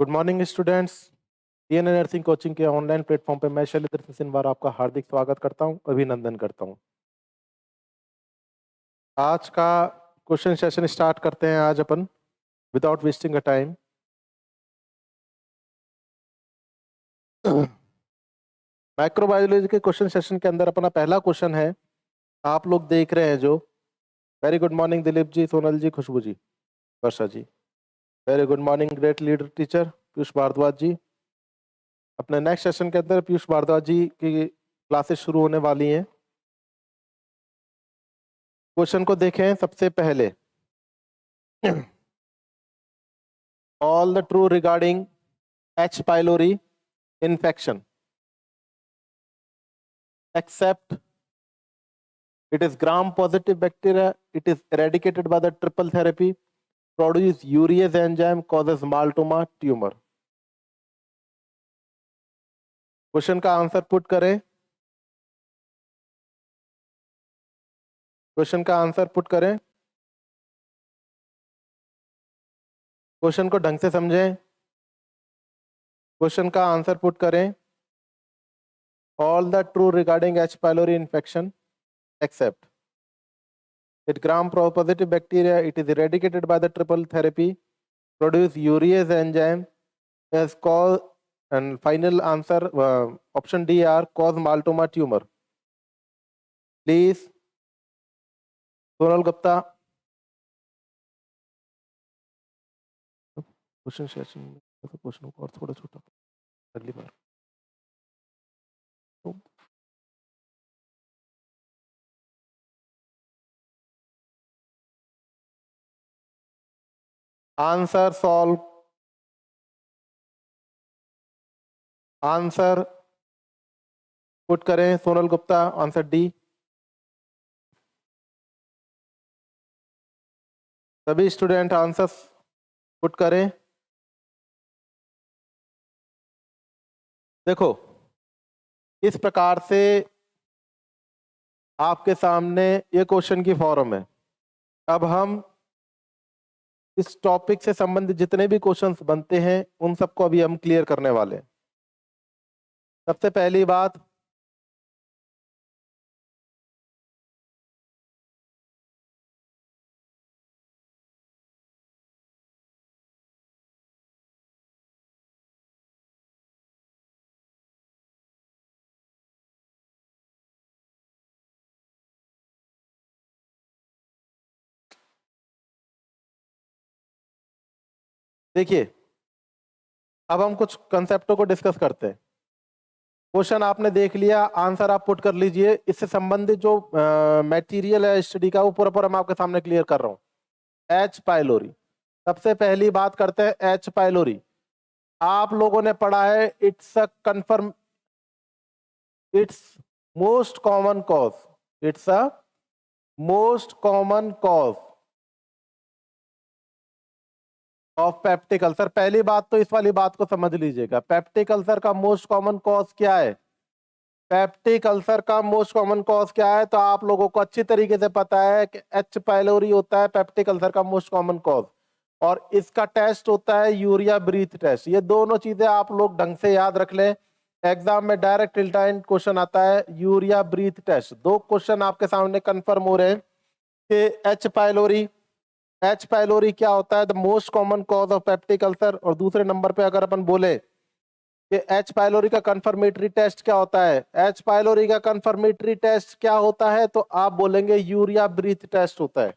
Good morning students. DNA nursing coaching के online platform पे मैं शैलेंद्र सिंह आपका हार्दिक स्वागत करता हूं, अभिनंदन करता हूं। आज का क्वेश्चन सेशन स्टार्ट करते हैं आज अपन without wasting a time. Microbiology के क्वेश्चन सेशन के अंदर अपना पहला क्वेश्चन है, आप लोग देख रहे हैं जो। Very good morning Dilip ji, Sonal ji, Khushboo ji, Varsha ji. Very good morning great leader teacher Piyush Bhardwaj ji. अपने नेक्स्ट सेशन के अंदर पीयूष भारद्वाज जी की क्लासेस शुरू होने वाली हैं। क्वेश्चन को देखें सबसे पहले। All the true regarding H. pylori infection except it is gram-positive bacteria, it is eradicated by the triple therapy, produce urease enzyme, causes maltoma tumor. Question का आंसर पुट करें। क्वेश्चन का आंसर पुट करें। Question को ढंग से समझें। Question का answer put करें। All the true regarding H. pylori infection except it gram-positive bacteria, it is eradicated by the triple therapy, produce urease enzyme as cause, and final answer option D are cause maltoma tumor. Please, Sonal Gupta. Question session में question को और थोड़ा छोटा अगली बार। Answer solve. Answer put करें Sonal Gupta. Answer D. सभी student answer put करें। देखो, इस प्रकार से आपके सामने ये क्वेश्चन की फॉर्म है। अब हम इस टॉपिक से संबंधित जितने भी क्वेश्चंस बनते हैं उन सबको अभी हम क्लियर करने वाले हैं। सबसे पहली बात, देखिए, अब हम कुछ कंसेप्टों को डिस्कस करते हैं। क्वेश्चन आपने देख लिया, आंसर आप पुट कर लीजिए। इससे संबंधित जो मटेरियल है स्टडी का वो पूरा मैं आपके सामने क्लियर कर रहा हूं। एच पाइलोरी, सबसे पहली बात करते हैं एच पाइलोरी। आप लोगों ने पढ़ा है it's a confirm, it's most common cause, it's a most common cause of peptic ulcer. पहली बात तो इस वाली बात को समझ लीजिएगा, पेप्टिक अल्सर का मोस्ट कॉमन कॉज क्या है। पेप्टिक अल्सर का मोस्ट कॉमन कॉज क्या है, तो आप लोगों को अच्छी तरीके से पता है कि एच पाइलोरी होता है पेप्टिक अल्सर का मोस्ट कॉमन कॉज, और इसका टेस्ट होता है यूरिया ब्रीथ टेस्ट। ये दोनों चीजें आप लोग ढंग से याद रख लें, एग्जाम में डायरेक्ट रिटाइंड क्वेश्चन आता है यूरिया ब्रीथ टेस्ट। दो क्वेश्चन आपके सामने कंफर्म हो रहे हैं कि एच पाइलोरी क्या होता है, the most common cause of peptic ulcer. और दूसरे नंबर पे अगर अपन बोले कि एच पाइलोरी का कंफर्मेटरी टेस्ट क्या होता है, एच पाइलोरी का कंफर्मेटरी टेस्ट क्या होता है, तो आप बोलेंगे यूरिया ब्रीथ टेस्ट होता है।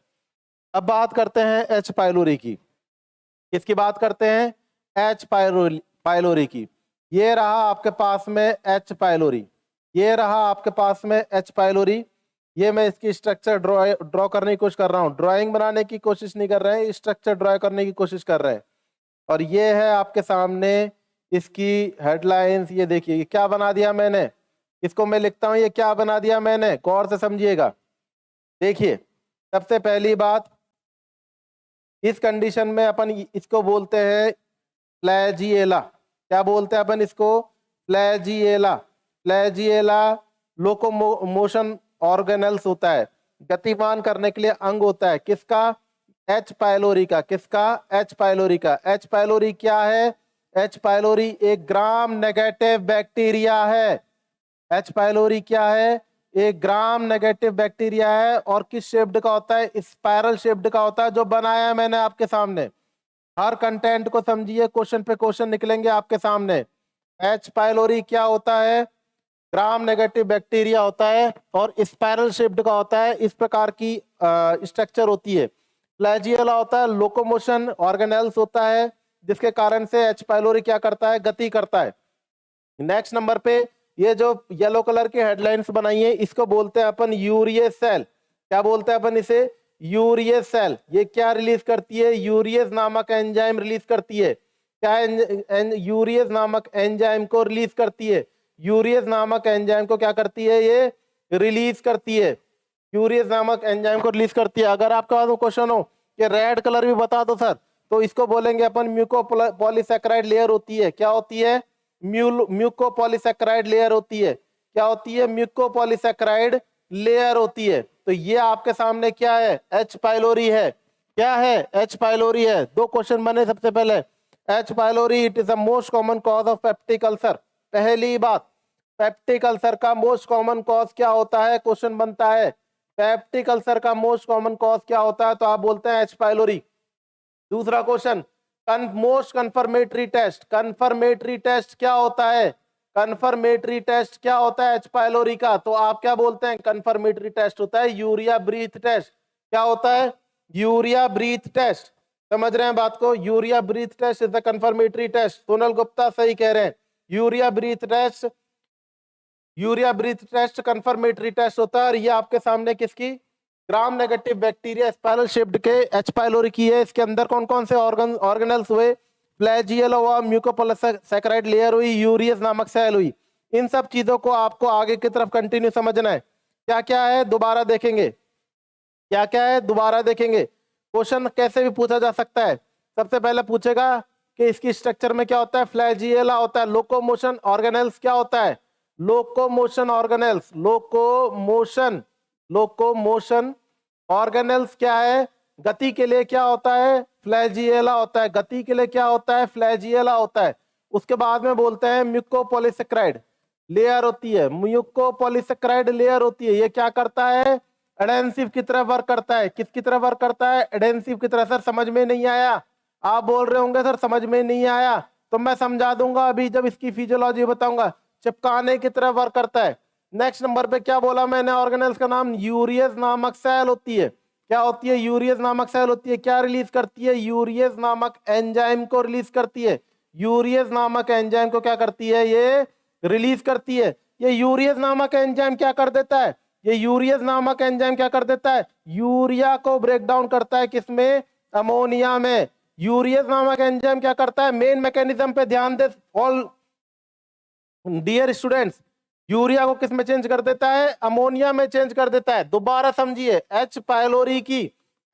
अब बात करते हैं एच पाइलोरी की। किसकी बात करते हैं, एच पाइलोरी की। ये रहा आपके पास में एच पाइलोरी, ये रहा आपके पास में एच पाइलोरी। ये मैं इसकी स्ट्रक्चर ड्रॉ करने की कोशिश कर रहा हूं, ड्राइंग बनाने की कोशिश नहीं कर रहे हैं, स्ट्रक्चर ड्रॉ करने की कोशिश कर रहे हैं। और ये है आपके सामने इसकी हेडलाइंस। ये देखिए क्या बना दिया मैंने, इसको मैं लिखता हूं, ये क्या बना दिया मैंने, गौर से समझिएगा। देखिए, सबसे पहली बात, इस कंडीशन में अपन इसको बोलते हैं फ्लैजिएला। क्या बोलते हैं अपन इसको, फ्लैजिएला। फ्लैजिएला लोकोमोशन ऑर्गेनल्स होता है, गतिमान करने के लिए अंग होता है। किसका, एच पाइलोरी का। किसका, एच पाइलोरी का। एच पाइलोरी क्या है, एच पाइलोरी एक ग्राम नेगेटिव बैक्टीरिया है। एच पाइलोरी क्या है? एक ग्राम नेगेटिव बैक्टीरिया है। और किस शेप्ड का होता है? स्पाइरल शेप्ड का होता है, जो बनाया है मैंने आपके सामने। हर कंटेंट को समझिए, क्वेश्चन पे क्वेश्चन निकलेंगे आपके सामने। एच पाइलोरी क्या होता है? ग्राम नेगेटिव बैक्टीरिया होता है और स्पाइरल शेप्ड का होता है। इस प्रकार की स्ट्रक्चर होती है। फ्लैजियला होता है, लोकोमोशन ऑर्गेनेल्स होता है, जिसके कारण से एच पाइलोरी क्या करता है? गति करता है। नेक्स्ट नंबर पे ये जो येलो कलर की हेडलाइंस बनाई है, इसको बोलते हैं अपन यूरियस सेल। क्या बोलते हैं अपन इसे? Urease cell. ये क्या रिलीज करती है? यूरियस नामक एंजाइम रिलीज करती है। क्या यूरियस नामक एंजाइम को रिलीज करती है। यूरियस नामक एंजाइम को क्या करती है? ये रिलीज करती है। यूरियस नामक एंजाइम को रिलीज करती है। अगर आपके पास क्वेश्चन हो कि रेड कलर भी बता दो सर, तो इसको बोलेंगे अपन म्यूकोपॉलीसैकेराइड लेयर होती है। क्या होती है? म्यूकोपॉलीसैकेराइड लेयर होती है। क्या होती है? म्यूकोपॉलीसैकेराइड लेयर होती है। तो ये आपके सामने क्या है? एच पाइलोरी है। क्या है? एच पाइलोरी है। दो क्वेश्चन बने सबसे पहले। H pylori it is the most common cause of peptic ulcer. पहली बात, पेप्टिक अल्सर का मोस्ट कॉमन कॉज क्या होता है? क्वेश्चन बनता है, पेप्टिक अल्सर का मोस्ट कॉमन कॉज क्या होता है? तो आप बोलते हैं एच पाइलोरी। दूसरा question, most confirmatory test. Confirmatory test क्या होता है? कन्फर्मेटरी टेस्ट क्या होता है एच पाइलोरी का? तो आप क्या बोलते हैं? कन्फर्मेटरी टेस्ट होता है यूरिया ब्रीथ टेस्ट। क्या होता है? Urea breath test. समझ रहे हैं बात को? Urea breath test is the confirmatory test. Sonal Gupta सही कह रहे हैं। Urea breath test, urea breath test confirmatory test होता है। और ये आपके सामने किसकी? Gram negative bacteria spiral shaped के एच पाइलोरी की है। इसके अंदर कौन कौन से ऑर्गेनल्स हुए? फ्लैजियला हुआ, म्यूकोपॉलीसैकेराइड लेयर हुई, यूरियस नामक सेल हुई। इन सब चीजों को आपको आगे की तरफ कंटिन्यू समझना है। क्या क्या है दोबारा देखेंगे। क्या क्या है दोबारा देखेंगे। क्वेश्चन कैसे भी पूछा जा सकता है। सबसे पहले पूछेगा कि इसकी स्ट्रक्चर में क्या होता है? फ्लैजियला होता है। लोकोमोशन ऑर्गेनल्स क्या होता है? Locomotion organelles, locomotion, locomotion organelles क्या है? गति के लिए क्या होता है? फ्लैजियला होता है। गति के लिए क्या होता है? फ्लैजियला होता है। उसके बाद में बोलते हैं म्यूकोपॉलीसैकेराइड लेयर होती है। म्यूकोपॉलीसैकेराइड लेयर होती है। ये क्या करता है? एडेंसिव की तरह वर्क करता है। किसकी तरह वर्क करता है? एडेंसिव की तरह। सर समझ में नहीं आया? आप बोल रहे होंगे सर समझ में नहीं आया, तो मैं समझा दूंगा अभी जब इसकी फिजियोलॉजी बताऊंगा। चिपकाने की तरह वर्क करता है। नेक्स्ट नंबर पे क्या बोला मैंने? ऑर्गेनल्स का नाम यूरियस नामक सेल होती है। क्या होती है? यूरियस नामक सेल होती है। क्या रिलीज करती है? यूरियस नामक एंजाइम को रिलीज करती है। यूरियस नामक एंजाइम को क्या करती है? ये रिलीज करती है। ये यूरियस नामक एंजाइम क्या कर देता है? ये यूरियस नामक एंजाइम क्या कर देता है? यूरिया को ब्रेक डाउन करता है। किसमें? अमोनिया में। यूरियस नामक एंजाइम क्या करता है? मेन मैकेनिज्म पे ध्यान दे ऑल डियर स्टूडेंट्स। यूरिया को किस में चेंज कर देता है? अमोनिया में चेंज कर देता है। दोबारा समझिए, एच पाइलोरी की,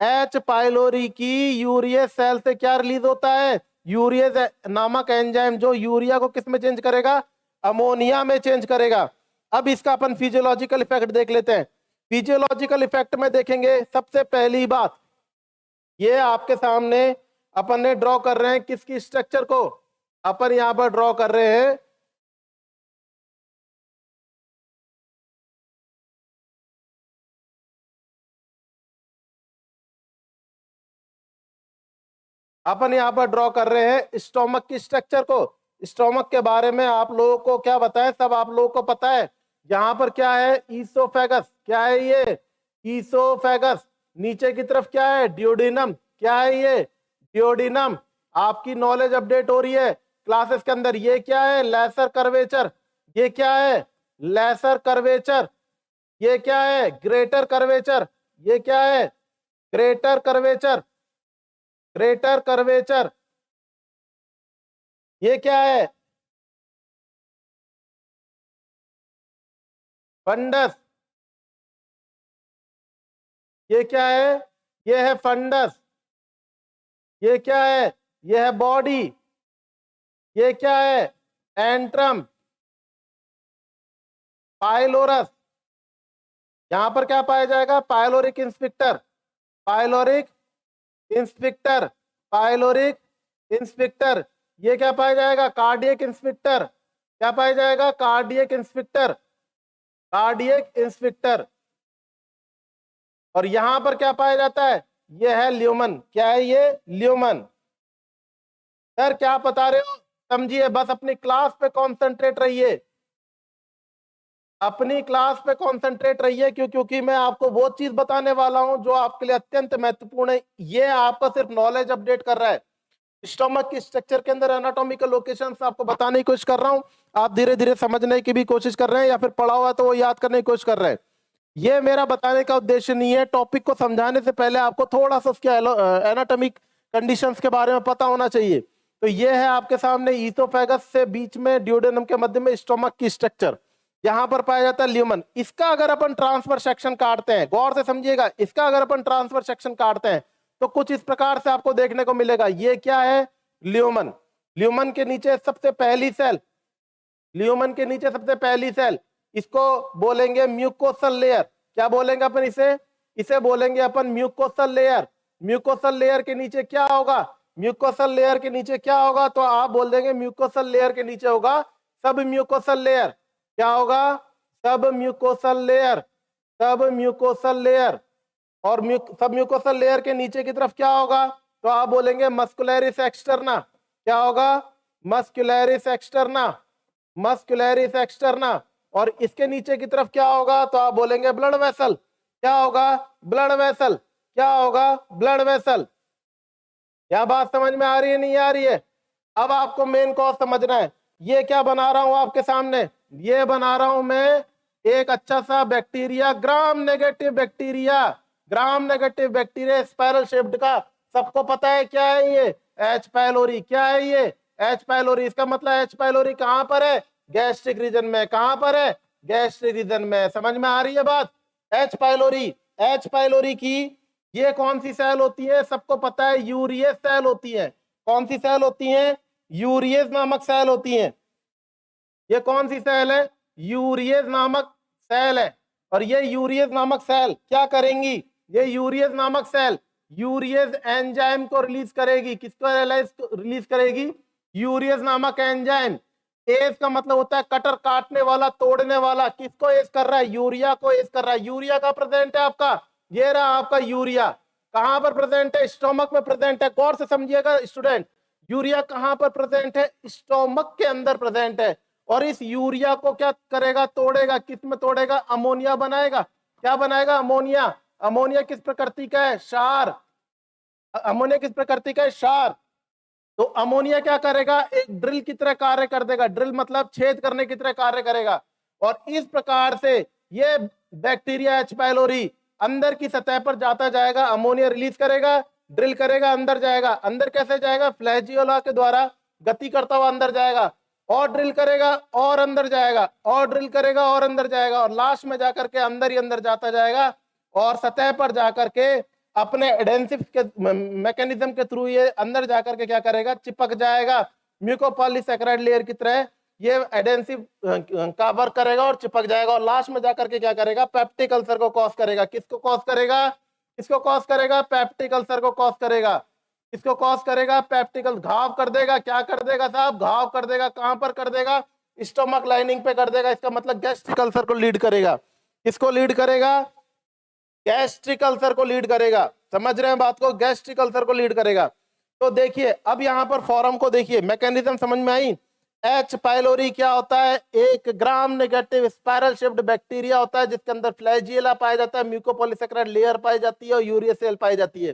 एच पाइलोरी की यूरियस सेल से क्या रिलीज होता है? यूरियस नामक एंजाइम जो यूरिया को किस में चेंज करेगा? अमोनिया में चेंज करेगा। अब इसका अपन फिजियोलॉजिकल इफेक्ट देख लेते हैं। फिजियोलॉजिकल इफेक्ट में देखेंगे सबसे पहली बात, ये आपके सामने अपन ने ड्रॉ कर रहे हैं किसकी स्ट्रक्चर को? अपन यहां पर ड्रॉ कर रहे हैं अपन यहां पर ड्रॉ कर रहे हैं स्टोमक की स्ट्रक्चर को। स्टोमक के बारे में आप लोगों को क्या बताएं? सब आप लोगों को पता है। यहां पर क्या है? ईसोफेगस। क्या है ये? ईसोफेगस। नीचे की तरफ क्या है? ड्यूोडेनम। क्या है ये? ड्यूोडेनम। आपकी नॉलेज अपडेट हो रही है क्लासेस के अंदर। ये क्या है? Lesser curvature. ये क्या है? Lesser curvature. ये क्या है? Greater curvature. ये क्या है? Greater curvature. Greater curvature. ये क्या है? फंडस। ये क्या है? ये है फंडस। ये क्या है? ये है बॉडी। ये क्या है? एंट्रम। पाइलोरस। यहां पर क्या पाया जाएगा? Pyloric inspector. Pyloric inspector. Pyloric inspector. ये क्या पाया जाएगा? Cardiac inspector. क्या पाया जाएगा? Cardiac inspector, cardiac inspector. और यहां पर क्या पाया जाता है? ये है ल्यूमन। क्या है ये? ल्यूमन। सर क्या बता रहे हो? समझिए, बस अपनी क्लास पे कंसंट्रेट रहिए, अपनी क्लास पे कंसंट्रेट रहिए, क्योंकि मैं आपको वो चीज बताने वाला हूं जो आपके लिए अत्यंत महत्वपूर्ण है। ये आपका सिर्फ नॉलेज अपडेट कर रहा है। स्टोमक के स्ट्रक्चर के अंदर एनाटॉमिकल लोकेशंस आपको बताने की कोशिश कर रहा हूं, आप धीरे धीरे समझने की भी कोशिश कर रहे हैं, या फिर पढ़ा हुआ तो वो याद करने की कोशिश कर रहे हैं। ये मेरा बताने का उद्देश्य नहीं है। टॉपिक को समझाने से पहले आपको थोड़ा सा उसके एनाटॉमिक कंडीशंस के बारे में पता होना चाहिए। तो ये है आपके सामने ईसोफेगस से बीच में ड्यूडेनम के मध्य में स्टोमक की स्ट्रक्चर, यहां पर पाया जाता है ल्यूमन। इसका अगर अपन ट्रांसफर सेक्शन काटते हैं, गौर से समझिएगा, इसका अगर अपन ट्रांसफर सेक्शन काटते हैं तो कुछ इस प्रकार से आपको देखने को मिलेगा। ये क्या है? ल्यूमन। ल्यूमन के नीचे सबसे पहली सेल, ल्यूमन के नीचे सबसे पहली सेल, इसको बोलेंगे म्यूकोसल लेयर। क्या बोलेंगे अपन इसे? इसे बोलेंगे अपन म्यूकोसल लेयर। म्यूकोसल लेयर के नीचे क्या होगा? म्यूकोसल लेयर के नीचे क्या होगा? तो आप बोल देंगे म्यूकोसल लेयर के नीचे होगा सब म्यूकोसल लेयर। क्या होगा? सब म्यूकोसल लेयर, सब म्यूकोसल लेयर। और सब म्यूकोसल लेयर के नीचे की तरफ क्या होगा? तो आप बोलेंगे मस्कुलरिस एक्सटर्ना। क्या होगा? Muscularis externa, muscularis externa. और इसके नीचे की तरफ क्या होगा? तो आप बोलेंगे ब्लड वेसल। क्या होगा? Blood vessel. क्या होगा? Blood vessel. क्या बात समझ में आ रही है? नहीं आ रही है? अब आपको मेन कॉज समझना है। ये क्या बना रहा हूं आपके सामने? ये बना रहा हूं मैं एक अच्छा सा बैक्टीरिया, ग्राम नेगेटिव बैक्टीरिया, ग्राम नेगेटिव बैक्टीरिया स्पाइरल शेप्ड का। सबको पता है क्या है ये? H pylori. क्या है ये? H pylori. इसका मतलब एच पाइलोरी कहां पर है? गैस्ट्रिक रीजन में। कहां पर है? गैस्ट्रिक रीजन में। समझ में आ रही है बात? एच पाइलोरी, एच पाइलोरी की ये कौन सी सेल होती है? सबको पता है, यूरियस सेल होती है। कौन सी सेल होती है? यूरियस नामक सेल होती है। ये कौन सी सेल है? यूरियस नामक सेल है। और ये यूरियस नामक सेल क्या करेंगी? ये यूरियस नामक सेल यूरियस एंजाइम को रिलीज करेगी। किसको रिलीज करेगी? यूरियस नामक एंजाइम। एज का मतलब होता है कटर, काटने वाला, तोड़ने वाला। किसको एज कर रहा है? यूरिया को एज कर रहा है। यूरिया का प्रेजेंट है आपका, ये रहा आपका यूरिया। कहां पर प्रेजेंट है? स्टोमक में प्रेजेंट है। गौर से समझिएगा स्टूडेंट, यूरिया कहां पर प्रेजेंट है? स्टोमक के अंदर प्रेजेंट है। और इस यूरिया को क्या करेगा? तोड़ेगा। किस में तोड़ेगा? अमोनिया बनाएगा। क्या बनाएगा? अमोनिया। अमोनिया किस प्रकृति का है? क्षार। अमोनिया किस प्रकृति का है? क्षार। तो अमोनिया क्या करेगा? एक ड्रिल की तरह कार्य कर देगा। ड्रिल मतलब छेद करने की तरह कार्य करेगा। और इस प्रकार से ये बैक्टीरिया एच पाइलोरी अंदर की सतह पर जाता जाएगा, अमोनिया रिलीज करेगा, ड्रिल करेगा, अंदर जाएगा। अंदर कैसे जाएगा? फ्लैजियोला के द्वारा गति करता हुआ अंदर जाएगा, और ड्रिल करेगा और अंदर जाएगा, और ड्रिल करेगा और अंदर जाएगा, और लास्ट में जाकर के अंदर ही अंदर जाता जाएगा। और सतह पर जाकर के अपने एडेंसिव के मैकेनिज्म के थ्रू ये अंदर जाकर के क्या करेगा? चिपक जाएगा। म्यूकोपॉलीसैकेराइड लेयर की तरह ये एडेंसिव का वर्क करेगा और चिपक जाएगा। और लास्ट में जाकर के क्या करेगा? पेप्टिक अल्सर को कॉज करेगा। किसको कॉज करेगा? किसको कॉज करेगा? पेप्टिक अल्सर को कॉज करेगा। किसको कॉज करेगा? पेप्टिक घाव कर देगा। क्या कर देगा साहब? घाव कर देगा। कहां पर कर देगा? स्टोमक लाइनिंग पे कर देगा। इसका मतलब गैस्ट्रिक अल्सर को लीड करेगा। किसको लीड करेगा? गैस्ट्रिक अल्सर को लीड करेगा। समझ रहे हैं बात को? गैस्ट्रिक अल्सर को लीड करेगा। तो देखिए अब यहां पर फॉर्म को देखिए, मैकेनिज्म समझ में आई? एच पाइलोरी क्या होता है? एक gram negative spiral shaped bacteria होता है जिसके अंदर फ्लैजियला पाया जाता है, म्यूकोपॉलीसैकेराइड लेयर पाई जाती है और यूरियस सेल पाई जाती है।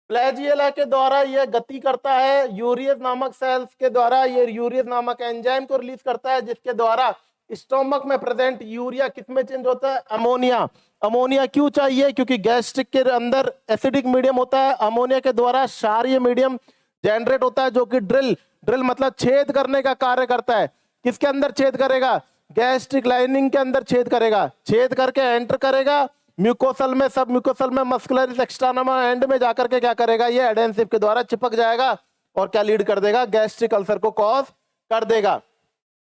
फ्लैजियला के द्वारा यह गति करता है, यूरियस नामक सेल्स के द्वारा ये यूरियस नामक एंजाइम को रिलीज करता है, जिसके द्वारा स्टोमक में प्रेजेंट यूरिया किसमें चेंज होता है? अमोनिया। अमोनिया क्यों चाहिए? क्योंकि गैस्ट्रिक के अंदर एसिडिक मीडियम होता है, अमोनिया के द्वारा क्षारीय मीडियम जनरेट होता है जो कि ड्रिल मतलब छेद करने का कार्य करता है। किसके अंदर छेद करेगा? गैस्ट्रिक लाइनिंग के अंदर छेद करेगा। छेद करके एंटर करेगा म्यूकोसल में, सब म्यूकोसल में, मस्कुलरिस एक्सटर्नम एंड में जाकर के क्या करेगा? ये एडेंसिव के द्वारा चिपक जाएगा और क्या लीड कर देगा? गैस्ट्रिक अल्सर को कॉज कर देगा।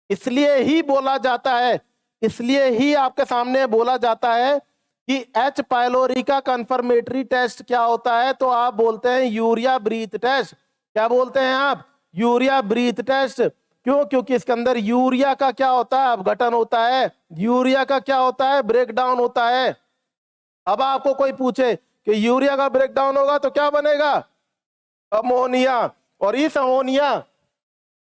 इसलिए ही बोला जाता है, इसलिए ही आपके सामने बोला जाता है कि एच पाइलोरी का कंफर्मेटरी टेस्ट क्या होता है? तो आप बोलते हैं यूरिया ब्रीथ टेस्ट। क्या बोलते हैं आप? Urea breath test. क्यों? क्योंकि इसके अंदर यूरिया का क्या होता है? अपघटन होता है। यूरिया का क्या होता है? ब्रेकडाउन होता है। अब आपको कोई पूछे कि यूरिया का ब्रेकडाउन होगा तो क्या बनेगा? अमोनिया। और इस अमोनिया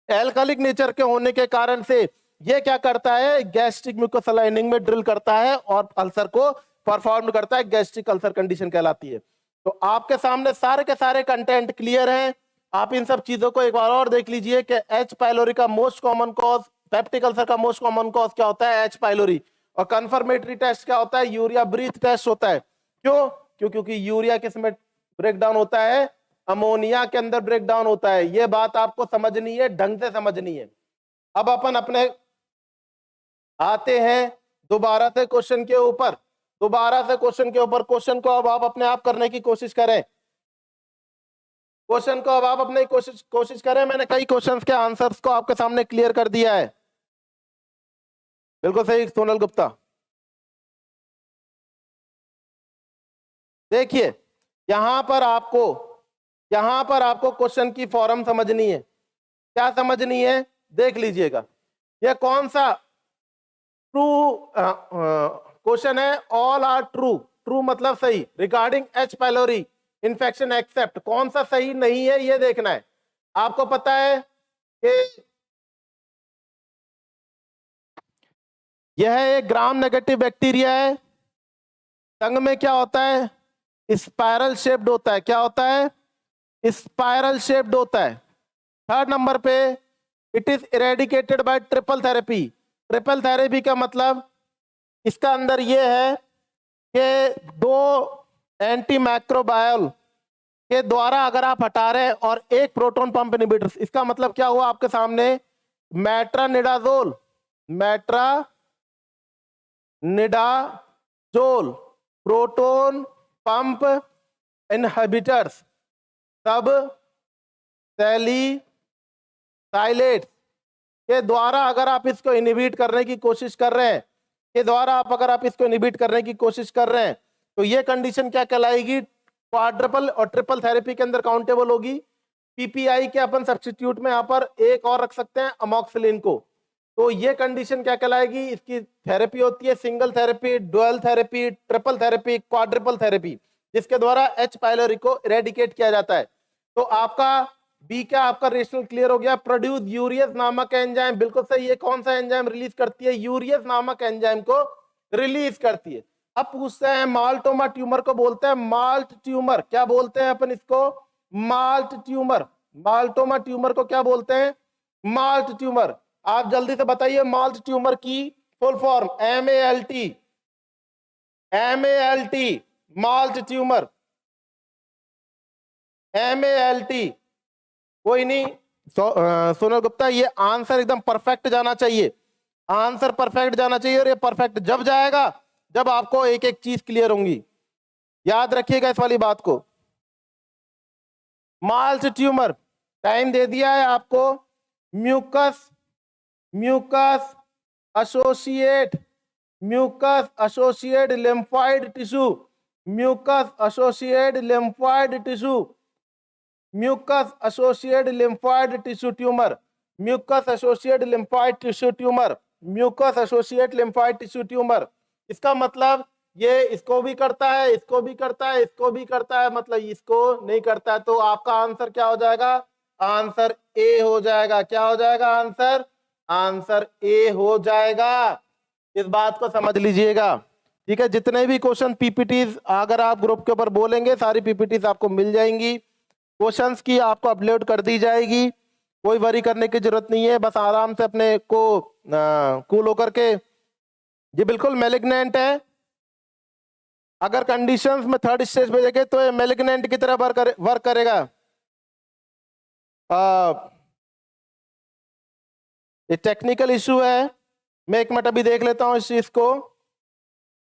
एल्कालिक नेचर के होने के कारण से ये क्या करता है? गैस्ट्रिक म्यूकस लाइनिंग में ड्रिल करता है और अल्सर को परफॉर्म करता है। गैस्ट्रिक अल्सर कंडीशन कहलाती है। तो आपके सामने सारे के सारे कंटेंट क्लियर हैं। आप इन सब चीजों को एक बार और देख लीजिए कि एच पाइलोरी का most common cause, peptic ulcer का मोस्ट कॉमन कॉज क्या होता है? H pylori. और कंफर्मेटरी टेस्ट क्या होता है? यूरिया ब्रीथ टेस्ट होता है। क्यों? क्योंकि यूरिया किस में ब्रेकडाउन होता है? अमोनिया के अंदर ब्रेकडाउन होता है। यह बात आपको समझनी है, ढंग से समझनी है। अब अपन अपने आते हैं दोबारा से क्वेश्चन के ऊपर। क्वेश्चन को अब आप अपने आप करने की कोशिश करें। कोशिश करें। मैंने कई क्वेश्चंस के आंसर्स को आपके सामने क्लियर कर दिया है। बिल्कुल सही सोनल गुप्ता। देखिए यहां पर आपको क्वेश्चन की फॉर्म समझनी है। क्या समझनी है? देख लीजिएगा। यह कौन सा ट्रू क्वेश्चन है? All are true. ट्रू मतलब सही। Regarding H pylori infection except. कौन सा सही नहीं है यह देखना है। आपको पता है कि यह एक ग्राम नेगेटिव बैक्टीरिया है। टंग में क्या होता है? स्पाइरल शेप्ड होता है। क्या होता है? स्पाइरल शेप्ड होता है। थर्ड नंबर पे it is eradicated bye triple therapy. Triple therapy का मतलब इसका अंदर यह है कि 2 एंटी मैक्रोबायल के द्वारा अगर आप हटा रहे हैं और एक प्रोटॉन पंप इनहिबिटर, इसका मतलब क्या हुआ आपके सामने? मेट्रानिडाजोल प्रोटोन पंप इनहिबिटर्स सब सैलिसाइलेट के द्वारा अगर आप इसको इनहिबिट करने की कोशिश कर रहे हैं, तो ये कंडीशन क्या कहलाएगी? क्वाड्रपल और ट्रिपल थेरेपी के अंदर काउंटेबल होगी। पीपीआई के अपन सब्स्टिट्यूट में यहां पर एक और रख सकते हैं, अमोक्सिलिन को। तो ये कंडीशन क्या कहलाएगी? इसकी थेरेपी होती है single therapy, dual therapy, triple therapy, quadruple therapy, जिसके द्वारा एच पाइलोरी को इरेडिकेट किया जाता है। तो आपका बी का आपका रेशनल क्लियर हो गया। प्रोड्यूस यूरियस नामक एंजाइम। बिल्कुल सही। ये कौन सा एंजाइम रिलीज करती है? यूरियस नामक एंजाइम को रिलीज करती है। अब पूछते हैं माल्टोमा ट्यूमर को बोलते हैं माल्ट ट्यूमर। क्या बोलते हैं अपन इसको? Malt tumour. माल्टोमा ट्यूमर को क्या बोलते हैं? Malt tumour. आप जल्दी से बताइए माल्ट ट्यूमर की full form. MALT malt tumour. MALT। कोई नहीं सोनल गुप्ता, ये आंसर एकदम परफेक्ट जाना चाहिए। और ये परफेक्ट जब जाएगा जब आपको एक एक चीज क्लियर होंगी। याद रखिएगा इस वाली बात को। माल्ट ट्यूमर टाइम दे दिया है आपको। Mucus associate lymphoid tissue. Mucus associated lymphoid tissue tumour. इसका मतलब ये इसको भी करता है, इसको भी करता है, इसको भी करता है, मतलब इसको नहीं करता है। तो आपका आंसर क्या हो जाएगा? आंसर ए हो जाएगा। क्या हो जाएगा? आंसर ए हो जाएगा। इस बात को समझ लीजिएगा। ठीक है। जितने भी क्वेश्चन पीपीटीज अगर आप ग्रुप के ऊपर बोलेंगे, सारी पीपीटीज आपको मिल जाएंगी। क्वेश्चंस की आपको अपलोड कर दी जाएगी। कोई वरी करने की जरूरत नहीं है। बस आराम से अपने को कूल होकर के। ये बिल्कुल मैलिग्नेंट है। अगर कंडीशंस में थर्ड स्टेज पे देखे तो ये मैलिग्नेंट की तरह वर्क करेगा। ये टेक्निकल इशू है। मैं एक मिनट अभी देख लेता हूं इस चीज को।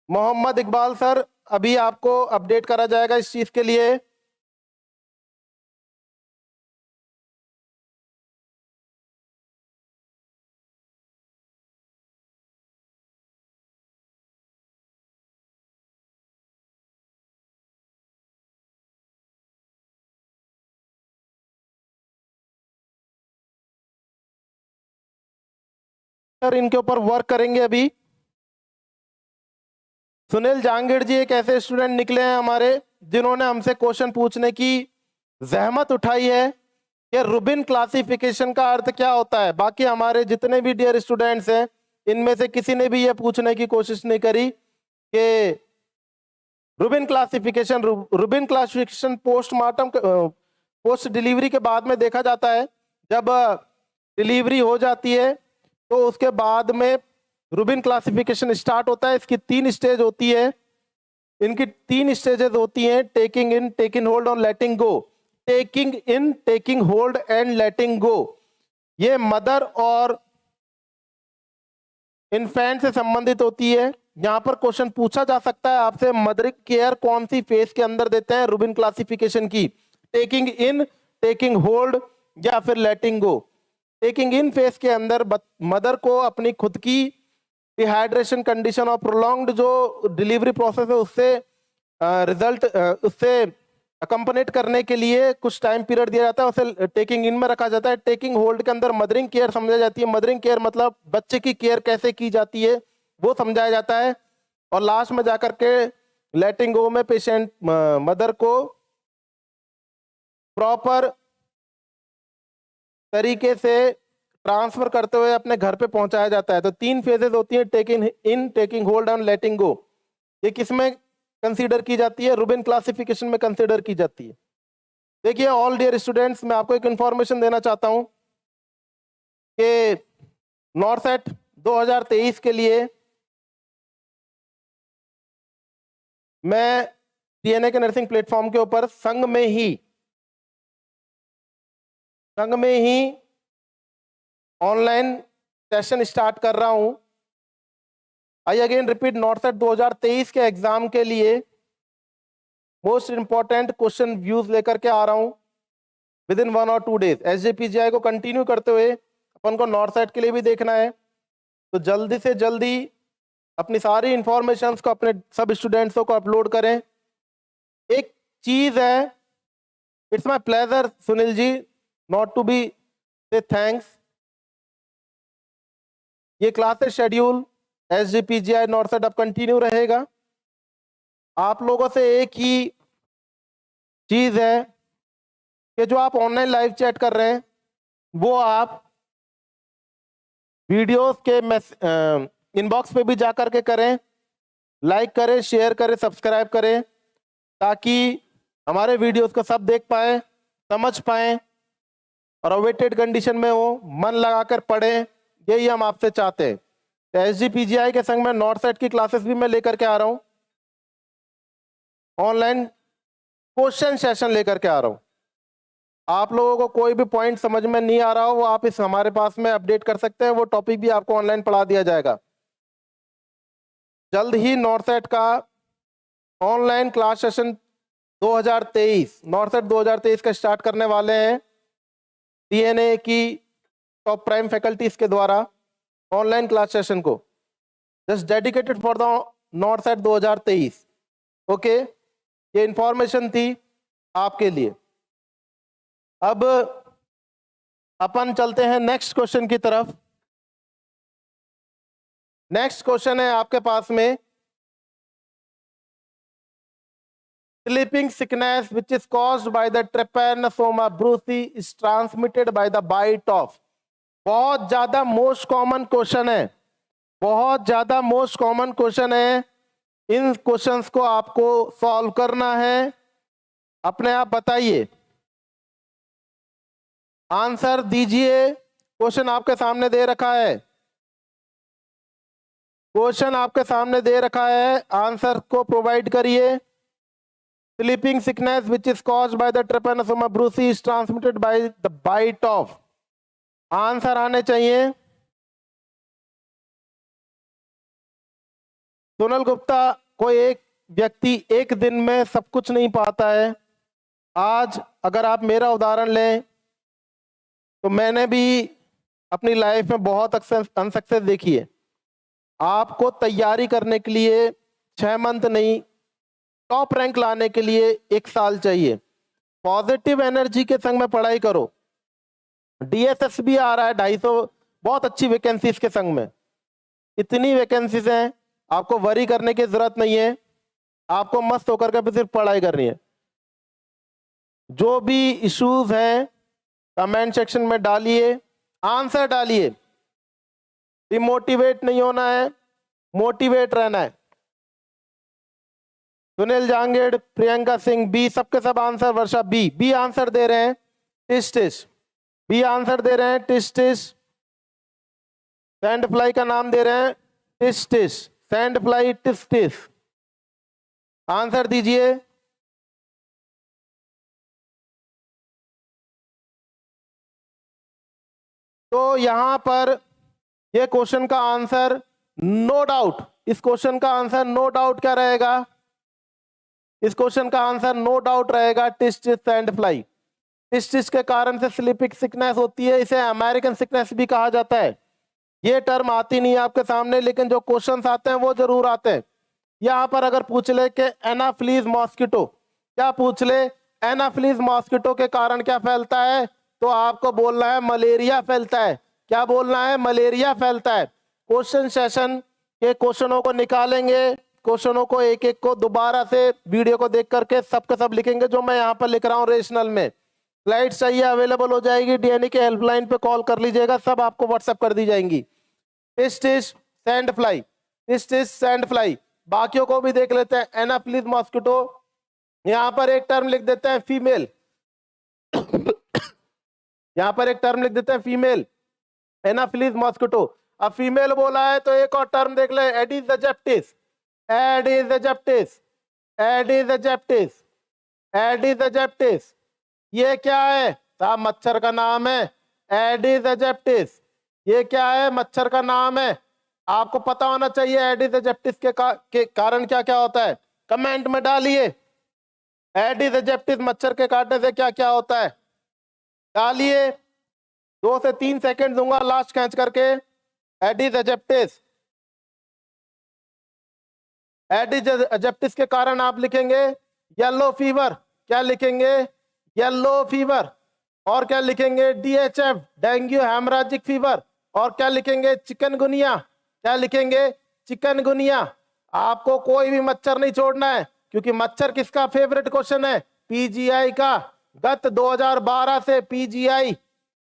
मोहम्मद इकबाल सर, अभी आपको अपडेट करा जाएगा इस चीज के लिए। सर इनके ऊपर वर्क करेंगे अभी। सुनील जांगीड़ जी एक ऐसे स्टूडेंट निकले हैं हमारे जिन्होंने हमसे क्वेश्चन पूछने की जहमत उठाई है कि रूबिन क्लासिफिकेशन का अर्थ क्या होता है। बाकी हमारे जितने भी डियर स्टूडेंट्स हैं इनमें से किसी ने भी यह पूछने की कोशिश नहीं करी कि Rubin classification postmortem post delivery के बाद में देखा जाता है। जब डिलीवरी हो जाती है तो उसके बाद में रूबिन क्लासिफिकेशन स्टार्ट होता है। इसकी 3 स्टेज होती है। इनकी 3 स्टेजेस होती हैं, टेकिंग इन, टेकिंग होल्ड और letting go. Taking in, taking hold and letting go ये मदर और इन्फेंट से संबंधित होती है। यहां पर क्वेश्चन पूछा जा सकता है आपसे, मदर केयर कौन सी फेज के अंदर देते हैं रूबिन क्लासिफिकेशन की, टेकिंग इन, टेकिंग होल्ड या फिर लेटिंग गो। टेकिंग इन फेज के अंदर मदर को अपनी खुद की डिहाइड्रेशन कंडीशन और प्रोलॉन्ग्ड जो डिलीवरी प्रोसेस है उससे रिजल्ट उससे अकम्पनेट करने के लिए कुछ टाइम पीरियड दिया जाता है, उसे टेकिंग इन में रखा जाता है। टेकिंग होल्ड के अंदर मदरिंग केयर समझा जाती है। मदरिंग केयर मतलब बच्चे की केयर कैसे की जाती है वो समझाया जाता है। और लास्ट में जाकर के लेटिंग गो में पेशेंट मदर को प्रॉपर तरीके से ट्रांसफर करते हुए अपने घर पे पहुंचाया जाता है। तो 3 फेजेस होती है, taking in, taking hold and letting go. ये किसमें कंसीडर की जाती है? रूबिन क्लासिफिकेशन में कंसीडर की जाती है। देखिए ऑल डियर स्टूडेंट्स, मैं आपको एक इंफॉर्मेशन देना चाहता हूं कि नॉर्सेट 2023 के लिए मैं डीएनए के नर्सिंग प्लेटफॉर्म के ऊपर संग में ही ऑनलाइन सेशन स्टार्ट कर रहा हूं। आई अगेन रिपीट, नॉर्सेट 2023 के एग्जाम के लिए मोस्ट इंपॉर्टेंट क्वेश्चन व्यूज लेकर के आ रहा हूं विद इन 1 और 2 डेज। एसजीपीजीआई को कंटिन्यू करते हुए अपन को नॉर्सेट के लिए भी देखना है, तो जल्दी से जल्दी अपनी सारी इंफॉर्मेशंस को अपने सब स्टूडेंट्सों को अपलोड करें। एक चीज है, it's my pleasure Sunil ji not to be say thanks. ये क्लासेस शेड्यूल एसजीपीजीआई नॉर्सेट अब कंटिन्यू रहेगा। आप लोगों से एक ही चीज है कि जो आप ऑनलाइन लाइव चैट कर रहे हैं वो आप वीडियोस के इनबॉक्स पे भी जा करके करें, लाइक करें, शेयर करें, सब्सक्राइब करें, ताकि हमारे वीडियोस को सब देख पाए, समझ पाए और अवेटेड कंडीशन में हो, मन लगाकर पढ़ें। यही हम आपसे चाहते हैं। तो एसजीपीजीआई के संग में नॉर्सेट की क्लासेस भी मैं लेकर के आ रहा हूं, ऑनलाइन क्वेश्चन सेशन लेकर के आ रहा हूं। आप लोगों को कोई भी पॉइंट समझ में नहीं आ रहा हो वो आप इस हमारे पास में अपडेट कर सकते हैं, वो टॉपिक भी आपको ऑनलाइन पढ़ा दिया जाएगा। जल्द ही नॉर्सेट का ऑनलाइन क्लास सेशन 2023 नॉर्सेट 2023 का स्टार्ट करने वाले हैं डीएनए की टॉप प्राइम फैकल्टीज के द्वारा ऑनलाइन क्लास सेशन को just dedicated for the नॉर्सेट 2023। Okay, ये इंफॉर्मेशन थी आपके लिए। अब अपन चलते हैं नेक्स्ट क्वेश्चन की तरफ। नेक्स्ट क्वेश्चन है आपके पास में, sleeping sickness which is caused by the trypanosoma brucei is transmitted by the bite of. बहुत ज्यादा मोस्ट कॉमन क्वेश्चन है, बहुत ज्यादा मोस्ट कॉमन क्वेश्चन है। इन क्वेश्चंस को आपको सॉल्व करना है। अपने आप बताइए, आंसर दीजिए। क्वेश्चन आपके सामने दे रखा है, क्वेश्चन आपके सामने दे रखा है, आंसर को प्रोवाइड करिए। Sleeping sickness which is caused by the trypanosoma brucei is transmitted by the bite of. Answer आने चाहिए। सोनल गुप्ता, कोई एक व्यक्ति एक दिन में सब कुछ नहीं पाता है। आज अगर आप मेरा उदाहरण लें तो मैंने भी अपनी लाइफ में बहुत अनसक्सेस देखी है। आपको तैयारी करने के लिए 6 मंथ नहीं, टॉप रैंक लाने के लिए 1 साल चाहिए। पॉजिटिव एनर्जी के संग में पढ़ाई करो। डीएसएस भी आ रहा है, बहुत अच्छी वैकेंसी इसके संग में, इतनी वैकेंसीज हैं, आपको वरी करने की जरूरत नहीं है, आपको मस्त होकर के सिर्फ पढ़ाई करनी है। जो भी इश्यूज हैं कमेंट सेक्शन में डालिए, आंसर डालिए, डिमोटिवेट नहीं होना है, मोटिवेट रहना है। सुनील जहांगीर, प्रियंका सिंह बी, सबके सब आंसर, वर्षा बी आंसर दे रहे हैं, टिश टिश बी आंसर दे रहे हैं, टिश टिश। सैंड फ्लाई का नाम दे रहे हैं, टिश टिश, सैंड फ्लाई टिश टिश, आंसर दीजिए। तो यहां पर ये क्वेश्चन का आंसर नो डाउट, इस क्वेश्चन का आंसर नो डाउट क्या रहेगा, इस क्वेश्चन का आंसर नो डाउट रहेगा टिश टिश सैंड फ्लाई। टिश टिश के कारण से स्लीपिंग सिकनेस होती है, इसे अमेरिकन सिकनेस भी कहा जाता है। ये टर्म आती नहीं है आपके सामने, लेकिन जो क्वेश्चंस आते हैं वो जरूर आते हैं। यहाँ पर अगर पूछ ले कि एनाफ्लीज मॉस्किटो, क्या पूछ ले, एनाफ्लीज मॉस्किटो के कारण क्या फैलता है, तो आपको बोलना है मलेरिया फैलता है। क्या बोलना है, मलेरिया फैलता है। क्वेश्चन सेशन के क्वेश्चनों को निकालेंगे, क्वेश्चनों को एक एक को दोबारा से वीडियो को देख करके सबके सब लिखेंगे, जो मैं यहाँ पर लिख रहा हूँ रेशनल में। स्लाइड चाहिए अवेलेबल हो जाएगी, डीएनए के हेल्पलाइन पे कॉल कर लीजिएगा, सब आपको व्हाट्सएप कर दी जाएंगी। टिश टिश सैंड फ्लाई, टिश टिश सैंड फ्लाई, बाकियों को भी देख लेते हैं। एनाफ्लीज मॉस्किटो, यहाँ पर एक टर्म लिख देते हैं फीमेल, यहाँ पर एक टर्म लिख देते हैं फीमेल, एनाफ्लीज मॉस्किटो। अब फीमेल बोला है तो एक और टर्म देख ले, एडिस एजिप्टिस, एडिस एजिप्टिस, एडिस एजिप्टिस, एडिस एजिप्टिस, ये क्या है साहब, मच्छर का नाम है एडिस एजिप्टिस। ये क्या है, मच्छर का नाम है, आपको पता होना चाहिए एडिस एजिप्टिस के कारण क्या क्या होता है, कमेंट में डालिए। एडिस एजिप्टिस मच्छर के काटने से क्या क्या होता है, डालिए। 2 से 3 सेकंड दूंगा लास्ट खींच करके। एडिस एजिप्टिस, एडिस एजिप्टिस के कारण आप लिखेंगे येलो फीवर, क्या लिखेंगे, येलो फीवर, और क्या लिखेंगे, डीएचएफ, डेंगू हेमराजिक फीवर, और क्या लिखेंगे, चिकनगुनिया, क्या लिखेंगे, चिकनगुनिया। आपको कोई भी मच्छर नहीं छोड़ना है, क्योंकि मच्छर किसका फेवरेट क्वेश्चन है, पीजीआई का। गत 2012 से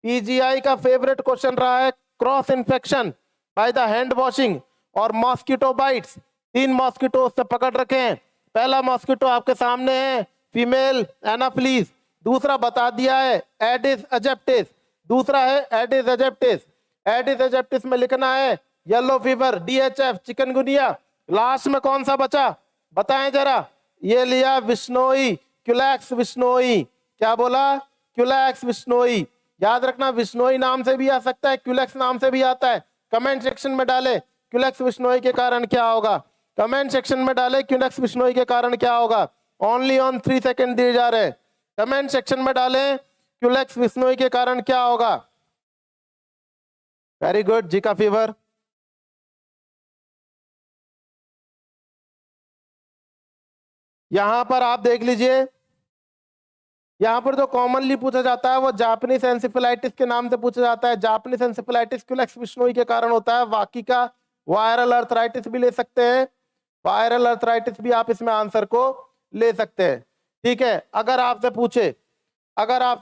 पीजीआई का फेवरेट क्वेश्चन रहा है cross infection by the hand washing और मॉस्किटो बाइट्स। 3 मॉस्किटो से पकड़ रखे हैं। पहला मॉस्किटो आपके सामने है फीमेल एनाफ्लीज, दूसरा बता दिया है एडिस एजिप्टिस, दूसरा है एडिस एजिप्टिस। एडिस एजिप्टिस में लिखना है येलो फीवर, डीएचएफ, चिकनगुनिया। लास्ट में कौन सा बचा बताएं जरा, ये लिया विश्नोई, क्यूलैक्स विश्नोई। क्या बोला, क्यूलैक्स विश्नोई। याद रखना विश्नोई नाम से भी आ सकता है, क्यूलैक्स नाम से भी आता है। कमेंट सेक्शन में डाले क्यूलैक्स विश्नोई के कारण क्या होगा, कमेंट सेक्शन में डाले क्यूलैक्स विश्नोई के कारण क्या होगा। ओनली ऑन 3 सेकंड दिए जा रहे हैं, कमेंट सेक्शन में डालें क्यूलैक्स विश्नोई के कारण क्या होगा। Very good, Zika fever. यहां पर आप देख लीजिए, यहां पर जो कॉमनली पूछा जाता है वो जापानीज एन्सेफेलाइटिस के नाम से पूछा जाता है। जापानीज एन्सेफेलाइटिस क्यूलैक्स विश्नोई के कारण होता है। बाकी का वायरल अर्थराइटिस भी ले सकते हैं, वायरल अर्थराइटिस भी आप इसमें आंसर को ले सकते हैं। ठीक है, अगर आपसे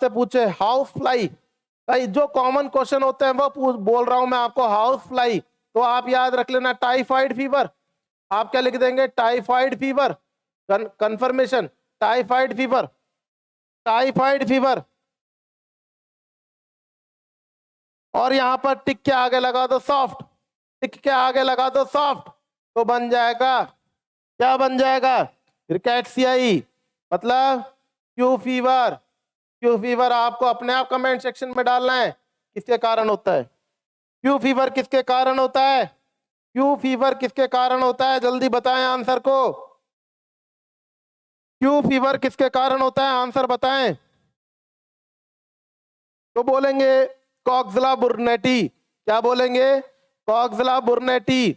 पूछे हाउस फ्लाई, जो कॉमन क्वेश्चन होते हैं वो बोल रहा हूं मैं आपको, हाउस फ्लाई, तो आप याद रख लेना टाइफाइड फीवर। आप क्या लिख देंगे, typhoid fever, confirmation typhoid fever, typhoid fever. और यहां पर टिक के आगे लगा दो सॉफ्ट, टिक के आगे लगा दो सॉफ्ट, तो बन जाएगा, क्या बन जाएगा, रिकेट्सियाई, मतलब क्यू फीवर। क्यू फीवर आपको अपने आप कमेंट सेक्शन में डालना है किसके कारण होता है, क्यू फीवर किसके कारण होता है, क्यू फीवर किसके कारण होता है, जल्दी बताएं आंसर को। क्यू फीवर किसके कारण होता है, आंसर बताएं। तो बोलेंगे कॉक्सला बुर्नेटी, क्या बोलेंगे, कॉक्सला बुर्नेटी,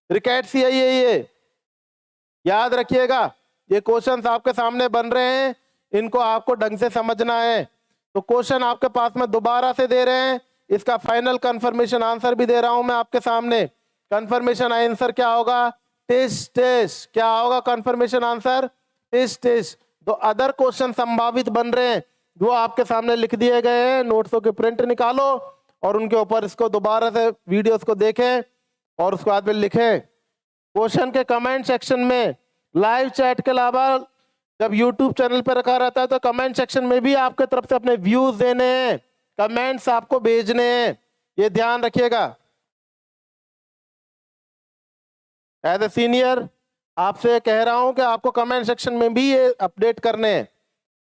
रिकेट्सियाई है ये। याद रखिएगा, ये क्वेश्चंस आपके सामने बन रहे हैं, इनको आपको ढंग से समझना है। तो क्वेश्चन आपके पास में दोबारा से दे रहे हैं, इसका फाइनल कंफर्मेशन आंसर भी दे रहा हूं मैं आपके सामने। कंफर्मेशन आंसर क्या होगा? Test test. क्या होगा कंफर्मेशन आंसर? Test test. तो अदर क्वेश्चन संभावित बन रहे हैं वो आपके सामने लिख दिए गए हैं। नोट्सों के प्रिंट निकालो और उनके ऊपर इसको दोबारा से वीडियोस को देखें और उसके बाद में लिखें। क्वेश्चन के कमेंट सेक्शन में लाइव चैट के अलावा जब यूट्यूब चैनल पर रखा रहता है तो कमेंट सेक्शन में भी आपके तरफ से अपने व्यूज देने हैं, कमेंट्स आपको भेजने हैं, ये ध्यान रखिएगा। एज ए सीनियर आपसे कह रहा हूं कि आपको कमेंट सेक्शन में भी ये अपडेट करने हैं।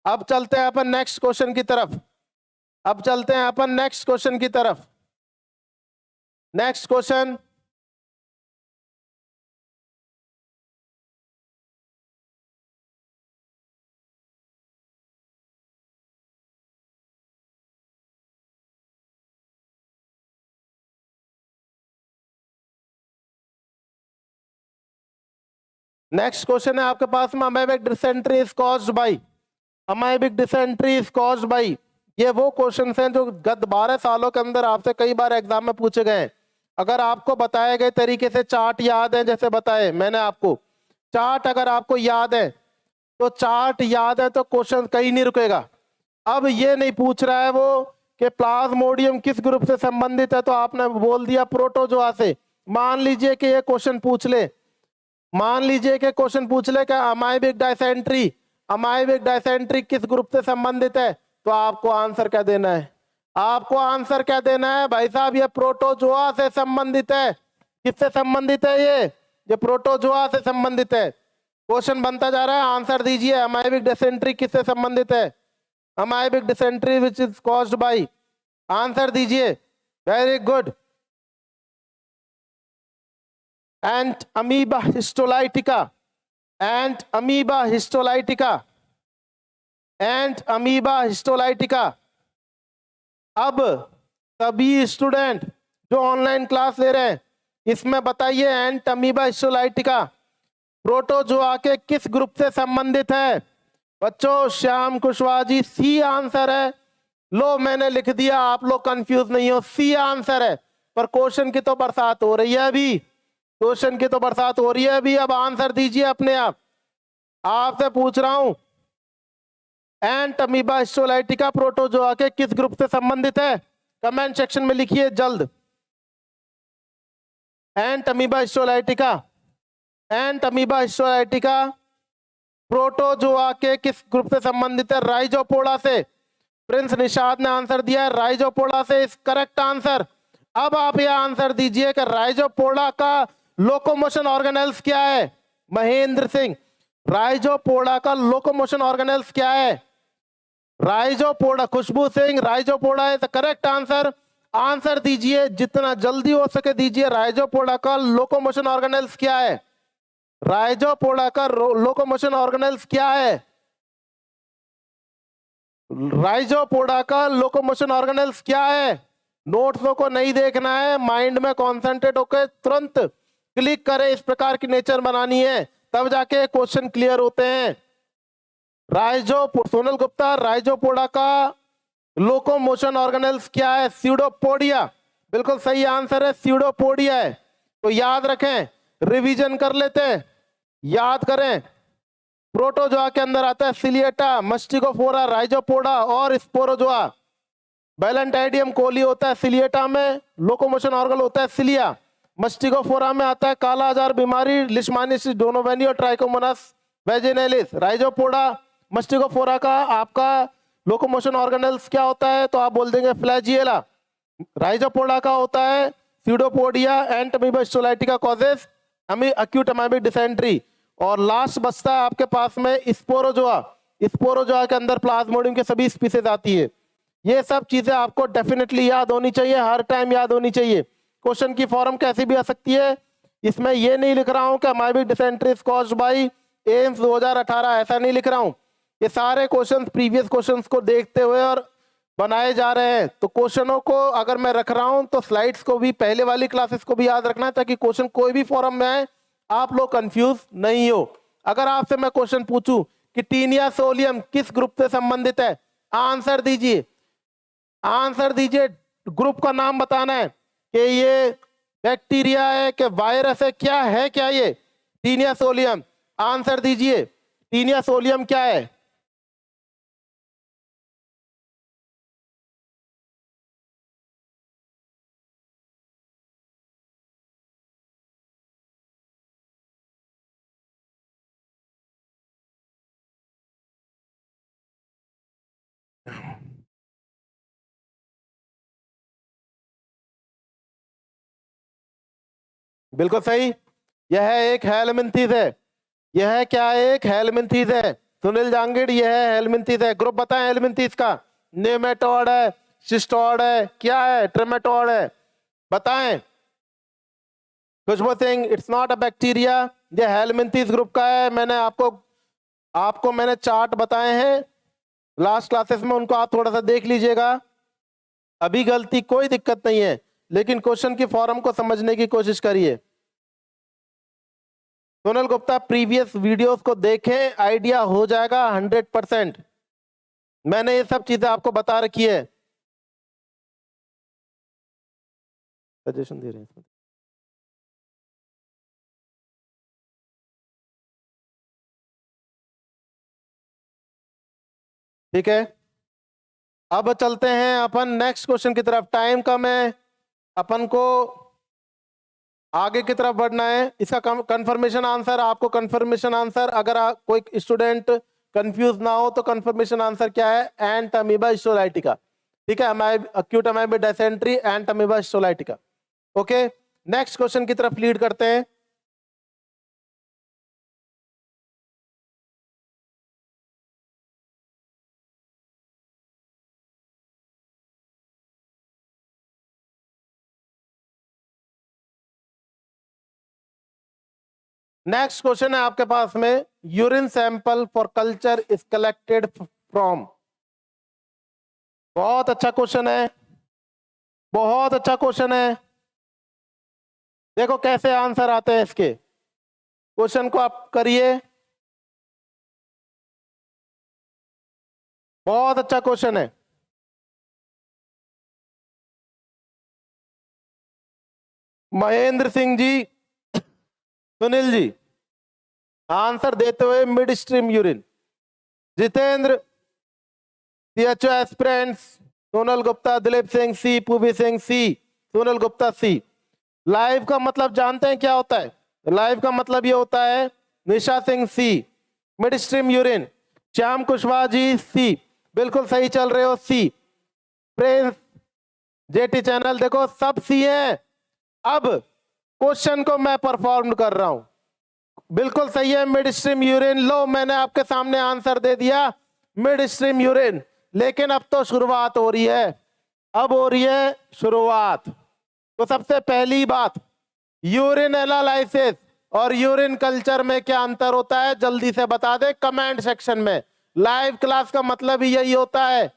अब चलते हैं अपन नेक्स्ट क्वेश्चन की तरफ। नेक्स्ट क्वेश्चन, नेक्स्ट क्वेश्चन है आपके पास में amoebic dysentery is caused bye. Amoebic dysentery is caused bye, ये वो क्वेश्चंस हैं जो गत 12 सालों के अंदर आपसे कई बार एग्जाम में पूछे गए हैं। अगर आपको बताए गए तरीके से चार्ट याद है, जैसे बताए मैंने आपको चार्ट, अगर आपको याद है तो चार्ट याद है तो क्वेश्चन कहीं नहीं रुकेगा। अब ये नहीं पूछ रहा है वो कि प्लाज्मोडियम किस ग्रुप से संबंधित है तो आपने बोल दिया प्रोटोजोआ से। मान लीजिए कि ये क्वेश्चन पूछ ले, कि अमाइबिक डाइसेंट्री किस ग्रुप से संबंधित है, तो आपको आंसर क्या देना है? भाई साहब ये प्रोटोजोआ से संबंधित है। किससे संबंधित है? ये प्रोटोजोआ से संबंधित है। क्वेश्चन बनता जा रहा है, आंसर दीजिए। अमाइबिक डिसेंट्री किससे संबंधित है? Amoebic dysentery which is caused by, answer दीजिए। Very good. Entamoeba histolytica. अब सभी स्टूडेंट जो ऑनलाइन क्लास ले रहे हैं इसमें बताइए, एंट अमीबा हिस्टोलाइटिका प्रोटोजोआ के किस ग्रुप से संबंधित है? बच्चों श्याम कुशवाहा जी, सी आंसर है। लो मैंने लिख दिया, आप लोग कंफ्यूज नहीं हो, सी आंसर है। पर क्वेश्चन की तो बरसात हो रही है अभी, अब आंसर दीजिए अपने आप। आपसे पूछ रहा हूं, एंट अमीबा हिस्टोलाइटिका प्रोटोजोआ के किस ग्रुप से संबंधित है? कमेंट सेक्शन में लिखिए जल्द। एंट अमीबा हिस्टोलाइटिका प्रोटोजोआ के किस ग्रुप से संबंधित है? राइजोपोडा से। प्रिंस निषाद ने आंसर दिया है राइजोपोडा से, इस करेक्ट आंसर। अब आप यह आंसर दीजिए कि राइजोपोडा का लोकोमोशन ऑर्गेनेल्स क्या है? महेंद्र सिंह, राइजोपोडा का लोकोमोशन ऑर्गेनेल्स क्या है? राइजोपोडा। खुशबू सिंह, राइजोपोडा है द करेक्ट आंसर। आंसर दीजिए, जितना जल्दी हो सके दीजिए। राइजोपोडा का लोकोमोशन ऑर्गेनेल्स क्या है? राइजोपोडा का लोकोमोशन ऑर्गेनेल्स क्या है? राइजोपोडा का लोकोमोशन ऑर्गेनेल्स क्या है? नोट्सों को नहीं देखना है, माइंड में कॉन्सेंट्रेट होकर तुरंत क्लिक करें। इस प्रकार की नेचर बनानी है, तब जाके क्वेश्चन क्लियर होते हैं। सोनल गुप्ता, राइजोपोडा का लोकोमोशन ऑर्गेनेल्स क्या है? स्यूडोपोडिया। बिल्कुल सही आंसर है, स्यूडोपोडिया है। तो याद रखें, रिवीजन कर लेते हैं, याद करें। प्रोटोजोआ के अंदर आता है सिलिएटा, मस्टिकोफोरा, राइजोपोडा और स्पोरोजोआ। बैलेंटाइडियम कोली होता है सिलिएटा में, लोकोमोशन ऑर्गन होता है सिलिया। मस्टिकोफोरा में आता है काला आजार बीमारी, लिशमानियासिस डोनोवेनी और ट्राइकोमोनास वेजिनेलिस। राइजोपोडा मस्टिकोफोरा का आपका लोकोमोशन ऑर्गेनल्स क्या होता है? तो आप बोल देंगे फ्लैजिएला। राइजोपोडा का होता है pseudopodia. Entamoeba histolytica causes acute amoebic dysentery. और लास्ट बचता है आपके पास में स्पोरोजोआ। स्पोरोजोआ के अंदर प्लाज्मोडियम के सभी स्पीसीज आती है। ये सब चीजें आपको डेफिनेटली याद होनी चाहिए, हर टाइम याद होनी चाहिए। क्वेश्चन की फॉर्म कैसी भी आ सकती है, इसमें ये नहीं लिख रहा हूं कि amoebic dysentery is caused by AIIMS 2018, ऐसा नहीं लिख रहा हूं। ये सारे क्वेश्चंस प्रीवियस क्वेश्चंस को देखते हुए और बनाए जा रहे हैं। तो क्वेश्चनों को अगर मैं रख रहा हूं तो स्लाइड्स को भी, पहले वाली क्लासेस को भी याद रखना है, ताकि क्वेश्चन कोई भी फॉर्म में आए आप लोग कंफ्यूज नहीं हो। अगर आपसे मैं क्वेश्चन पूछूं कि टीनिया सोलियम किस ग्रुप से संबंधित है, आंसर दीजिए। ग्रुप का नाम बताना है कि ये बैक्टीरिया है कि वायरस है, क्या है, क्या ये टीनिया सोलियम। आंसर दीजिए, टीनिया सोलियम क्या है? बिल्कुल सही, यह एक हेलमिंथीस है। यह क्या है? एक हेलमिंथीस है। सुनील जांगिड़, यह है हेलमिंथीस है। ग्रुप बताएं हेलमिंथीस का। नेमेटोड है, सिस्टोड है, क्या है? ट्रेमेटोड है। बताएं। Khushboo Singh, it's not a bacteria, यह हेलमिंथीस ग्रुप का है। मैंने आपको मैंने चार्ट बताए हैं लास्ट क्लासेस में, उनको आप थोड़ा सा देख लीजिएगा। अभी गलती कोई दिक्कत नहीं है, लेकिन क्वेश्चन की फॉर्म को समझने की कोशिश करिए। सोनल गुप्ता, प्रीवियस वीडियोस को देखें, आइडिया हो जाएगा 100%। मैंने ये सब चीजें आपको बता रखी है। सजेशन दे रहे हैं। ठीक है, अब चलते हैं अपन नेक्स्ट क्वेश्चन की तरफ। टाइम कम है, अपन को आगे की तरफ बढ़ना है। इसका कंफर्मेशन आंसर, आपको कंफर्मेशन आंसर, अगर कोई स्टूडेंट कंफ्यूज ना हो तो कंफर्मेशन आंसर क्या है? Entamoeba histolytica. ठीक है, acute amoeba dysentery, Entamoeba histolytica. Okay, next question की तरफ लीड करते हैं। नेक्स्ट क्वेश्चन है आपके पास में, urine sample for culture is collected from. बहुत अच्छा क्वेश्चन है, बहुत अच्छा क्वेश्चन है। देखो कैसे आंसर आते हैं इसके। क्वेश्चन को आप करिए, बहुत अच्छा क्वेश्चन है। महेंद्र सिंह जी, सुनील जी, आंसर देते हुए mid stream urine. Jitendra, CHO aspirants, Sonal Gupta, Dilip Singh C, Poovi Singh C, Sonal Gupta C. Live का मतलब जानते हैं क्या होता है? लाइव का मतलब ये होता है, Nisha Singh C, mid stream urine. Shyam Kushwaha ji C, बिल्कुल सही चल रहे हो, सी। प्रिंस, जेटी चैनल, देखो सब सी है। अब क्वेश्चन को मैं परफॉर्म कर रहा हूं, बिल्कुल सही है, मिड स्ट्रीम यूरिन। लो, मैंने आपके सामने आंसर दे दिया, मिड स्ट्रीम यूरिन। लेकिन अब तो शुरुआत हो रही है, अब हो रही है शुरुआत। तो सबसे पहली बात, यूरिन एनालिसिस और यूरिन कल्चर में क्या अंतर होता है, जल्दी से बता दे कमेंट सेक्शन में। लाइव क्लास का मतलब ही यही होता है,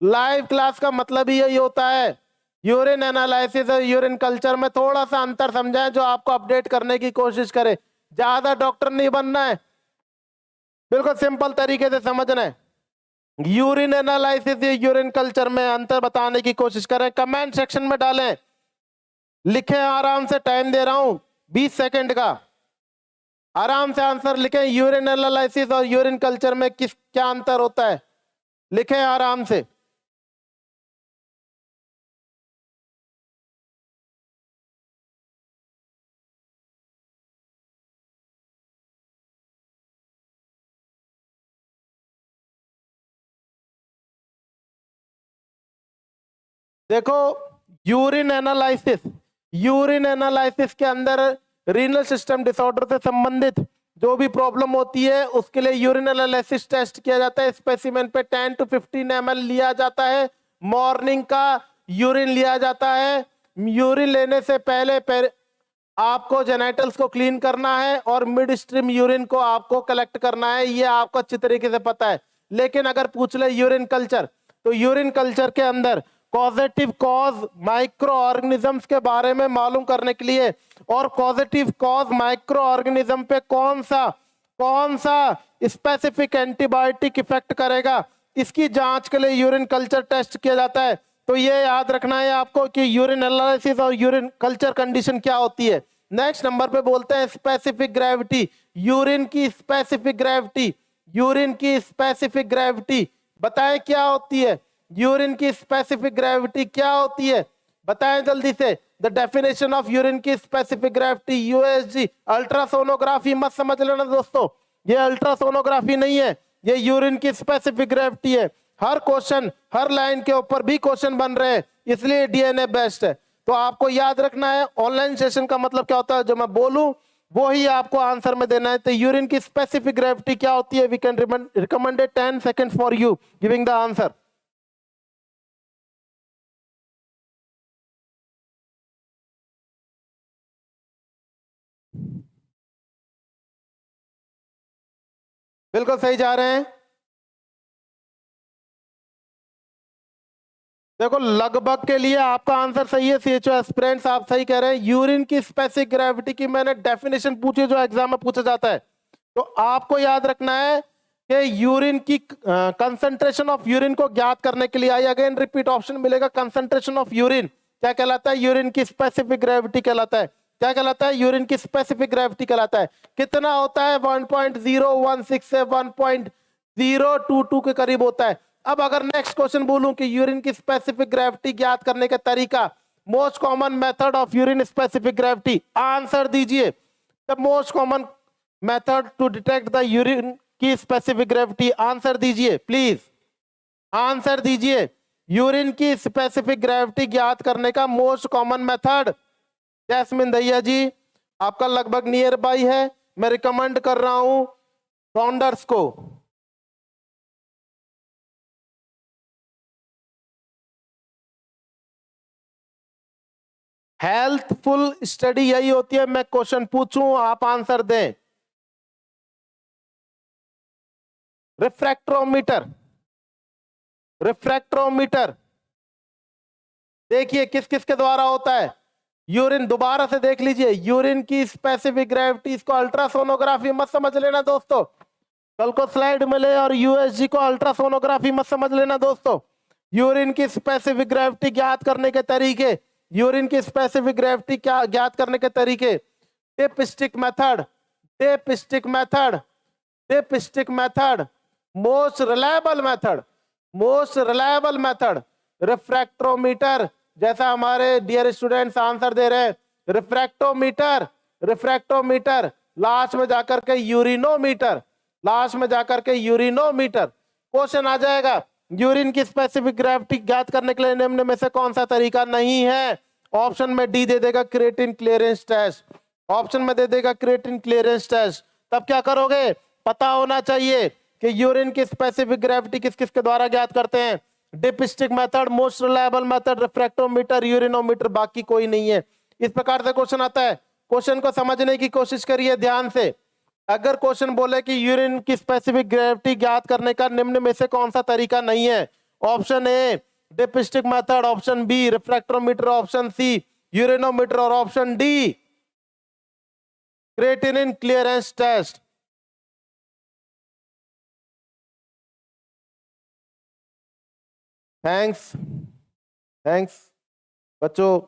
लाइव क्लास का मतलब ही यही होता है। यूरिन एनालिसिस और यूरिन कल्चर में थोड़ा सा अंतर समझाएं, जो आपको अपडेट करने की कोशिश करे। ज्यादा डॉक्टर नहीं बनना है, बिल्कुल सिंपल तरीके से समझना है। यूरिन एनालिसिस या यूरिन कल्चर में अंतर बताने की कोशिश करें, कमेंट सेक्शन में डालें, लिखें। आराम से टाइम दे रहा हूं 20 सेकंड का, आराम से आंसर लिखें। यूरिन एनालिसिस और यूरिन कल्चर में क्या अंतर होता है, लिखें आराम से। देखो, यूरिन एनालिसिस के अंदर रीनल सिस्टम डिसऑर्डर से संबंधित जो भी प्रॉब्लम होती है उसके लिए यूरिन एनालिसिस टेस्ट किया जाता है। स्पेसिमेन पे 10 to 15 ml लिया जाता है, मॉर्निंग का यूरिन लिया जाता है। यूरिन लेने से पहले आपको जेनेटल्स को क्लीन करना है और मिड स्ट्रीम यूरिन को आपको कलेक्ट करना है, ये आपको अच्छी तरीके से पता है। लेकिन अगर पूछ ले यूरिन कल्चर, तो यूरिन कल्चर के अंदर कॉजेटिव कॉज माइक्रो ऑर्गेनिजम्स के बारे में मालूम करने के लिए, और पॉजिटिव कॉज माइक्रो ऑर्गेनिज्म पे कौन सा स्पेसिफिक एंटीबायोटिक इफेक्ट करेगा, इसकी जांच के लिए यूरिन कल्चर टेस्ट किया जाता है। तो ये याद रखना है आपको कि यूरिन एनालिसिस और यूरिन कल्चर कंडीशन क्या होती है। नेक्स्ट नंबर पे बोलते हैं स्पेसिफिक ग्रेविटी, यूरिन की स्पेसिफिक ग्रेविटी, यूरिन की स्पेसिफिक ग्रेविटी बताएं क्या होती है, यूरिन की स्पेसिफिक ग्रेविटी क्या होती है, बताएं जल्दी से। द डेफिनेशन ऑफ यूरिन की स्पेसिफिक ग्रेविटी यूएसजी। अल्ट्रासोनोग्राफी मत समझ लेना दोस्तों, ये अल्ट्रासोनोग्राफी नहीं है, ये यूरिन की स्पेसिफिक ग्रेविटी है। हर क्वेश्चन हर लाइन के ऊपर भी क्वेश्चन बन रहे हैं, इसलिए डीएनए बेस्ट है। तो आपको याद रखना है ऑनलाइन सेशन का मतलब क्या होता है, जो मैं बोलूं वो ही आपको आंसर में देना है। तो यूरिन की स्पेसिफिक ग्रेविटी क्या होती है, we can recommended 10 seconds for you giving the answer. बिल्कुल सही जा रहे हैं। देखो लगभग के लिए आपका आंसर सही है, सीएचओ एस्पिरेंट्स आप सही कह रहे हैं। यूरिन की स्पेसिफिक ग्रेविटी की मैंने डेफिनेशन पूछी जो एग्जाम में पूछा जाता है, तो आपको याद रखना है कि यूरिन की कंसंट्रेशन ऑफ यूरिन को ज्ञात करने के लिए, आई अगेन रिपीट ऑप्शन मिलेगा, कंसंट्रेशन ऑफ यूरिन क्या कहलाता है, यूरिन की स्पेसिफिक ग्रेविटी कहलाता है। क्या कहलाता है, यूरिन की स्पेसिफिक ग्रेविटी कहलाता है। कितना होता है, 1.016 से 1.022 के करीब होता है। अब अगर नेक्स्ट क्वेश्चन बोलूं कि यूरिन की स्पेसिफिक ग्रेविटी ज्ञात करने का तरीका, most common method of urine specific gravity, answer दीजिए। The most common method to detect the urine की स्पेसिफिक ग्रेविटी, आंसर दीजिए प्लीज, आंसर दीजिए। यूरिन की स्पेसिफिक ग्रेविटी ज्ञात करने का मोस्ट कॉमन मेथड, जैस्मिन दैया जी आपका लगभग नियर बाई है, मैं रिकमेंड कर रहा हूं फाउंडर्स को। हेल्थफुल स्टडी यही होती है, मैं क्वेश्चन पूछूं आप आंसर दें। रिफ्रैक्ट्रोमीटर, रिफ्रैक्ट्रोमीटर देखिए किस किस के द्वारा होता है। यूरिन, दोबारा से देख लीजिए, यूरिन की स्पेसिफिक ग्रेविटी, इसको अल्ट्रासोनोग्राफी मत समझ लेना दोस्तों, कल को स्लाइड मिले और यूएसजी को अल्ट्रासोनोग्राफी मत समझ लेना दोस्तों। यूरिन की स्पेसिफिक ग्रेविटी ज्ञात करने के तरीके, यूरिन की स्पेसिफिक ग्रेविटी क्या ज्ञात करने के तरीके, dipstick method, dipstick method, dipstick method, most reliable method, most reliable method refractometer, जैसा हमारे डियर स्टूडेंट्स आंसर दे रहे हैं, रिफ्रैक्टोमीटर, रिफ्रैक्टोमीटर, लास्ट में जाकर के यूरिनोमीटर, लास्ट में जाकर के यूरिनोमीटर। क्वेश्चन आ जाएगा, यूरिन की स्पेसिफिक ग्रेविटी ज्ञात करने के लिए निम्न में से कौन सा तरीका नहीं है। ऑप्शन में डी दे देगा क्रिएटिन क्लियरेंस टेस्ट, ऑप्शन में दे देगा क्रिएटिन क्लियरेंस टेस्ट। तब क्या करोगे, पता होना चाहिए कि यूरिन की स्पेसिफिक ग्रेविटी किस किस के द्वारा ज्ञात करते हैं, dipstick method, most reliable method, refractometer, urinometer, बाकी कोई नहीं है। इस प्रकार से क्वेश्चन आता है, क्वेश्चन को समझने की कोशिश करिए ध्यान से। अगर क्वेश्चन बोले कि यूरिन की स्पेसिफिक ग्रेविटी ज्ञात करने का निम्न में से कौन सा तरीका नहीं है, option A dipstick method, option B refractometer, option C urinometer और option D creatinine clearance test. Thanks, thanks बच्चों।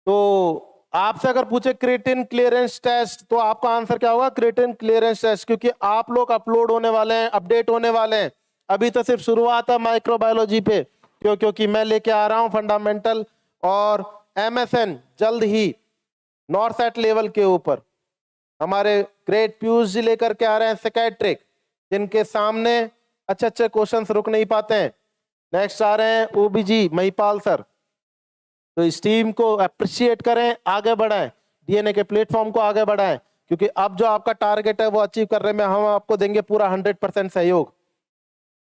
तो आपसे अगर पूछे क्रिएटिन क्लियरेंस टेस्ट तो आपका आंसर क्या होगा, क्रिएटिन क्लियरेंस टेस्ट, क्योंकि आप लोग अपलोड होने वाले हैं, अपडेट होने वाले हैं। अभी तो सिर्फ शुरुआत है माइक्रोबायोलॉजी पे, क्योंकि मैं लेके आ रहा हूं फंडामेंटल और एमएसएन जल्द ही नॉर्थ सेट लेवल के ऊपर। हमारे ग्रेट पीयूष जी लेकर के आ रहे हैं साइकियाट्रिक, जिनके सामने अच्छे अच्छे क्वेश्चंस रुक नहीं पाते हैं। नेक्स्ट आ रहे हैं ओबीजी महिपाल सर। तो इस टीम को अप्रिशिएट करें, आगे बढ़ाएं, डीएनए के प्लेटफॉर्म को आगे बढ़ाएं, क्योंकि अब जो आपका टारगेट है वो अचीव करने में हम आपको देंगे पूरा 100% सहयोग।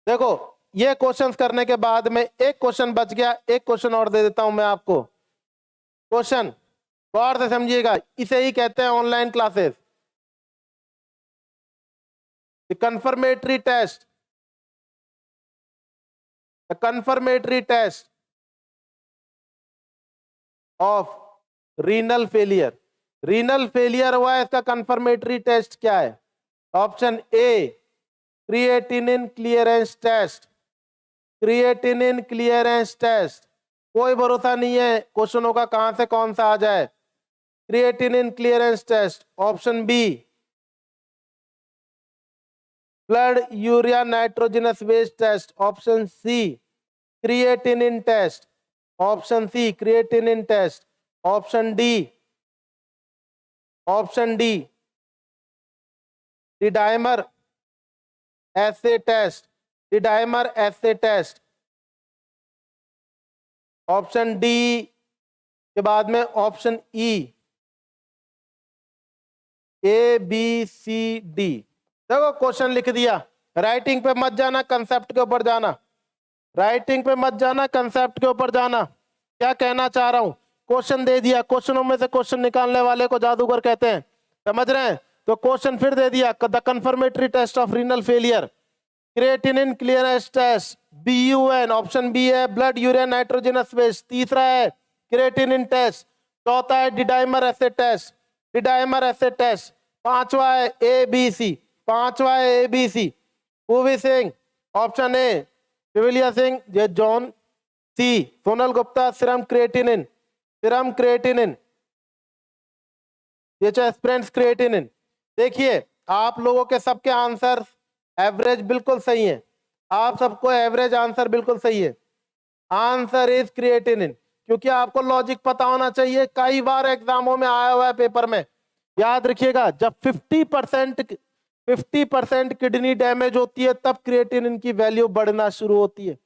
देखो ये क्वेश्चंस करने के बाद में एक क्वेश्चन बच गया, एक क्वेश्चन और दे देता हूं मैं आपको। क्वेश्चन गौर से समझिएगा, इसे ही कहते हैं online classes, confirmatory test, confirmatory test of renal failure. Renal failure हुआ है, इसका कंफर्मेटरी टेस्ट क्या है, option A creatinine clearance test, creatinine clearance test, कोई भरोसा नहीं है क्वेश्चनों का कहां से कौन सा आ जाए। Creatinine clearance test option B. Blood urea nitrogenous base test option C. Creatinine test option C. Creatinine test option D. Option D D-dimer assay test. D-dimer assay test option D के बाद में option E. A B C D. देखो question लिख दिया, writing पे मत जाना, concept के ऊपर जाना। राइटिंग पे मत जाना, कंसेप्ट के ऊपर जाना। क्या कहना चाह रहा हूं, क्वेश्चन दे दिया, क्वेश्चनों में से क्वेश्चन निकालने वाले को जादूगर कहते हैं, समझ रहे हैं। तो क्वेश्चन फिर दे दिया, the confirmatory test of renal failure, creatinine clearance test, BUN option B है, ब्लड यूरिया नाइट्रोजनस बेस तीसरा है, क्रिएटिनिन टेस्ट चौथा है, डिडाइमर assay test, D-dimer assay test पांचवा है, ABC पांचवा है, ABC। Poovi Singh option A, Shivliya Singh, J John C, Sonal Gupta serum creatinine, serum creatinine, ये एस्पिरेंट्स क्रिएटिनिन। देखिए आप लोगों के सबके आंसर एवरेज बिल्कुल सही है, आप सबको एवरेज आंसर बिल्कुल सही है। आंसर इज क्रिएटिनिन, क्योंकि आपको लॉजिक पता होना चाहिए, कई बार एग्जामों में आया हुआ है पेपर में। याद रखिएगा जब 50% किडनी डैमेज होती है तब क्रिएटिनिन की वैल्यू बढ़ना शुरू होती है।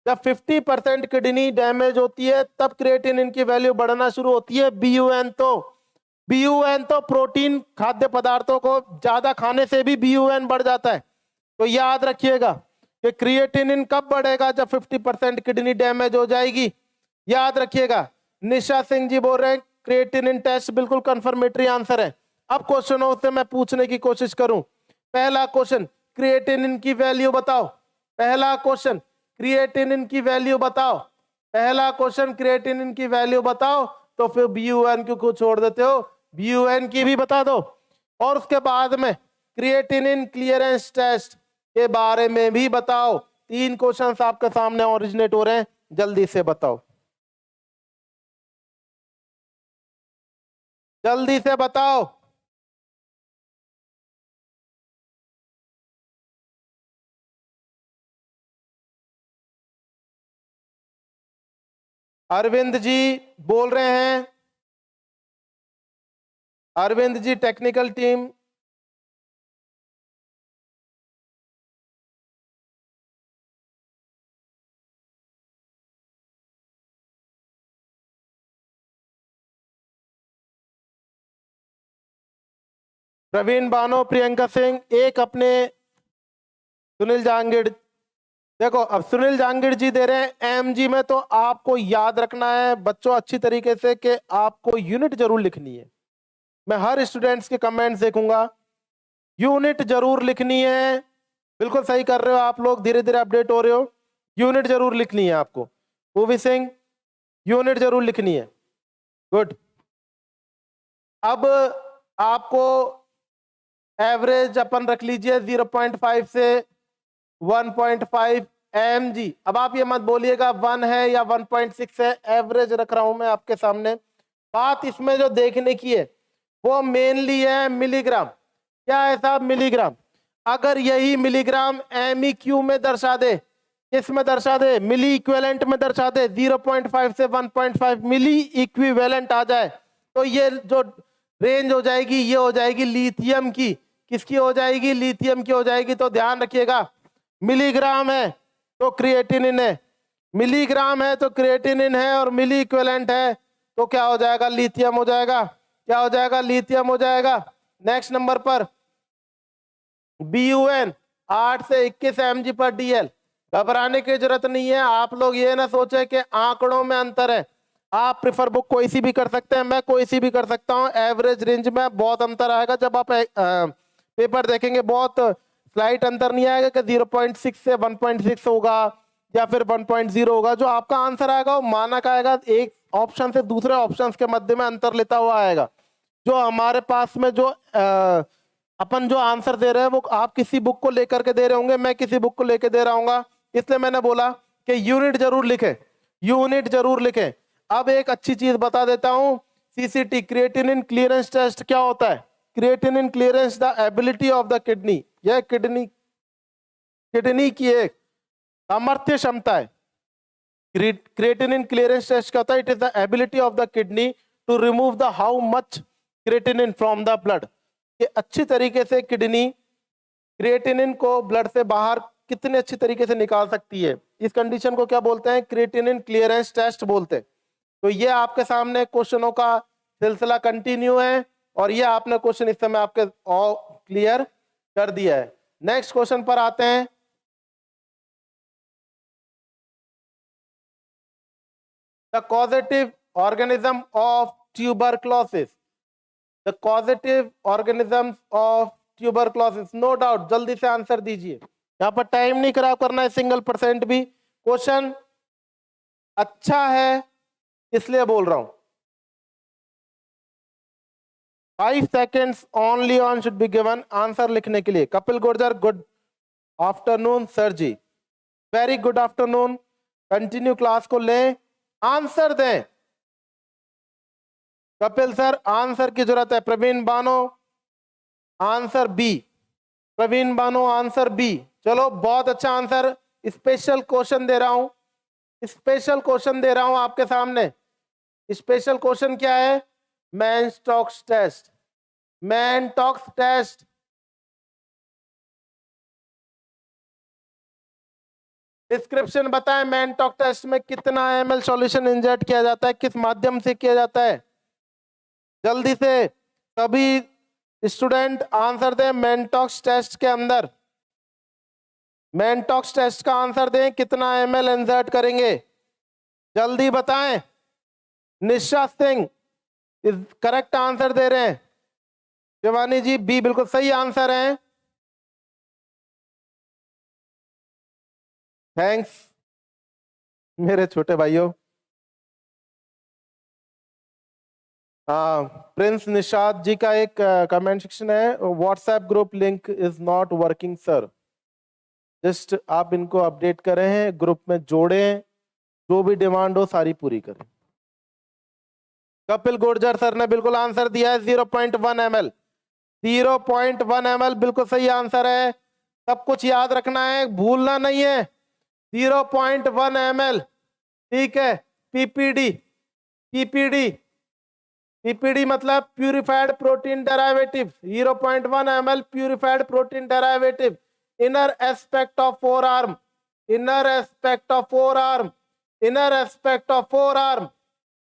जब 50% किडनी डैमेज होती है तब क्रिएटिनिन की वैल्यू बढ़ना शुरू होती है। BUN तो प्रोटीन खाद्य पदार्थों को ज्यादा खाने से भी BUN बढ़ जाता है। तो याद रखिएगा कि क्रिएटिनिन कब बढ़ेगा, जब 50% किडनी डैमेज हो जाएगी। याद रखिएगा। निशा सिंह जी बोल रहे हैं क्रिएटिनिन टेस्ट बिल्कुल कंफर्मेटरी आंसर है। अब क्वेश्चनों से मैं पूछने की कोशिश करूं। पहला क्वेश्चन, क्रिएटिनिन की वैल्यू बताओ। पहला क्वेश्चन, क्रिएटिनिन की वैल्यू बताओ। पहला क्वेश्चन, क्रिएटिनिन की वैल्यू बताओ। तो फिर BUN को छोड़ देते हो, BUN की भी बता दो। और उसके बाद में क्रिएटिनिन क्लियरेंस टेस्ट के बारे में भी बताओ। 3 क्वेश्चंस आपके सामने ओरिजिनेट हो रहे हैं, जल्दी से बताओ, जल्दी से बताओ। अरविंद जी बोल रहे हैं, अरविंद जी टेक्निकल टीम। प्रवीण बानो, प्रियंका सिंह, एक अपने सुनील जहांगीर। देखो अब सुनील जहांगीर जी दे रहे हैं MG में, तो आपको याद रखना है बच्चों अच्छी तरीके से कि आपको यूनिट जरूर लिखनी है। मैं हर स्टूडेंट्स के कमेंट्स देखूंगा, यूनिट जरूर लिखनी है। बिल्कुल सही कर रहे हो आप लोग, धीरे धीरे अपडेट हो रहे हो। यूनिट जरूर लिखनी है आपको। पूवी सिंह यूनिट जरूर लिखनी है, गुड। अब आपको एवरेज अपन रख लीजिए 0.5 से 1.5 mg। अब आप ये मत बोलिएगा 1 है या 1.6 है, एवरेज रख रहा हूं मैं आपके सामने। बात इसमें जो देखने की है वो मेनली है मिलीग्राम। क्या है साहब, मिलीग्राम। अगर यही मिलीग्राम MEQ में दर्शा दे, इसमें दर्शा दे, मिली इक्विवेलेंट में दर्शा दे, 0.5 से 1.5 मिली इक्विवेलेंट आ जाए, तो ये जो रेंज हो जाएगी ये हो जाएगी लिथियम की। किसकी हो जाएगी, लिथियम की हो जाएगी। तो ध्यान रखिएगा, मिलीग्राम है तो क्रिएटिनिन है, मिलीग्राम है तो क्रिएटिनिन है, और मिली इक्विवेलेंट है तो क्या हो जाएगा, लिथियम हो जाएगा। क्या हो जाएगा, लिथियम हो जाएगा। नेक्स्ट नंबर पर BUN 8 से 21 mg/dl। घबराने की जरूरत नहीं है। आप लोग ये ना सोचे कि आंकड़ों में अंतर है। आप प्रिफर बुक कोई सी भी कर सकते हैं, मैं कोई सी भी कर सकता हूं। एवरेज रेंज में बहुत अंतर आएगा। जब आप पेपर देखेंगे बहुत स्लाइट अंतर नहीं आएगा कि 0.6 से 1.6 होगा या फिर 1.0 होगा। जो आपका आंसर आएगा वो मानक आएगा, एक ऑप्शन से दूसरे ऑप्शन के मध्य में अंतर लेता हुआ आएगा। जो हमारे पास में जो अपन जो आंसर दे रहे हैं वो आप किसी बुक को लेकर के दे रहे होंगे, मैं किसी बुक को लेकर दे रहा हूँ, इसलिए मैंने बोला कि यूनिट जरूर लिखें, यूनिट जरूर लिखें। अब एक अच्छी चीज बता देता हूं, सीसीटी क्रिएटिनिन क्लियरेंस टेस्ट क्या होता है? Creatinine clearance the ability of the kidney, यह किडनी की एक सामर्थ्य क्षमता है। क्रिएटिनिन क्लियरेंस टेस्ट क्या होता है? It is the ability of the kidney to remove the how much creatinine from the blood, कि अच्छी तरीके से किडनी क्रिएटिनिन को ब्लड से बाहर कितने अच्छी तरीके से निकाल सकती है। इस कंडीशन को क्या बोलते हैं? क्रिएटिनिन क्लियरेंस टेस्ट बोलते हैं। तो ये आपके सामने क्वेश्चनों का सिलसिला कंटिन्यू है और ये आपने क्वेश्चन इस समय आपके क्लियर कर दिया है। नेक्स्ट क्वेश्चन पर आते हैं। The causative organism of tuberculosis, the causative organism of tuberculosis, no doubt, जल्दी से आंसर दीजिए, यहां पर टाइम नहीं खराब करना है सिंगल परसेंट भी। क्वेश्चन अच्छा है इसलिए बोल रहा हूं। 5 seconds only on should be given answer लिखने के लिए। Kapil Gurjar, good afternoon sir ji, very good afternoon, continue class को लें, आंसर दें। कपिल सर आंसर की जरूरत है। Praveen Bano answer B, Praveen Bano answer B, चलो बहुत अच्छा आंसर। स्पेशल क्वेश्चन दे रहा हूं, स्पेशल क्वेश्चन दे रहा हूं आपके सामने। स्पेशल क्वेश्चन क्या है? मैनस्टॉक्स टेस्ट, मैनटॉक्स टेस्ट। डिस्क्रिप्शन बताएं, मैनटॉक टेस्ट में कितना ml सॉल्यूशन इंजेक्ट किया जाता है, किस माध्यम से किया जाता है? जल्दी से सभी स्टूडेंट आंसर दें। मैनटॉक्स टेस्ट के अंदर, मैनटॉक्स टेस्ट का आंसर दें, कितना ml इंजेक्ट करेंगे? जल्दी बताएं। निशा सिंह करेक्ट आंसर दे रहे हैं। शिवानी जी बी बिल्कुल सही आंसर है, थैंक्स मेरे छोटे भाइयों। प्रिंस निशाद जी का एक कमेंट सेक्शन है, WhatsApp group link is not working sir, just आप इनको अपडेट करें हैं, ग्रुप में जोड़ें, जो भी डिमांड हो सारी पूरी करें। कपिल गुर्जर सर ने बिल्कुल आंसर दिया है 0.1 ml, 0.1 ml बिल्कुल सही आंसर है। सब कुछ याद रखना है, भूलना नहीं है। 0.1 ml, ठीक है। पीपीडी, पीपीडी, पीपीडी मतलब purified protein derivative, 0.1 ml purified protein derivative, inner aspect of four arm, inner aspect of four arm, inner aspect of four arm,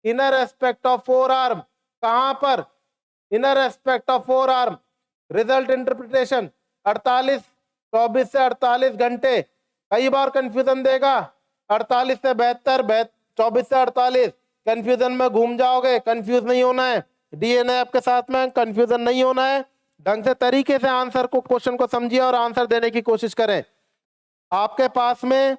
inner aspect of four arm, कहां पर? Inner aspect of four arm. Result interpretation 48, 24 से 48 घंटे, कई बार confusion देगा। 48 से 72, 24 से 48, confusion में घूम जाओगे, कंफ्यूज नहीं होना है। डीएनए आपके साथ में, कंफ्यूजन नहीं होना है। ढंग से तरीके से आंसर को, क्वेश्चन को समझिए और आंसर देने की कोशिश करें। आपके पास में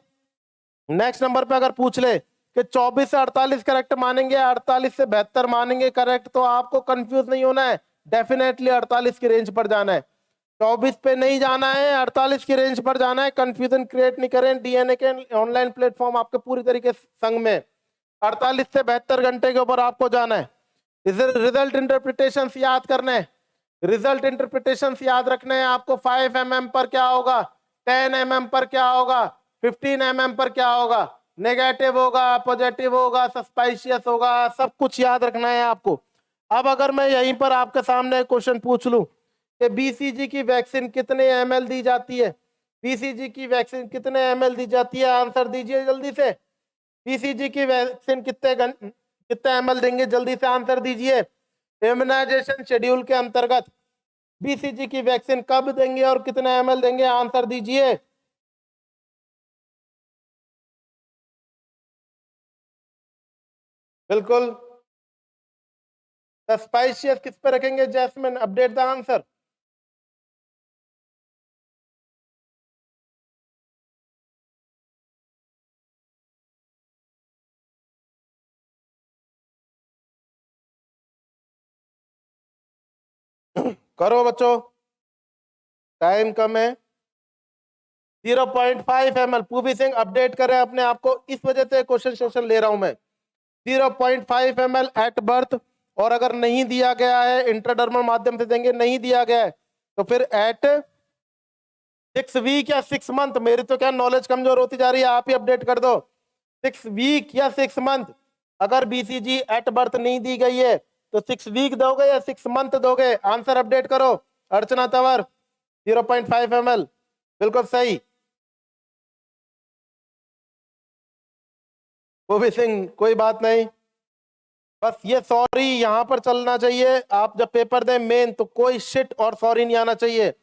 नेक्स्ट नंबर पे अगर पूछ ले कि 24 से 48 करेक्ट मानेंगे, 48 से 72 मानेंगे करेक्ट, तो आपको कंफ्यूज नहीं होना है, डेफिनेटली 48 की रेंज पर जाना है, 24 पे नहीं जाना है, 48 की रेंज पर जाना है। कंफ्यूजन क्रिएट नहीं करें, डीएनए के ऑनलाइन प्लेटफॉर्म आपके पूरी तरीके से संग में 48 से 72 घंटे के ऊपर आपको जाना है। रिजल्ट इंटरप्रिटेशन याद करने, रिजल्ट इंटरप्रिटेशन याद रखने हैं आपको। 5 mm पर क्या होगा, 10 mm पर क्या होगा, 15 mm पर क्या होगा, नेगेटिव होगा, पॉजिटिव होगा, सस्पाइशियस होगा, सब कुछ याद रखना है आपको। अब अगर मैं यहीं पर आपके सामने क्वेश्चन पूछ लूं कि बीसीजी की वैक्सीन कितने ml दी जाती है, बीसीजी की वैक्सीन कितने ml दी जाती है, आंसर दीजिए जल्दी से। बीसीजी की वैक्सीन कितने ml देंगे, जल्दी से आंसर दीजिए। इम्यूनाइजेशन शेड्यूल के अंतर्गत बीसीजी की वैक्सीन कब देंगे और कितने ml देंगे, आंसर दीजिए। बिल्कुल, सस्पाइशियस किस पे रखेंगे जैस्मिन, अपडेट द आंसर। करो बच्चों, टाइम कम है। 0.5 ml। पूवी सिंह अपडेट करें अपने आप को, इस वजह से क्वेश्चन सेशन ले रहा हूं मैं। 0.5 ml एट बर्थ, और अगर नहीं दिया गया है इंट्राडर्मल माध्यम से देंगे, नहीं दिया गया है तो फिर एट 6 वीक या 6 मंथ। मेरी तो क्या नॉलेज कमजोर होती जा रही है, आप ही अपडेट कर दो। 6 वीक या 6 मंथ। अगर बीसीजी एट बर्थ नहीं दी गई है तो 6 वीक दोगे या 6 मंथ दोगे? आंसर अपडेट करो। अर्चना तंवर 0.5 ml, बिल्कुल सही। पूवी सिंह कोई बात नहीं, बस ये सॉरी यहां पर चलना चाहिए। आप जब पेपर दें मेन तो कोई शिट और सॉरी नहीं आना चाहिए।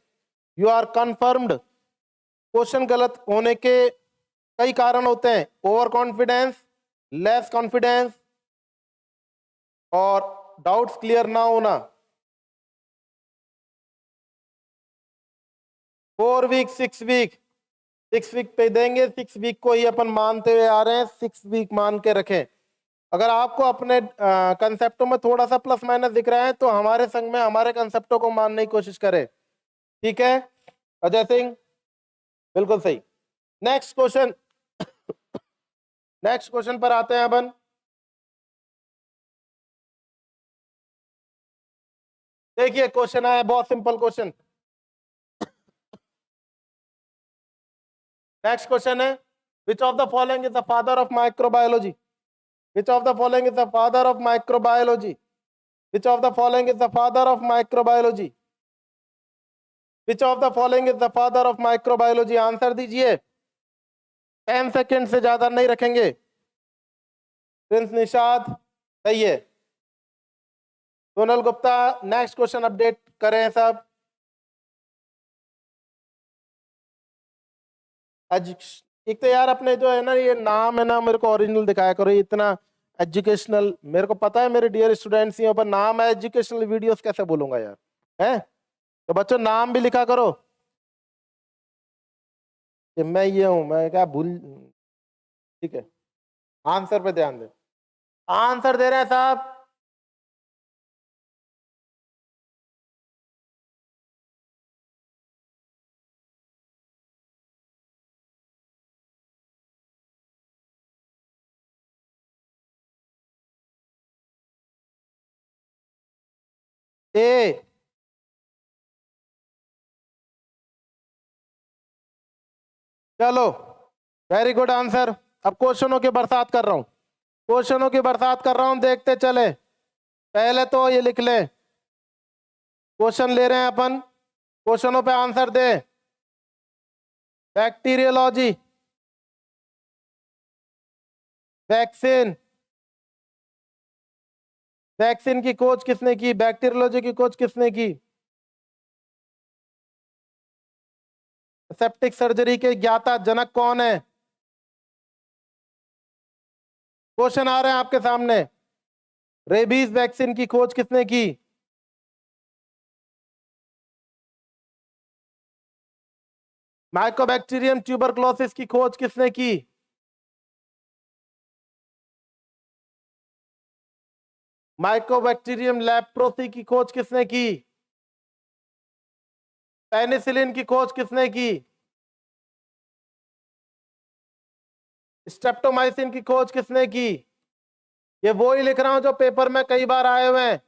You are confirmed. क्वेश्चन गलत होने के कई कारण होते हैं, ओवर कॉन्फिडेंस, लेस कॉन्फिडेंस और डाउट्स क्लियर ना होना। 4 वीक 6 वीक, 6 वीक पे देंगे, 6 वीक को ही अपन मानते हुए आ रहे हैं, 6 वीक मान के रखें। अगर आपको अपने कंसेप्टों में थोड़ा सा प्लस माइनस दिख रहा है तो हमारे संग में हमारे कंसेप्टों को मानने की कोशिश करें, ठीक है। अजय सिंह बिल्कुल सही। नेक्स्ट क्वेश्चन, नेक्स्ट क्वेश्चन पर आते हैं अपन। देखिए क्वेश्चन आया, बहुत सिंपल क्वेश्चन। नेक्स्ट क्वेश्चन है, विच of the following is the father of microbiology? Which of the following is the father of microbiology? Which of the following is the father of microbiology? Which of the following is the father of microbiology? Answer दीजिए, 10 second से ज्यादा नहीं रखेंगे। Prince Nishad सही है। Sonal Gupta next question update करें सब। एक तो यार अपने जो है ना ये नाम है ना, मेरे को ओरिजिनल दिखाया करो, इतना एजुकेशनल। मेरे को पता है मेरे डियर स्टूडेंट्स यहाँ पर नाम है एजुकेशनल, वीडियोस कैसे बोलूंगा यार, है? तो बच्चों नाम भी लिखा करो कि मैं ये हूं, मैं क्या भूल। ठीक है, आंसर पे ध्यान दे। आंसर दे रहे हैं साहब। ए, चलो वेरी गुड आंसर। अब क्वेश्चनों की बरसात कर रहा हूं, क्वेश्चनों की बरसात कर रहा हूं, देखते चले। पहले तो ये लिख ले, क्वेश्चन ले रहे हैं अपन, क्वेश्चनों पे आंसर दे। बैक्टीरियोलॉजी, वैक्सीन, वैक्सीन की खोज किसने की? बैक्टीरियोलॉजी की खोज किसने की? सेप्टिक सर्जरी के ज्ञाता जनक कौन है? क्वेश्चन आ रहे हैं आपके सामने। रेबीज वैक्सीन की खोज किसने की? माइकोबैक्टीरियम ट्यूबरक्लोसिस की खोज किसने की? माइकोबैक्टीरियम लेप्रोसी की खोज किसने की? पेनिसिलिन की खोज किसने की? स्ट्रेप्टोमाइसिन की खोज किसने की? ये वो ही लिख रहा हूं जो पेपर में कई बार आए हुए हैं।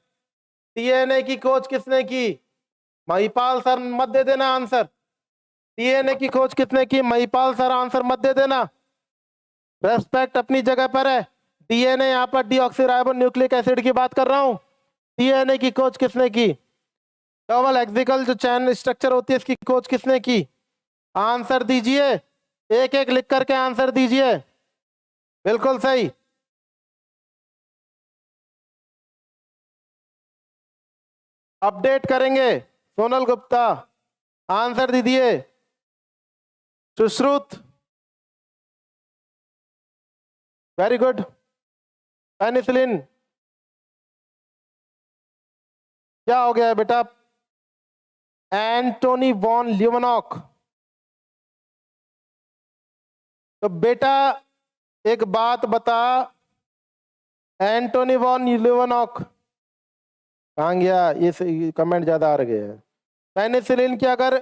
डीएनए की खोज किसने की? महिपाल सर मत दे देना आंसर। डीएनए की खोज किसने की? महिपाल सर आंसर मत दे देना। रेस्पेक्ट अपनी जगह पर है। डीएनए यहाँ पर डीऑक्सीराइबो न्यूक्लिक एसिड की बात कर रहा हूं। डीएनए की खोज किसने की? डबल हेक्सिकल जो चैन स्ट्रक्चर होती है इसकी खोज किसने की? आंसर दीजिए, एक एक लिख करके आंसर दीजिए। बिल्कुल सही। अपडेट करेंगे। सोनल गुप्ता आंसर दीजिए। Sushruta very good. पेनिसिलिन क्या हो गया है बेटा? Antonie van Leeuwenhoek. तो बेटा एक बात बता, एंटोनी वॉन ल्यूवेनॉक कहाँ गया? ये कमेंट ज्यादा आ रहे हैं। पेनिसिलिन की अगर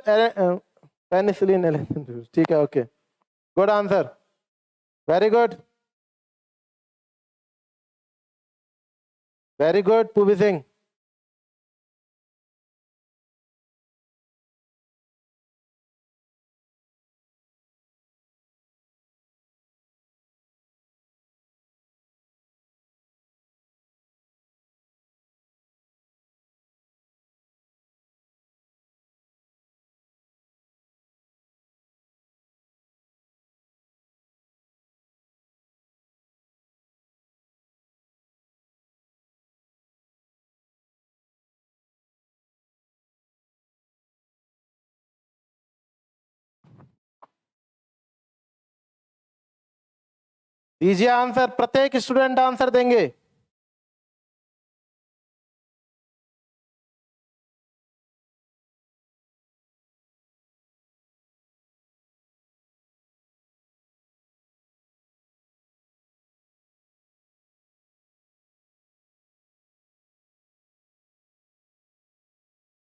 पेनिसिलिन एलेक्जेंड्रोस, ठीक है, okay, good answer, very good, very good Poovi Singh. दीजिए आंसर, प्रत्येक स्टूडेंट आंसर देंगे।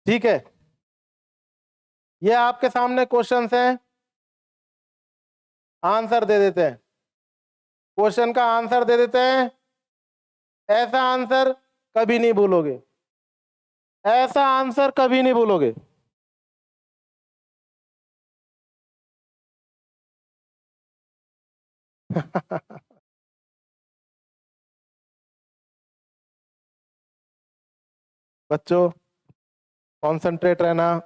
ठीक है, ये आपके सामने क्वेश्चंस हैं, आंसर दे देते हैं, क्वेश्चन का आंसर दे देते हैं। ऐसा आंसर कभी नहीं भूलोगे, ऐसा आंसर कभी नहीं भूलोगे। बच्चों कॉन्सेंट्रेट रहना,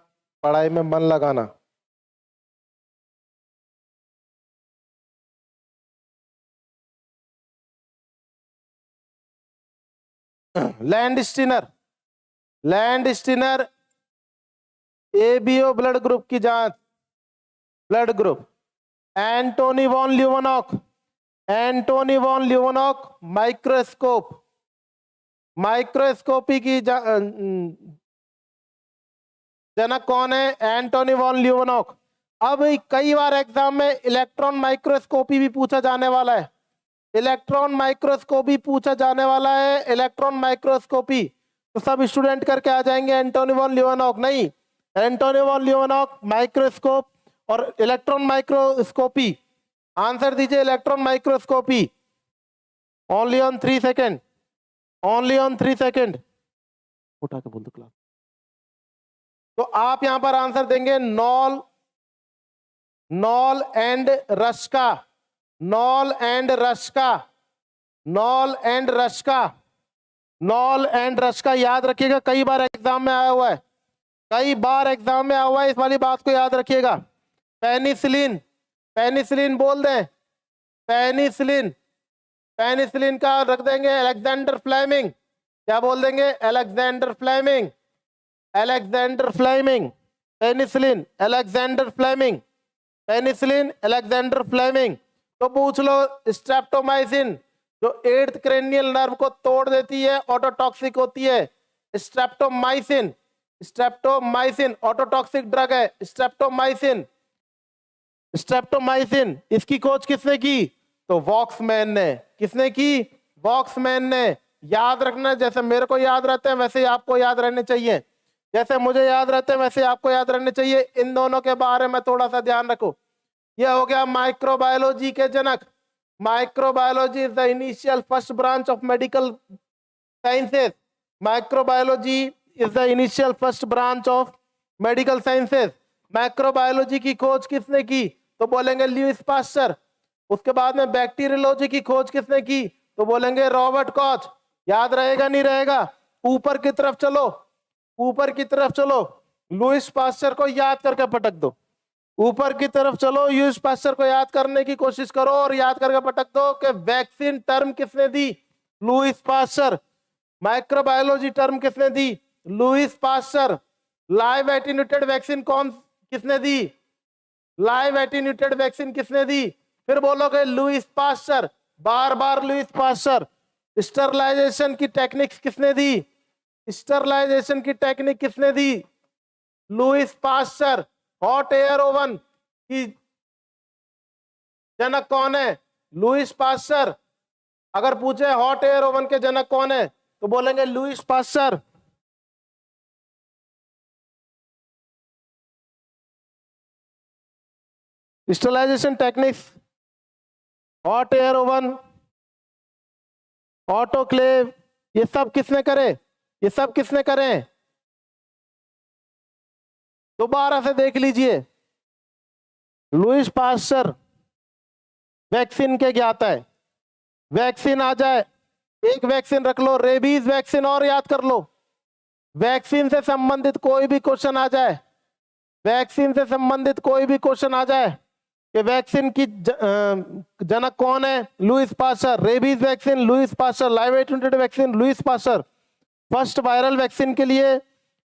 पढ़ाई में मन लगाना। Landsteiner, Landsteiner ABO blood group की जांच, blood group. Antonie van Leeuwenhoek, Antonie van Leeuwenhoek microscope, microscopy की जनक कौन है? Antonie van Leeuwenhoek. अब कई बार एग्जाम में इलेक्ट्रॉन माइक्रोस्कोपी भी पूछा जाने वाला है, इलेक्ट्रॉन माइक्रोस्कोपी पूछा जाने वाला है, इलेक्ट्रॉन माइक्रोस्कोपी। तो सब स्टूडेंट करके आ जाएंगे एंटोनी वॉन ल्यूवेनॉक। नहीं, एंटोनी वॉन ल्यूवेनॉक माइक्रोस्कोप और इलेक्ट्रॉन माइक्रोस्कोपी। आंसर दीजिए, electron microscopy. Only on 3 second, only on 3 second. उठा के बोल दो क्लास। तो आप यहां पर आंसर देंगे Knoll, Knoll and Ruska, Knoll and Ruska, Knoll and Ruska, Knoll and Ruska. याद रखिएगा, कई बार एग्जाम में आया हुआ है, कई बार एग्जाम में आया हुआ है, इस वाली बात को याद रखिएगा। पेनिसिलिन, पेनिसिलिन बोल दें, पेनिसिलिन, पेनिसिलिन का रख देंगे अलेक्जेंडर फ्लेमिंग। क्या बोल देंगे? Alexander Fleming, Alexander Fleming. Penicillin Alexander Fleming, penicillin Alexander Fleming. तो पूछ लो स्ट्रेप्टोमाइसिन, जो 8th क्रेनियल नर्व को तोड़ देती है, ऑटोटॉक्सिक होती है। स्ट्रेप्टोमाइसिन, स्ट्रेप्टोमाइसिन ऑटोटॉक्सिक ड्रग है, स्ट्रेप्टोमाइसिन, स्ट्रेप्टोमाइसिन। इसकी खोज किसने की? तो वॉक्समैन ने। किसने की? वॉक्समैन ने। याद रखना, जैसे मेरे को याद रहते हैं वैसे ही आपको याद रहने चाहिए, जैसे मुझे याद रहते हैं वैसे आपको याद रहने चाहिए। इन दोनों के बारे में थोड़ा सा ध्यान रखो। यह हो गया माइक्रोबायोलॉजी के जनक। Microbiology is the initial first branch of medical sciences. Microbiology is the initial first branch of medical sciences. Microbiology की खोज किसने की? तो बोलेंगे लुईस पास्चर। उसके बाद में बैक्टीरियोलॉजी की खोज किसने की? तो बोलेंगे रॉबर्ट कॉच। याद रहेगा नहीं रहेगा? ऊपर की तरफ चलो, ऊपर की तरफ चलो, लुईस पास्चर को याद करके पटक दो। ऊपर की तरफ चलो, लुईस पास्चर को याद करने की कोशिश करो और याद करके पटक दो कि वैक्सीन टर्म किसने दी? Louis Pasteur. माइक्रोबायोलॉजी टर्म किसने दी? Louis Pasteur. Live attenuated vaccine कौन किसने दी? लाइव एटीन्यूटेड वैक्सीन किसने दी? फिर बोलोगे लुईस पास्चर, बार बार लुईस पास्चर। स्टरलाइजेशन की टेक्निक्स किसने दी? स्टरलाइजेशन की टेक्निक किसने दी? Louis Pasteur. Hot air oven की जनक कौन है? Louis Pasteur. अगर पूछे हॉट एयर ओवन के जनक कौन है तो बोलेंगे Louis Pasteur. Sterilisation techniques, hot air oven, autoclave, ये सब किसने करे? ये सब किसने करे? दोबारा से देख लीजिए। लुईस पास्चर वैक्सीन के ज्ञाता है। वैक्सीन आ जाए, एक वैक्सीन रख लो, रेबीज वैक्सीन, और याद कर लो। वैक्सीन से संबंधित कोई भी क्वेश्चन आ जाए, वैक्सीन से संबंधित कोई भी क्वेश्चन आ जाए कि वैक्सीन की जनक कौन है? Louis Pasteur. Rabies vaccine Louis Pasteur, live attenuated vaccine Louis Pasteur, first viral vaccine के लिए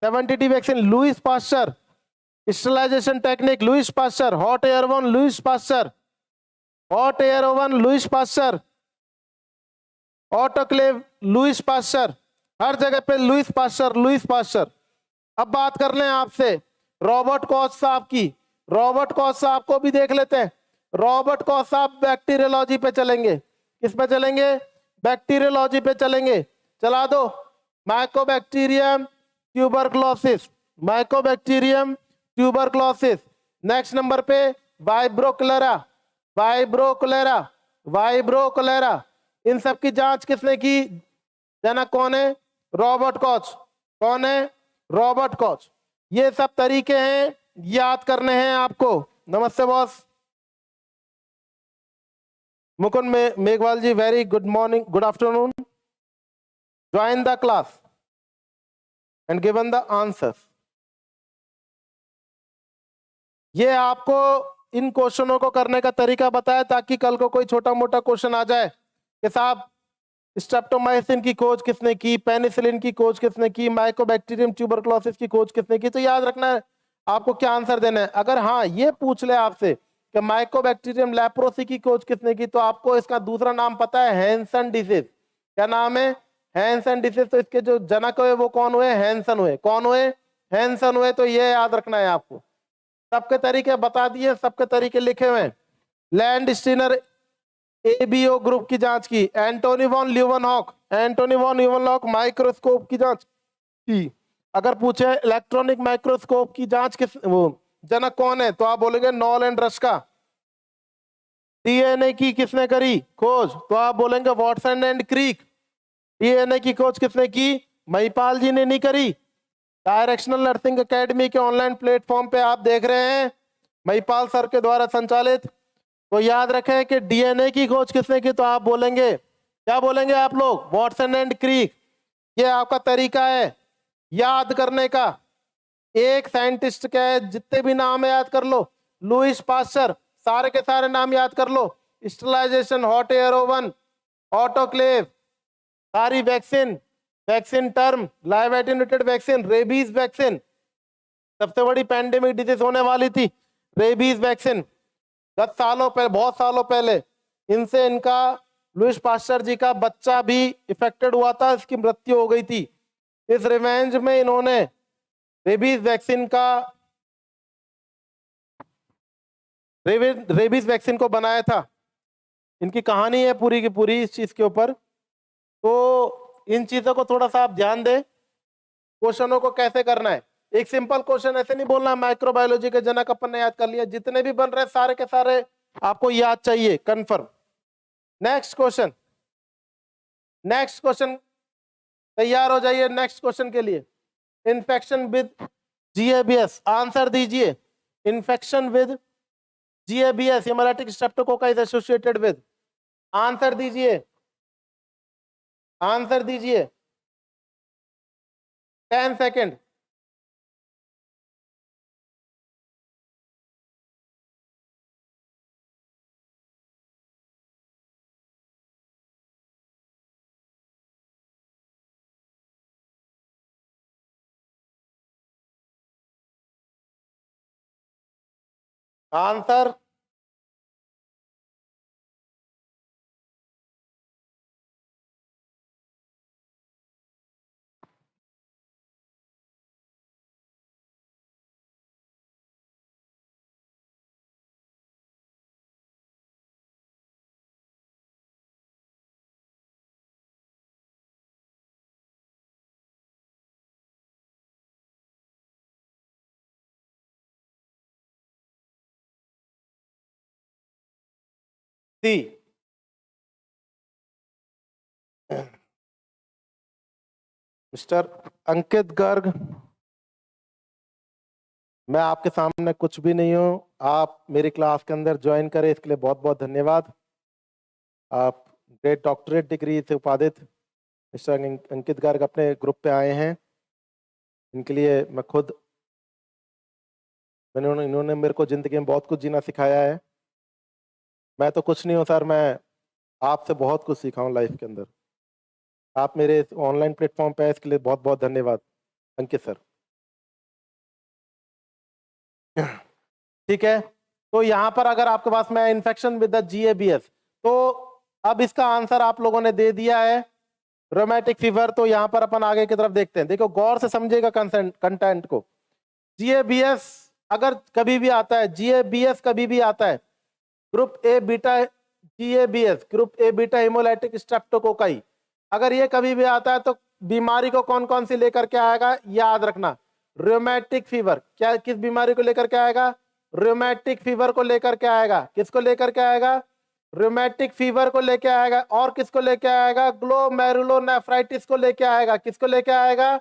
70T vaccine Louis Pasteur, sterilization technique Louis Pasteur, hot air oven Louis Pasteur, hot air oven Louis Pasteur, autoclave Louis Pasteur, हर जगह पे Lewis pasture, Lewis pasture. अब बात कर लें आपसे रॉबर्ट कॉच साहब की। रॉबर्ट कॉच साहब को भी देख लेते हैं। रॉबर्ट कॉच साहब बैक्टीरियोलॉजी पे चलेंगे। किस पे चलेंगे? बैक्टीरियोलॉजी पे चलेंगे। चला दो। Mycobacterium tuberculosis, Mycobacterium tuberculosis. Next number पे वाइब्रोक्लेरा, वाइब्रोक्लेरा, वाइब्रोक्लेरा। इन सब की जांच किसने की? जनक कौन है? Robert Koch. कौन है? Robert Koch. ये सब तरीके हैं, याद करने हैं आपको। नमस्ते boss. Mukund Meghwal ji, very good morning, good afternoon. Join the class and given the answers. ये आपको इन क्वेश्चनों को करने का तरीका बताया ताकि कल को कोई छोटा मोटा क्वेश्चन आ जाए कि साहब स्ट्रेप्टोमाइसिन की खोज किसने की, पेनिसिलिन की खोज किसने की, माइकोबैक्टीरियम ट्यूबरक्लोसिस की खोज किसने की, तो याद रखना है आपको क्या आंसर देना है। अगर हाँ ये पूछ ले आपसे कि माइकोबैक्टीरियम लेप्रोसी की खोज किसने की, तो आपको इसका दूसरा नाम पता है, हैंसन डिसीज। क्या नाम है? Hansen disease. तो इसके जो जनक हुए वो कौन हुए? हैंसन हुए। कौन हुए? हैंसन हुए। तो ये याद रखना है आपको। सबके तरीके बता दिए, सबके तरीके लिखे हुए हैं। लैंड स्टीनर एबीओ ग्रुप की जांच की, Antony von Leeuwenhoek, Antony von Leeuwenhoek microscope की जांच की। अगर पूछे इलेक्ट्रॉनिक माइक्रोस्कोप की जांच किस वो जनक कौन है, तो आप बोलेंगे नॉल एंड रस्का। डीएनए की किसने करी खोज, तो आप बोलेंगे वॉटसन एंड क्रीक। डीएनए की खोज किसने की? महिपाल जी ने नहीं करी। डायरेक्शनल नर्सिंग एकेडमी के ऑनलाइन प्लेटफॉर्म पे आप देख रहे हैं, महिपाल सर के द्वारा संचालित। तो याद रखें कि डीएनए की खोज किसने की, तो आप बोलेंगे, क्या बोलेंगे आप लोग? Watson and creek. ये आपका तरीका है याद करने का। एक साइंटिस्ट के जितने भी नाम है याद कर लो। लुईस पास्चर, सारे के सारे नाम याद कर लो। Sterilization, hot air oven, autoclave, सारी vaccine, vaccine term, live attenuated vaccine, rabies vaccine, सबसे बड़ी पैंडेमिक डिजीज होने वाली थी रेबीज वैक्सीन, गत सालों पहले, बहुत सालों पहले इनसे इनका लुईस पास्चर जी का बच्चा भी इफेक्टेड हुआ था, इसकी मृत्यु हो गई थी। इस रिवेंज में इन्होंने रेबीज वैक्सीन का रेबीज वैक्सीन को बनाया था। इनकी कहानी है पूरी की पूरी इस चीज के ऊपर। तो इन चीजों को थोड़ा सा आप ध्यान दें, क्वेश्चनों को कैसे करना है। एक सिंपल क्वेश्चन ऐसे नहीं बोलना माइक्रोबायोलॉजी के जनक अपन ने याद कर लिया, जितने भी बन रहे हैं सारे के सारे आपको याद चाहिए, confirm. Next question, next question, तैयार हो जाइए नेक्स्ट क्वेश्चन के लिए। इन्फेक्शन विद जीएबीएस, आंसर दीजिए। Infection with GABS, haemolytic streptococcus associated with, answer दीजिए, आंसर दीजिए। 10 second. Answer C. Mister Ankit Garg, मैं आपके सामने कुछ भी नहीं हूं। आप मेरी क्लास के अंदर ज्वाइन करें इसके लिए बहुत बहुत धन्यवाद। आप ग्रेट डॉक्टरेट डिग्री से उपाधित मिस्टर अंकित गर्ग अपने ग्रुप पे आए हैं। इनके लिए मैं खुद इन्होंने मेरे को जिंदगी में बहुत कुछ जीना सिखाया है। मैं तो कुछ नहीं हूँ सर, मैं आपसे बहुत कुछ सीखा हूँ लाइफ के अंदर। आप मेरे ऑनलाइन प्लेटफॉर्म पे इसके लिए बहुत बहुत धन्यवाद अंकित सर। ठीक है, तो यहाँ पर अगर आपके पास में इन्फेक्शन विद द GABS, तो अब इसका आंसर आप लोगों ने दे दिया है रोमैटिक फीवर। तो यहाँ पर अपन आगे की तरफ देखते हैं। देखो गौर से समझिएगा कंटेंट को। GABS अगर कभी भी आता है, GABS कभी भी आता है, group A beta GABS, group A beta haemolytic streptococci, अगर ये कभी भी आता है तो बीमारी को कौन कौन सी लेकर के आएगा, याद रखना। रोमैटिक फीवर, क्या किस बीमारी को लेकर के आएगा? रोमैटिक फीवर को लेकर के आएगा। किसको लेकर के आएगा? रोमैटिक फीवर को लेके आएगा। और किसको लेके आएगा? ग्लोमेरुलोनेफ्राइटिस को लेके आएगा। किसको लेके आएगा?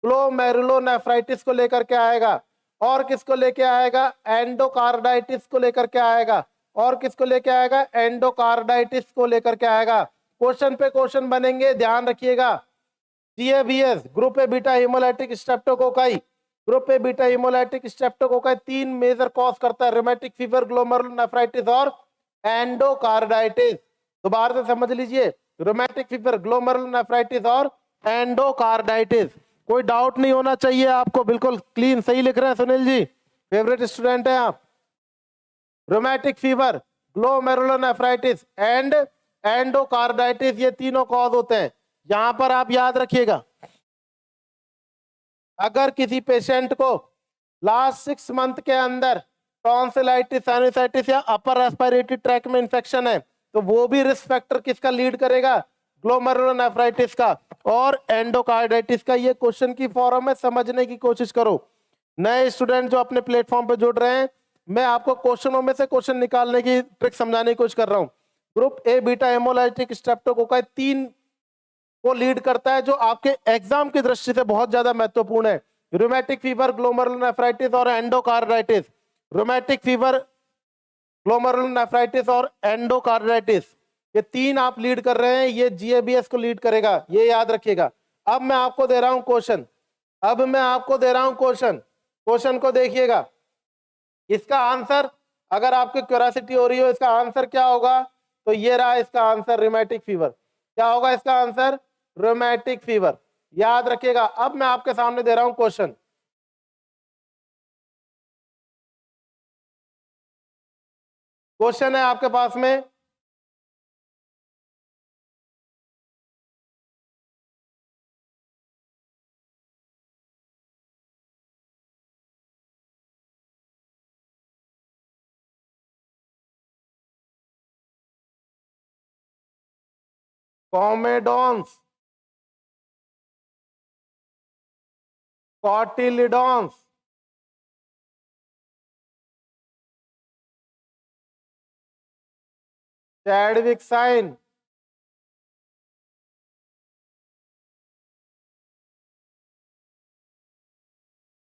ग्लोमेरुलोनेफ्राइटिस को लेकर के आएगा। और किसको लेके आएगा? एंडोकार्डाइटिस को लेकर के आएगा। और किसको लेके आएगा? एंडोकार्डाइटिस को लेकर के आएगा। क्वेश्चन पे क्वेश्चन बनेंगे, ध्यान रखिएगा। GABS, group A beta haemolytic streptococci, group A beta haemolytic streptococci 3 major cause करता है, रोमैटिक फीवर, ग्लोमेरुलोनेफ्राइटिस और एंडोकार्डाइटिस। दोबारा से समझ लीजिए, रोमैटिक फीवर, ग्लोमेरुलोनेफ्राइटिस और एंडोकार्डाइटिस। कोई डाउट नहीं होना चाहिए आपको, बिल्कुल क्लीन सही लिख रहे हैं सुनील जी, फेवरेट स्टूडेंट है आप। Rheumatic fever, glomerulonephritis and endocarditis, ये तीनों कॉज होते हैं। यहां पर आप याद रखिएगा, अगर किसी पेशेंट को लास्ट 6 मंथ के अंदर टॉन्सिलाइटिस, साइनसाइटिस या अपर रेस्पिरेटरी ट्रैक में इंफेक्शन है, तो वो भी रिस्क फैक्टर किसका लीड करेगा? ग्लोमेरुलोनेफ्राइटिस का और एंडोकार्डाइटिस का। ये क्वेश्चन की फॉर्म में समझने की कोशिश करो। नए स्टूडेंट जो अपने प्लेटफॉर्म पे जुड़ रहे हैं, मैं आपको क्वेश्चनों में से क्वेश्चन निकालने की ट्रिक समझाने की कोशिश कर रहा हूं। Group A beta haemolytic streptococci 3 को लीड करता है, जो आपके एग्जाम की दृष्टि से बहुत ज्यादा महत्वपूर्ण है। रोमैटिक फीवर, ग्लोमेरुलोनेफ्राइटिस और एंडोकार्डाइटिस। रोमैटिक फीवर, ग्लोमेरुलोनेफ्राइटिस और एंडोकार्डाइटिस, ये 3 आप लीड कर रहे हैं। ये GABS को लीड करेगा, ये याद रखिएगा। अब मैं आपको दे रहा हूं क्वेश्चन। अब मैं आपको दे रहा हूं क्वेश्चन। क्वेश्चन को देखिएगा। इसका आंसर, अगर आपकी क्यूरियोसिटी हो रही हो इसका आंसर क्या होगा, तो ये रहा इसका आंसर, रोमैटिक फीवर। क्या होगा इसका आंसर? रोमैटिक फीवर, याद रखिएगा। अब मैं आपके सामने दे रहा हूं क्वेश्चन। क्वेश्चन है आपके पास में, comedones, cotyledons, Chadwick sign,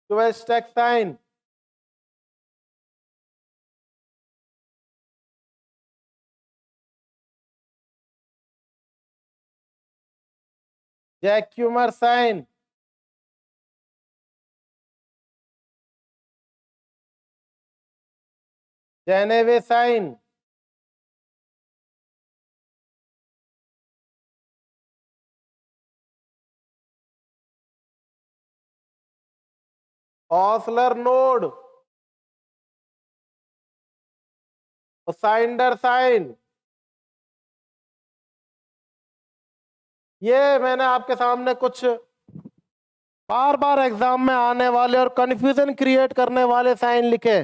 Chvostek sign, Jacquemier sign, Janeway sign, Osler node, Osiander sign. ये मैंने आपके सामने कुछ बार बार एग्जाम में आने वाले और कंफ्यूजन क्रिएट करने वाले साइन लिखे,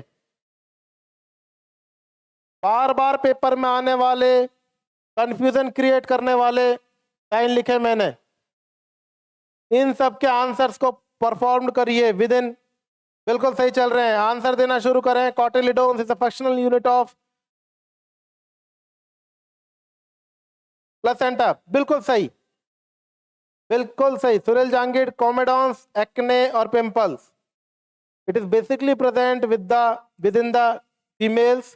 बार बार पेपर में आने वाले कंफ्यूजन क्रिएट करने वाले साइन लिखे मैंने। इन सब के आंसर्स को परफॉर्म करिए विद इन, बिल्कुल सही चल रहे हैं, आंसर देना शुरू करें। Cotyledons is a functional unit of placenta, बिल्कुल सही, बिल्कुल सही सुनील जहांगीर। कॉमेडॉन्स, एक्ने और pimples, it is basically present within the females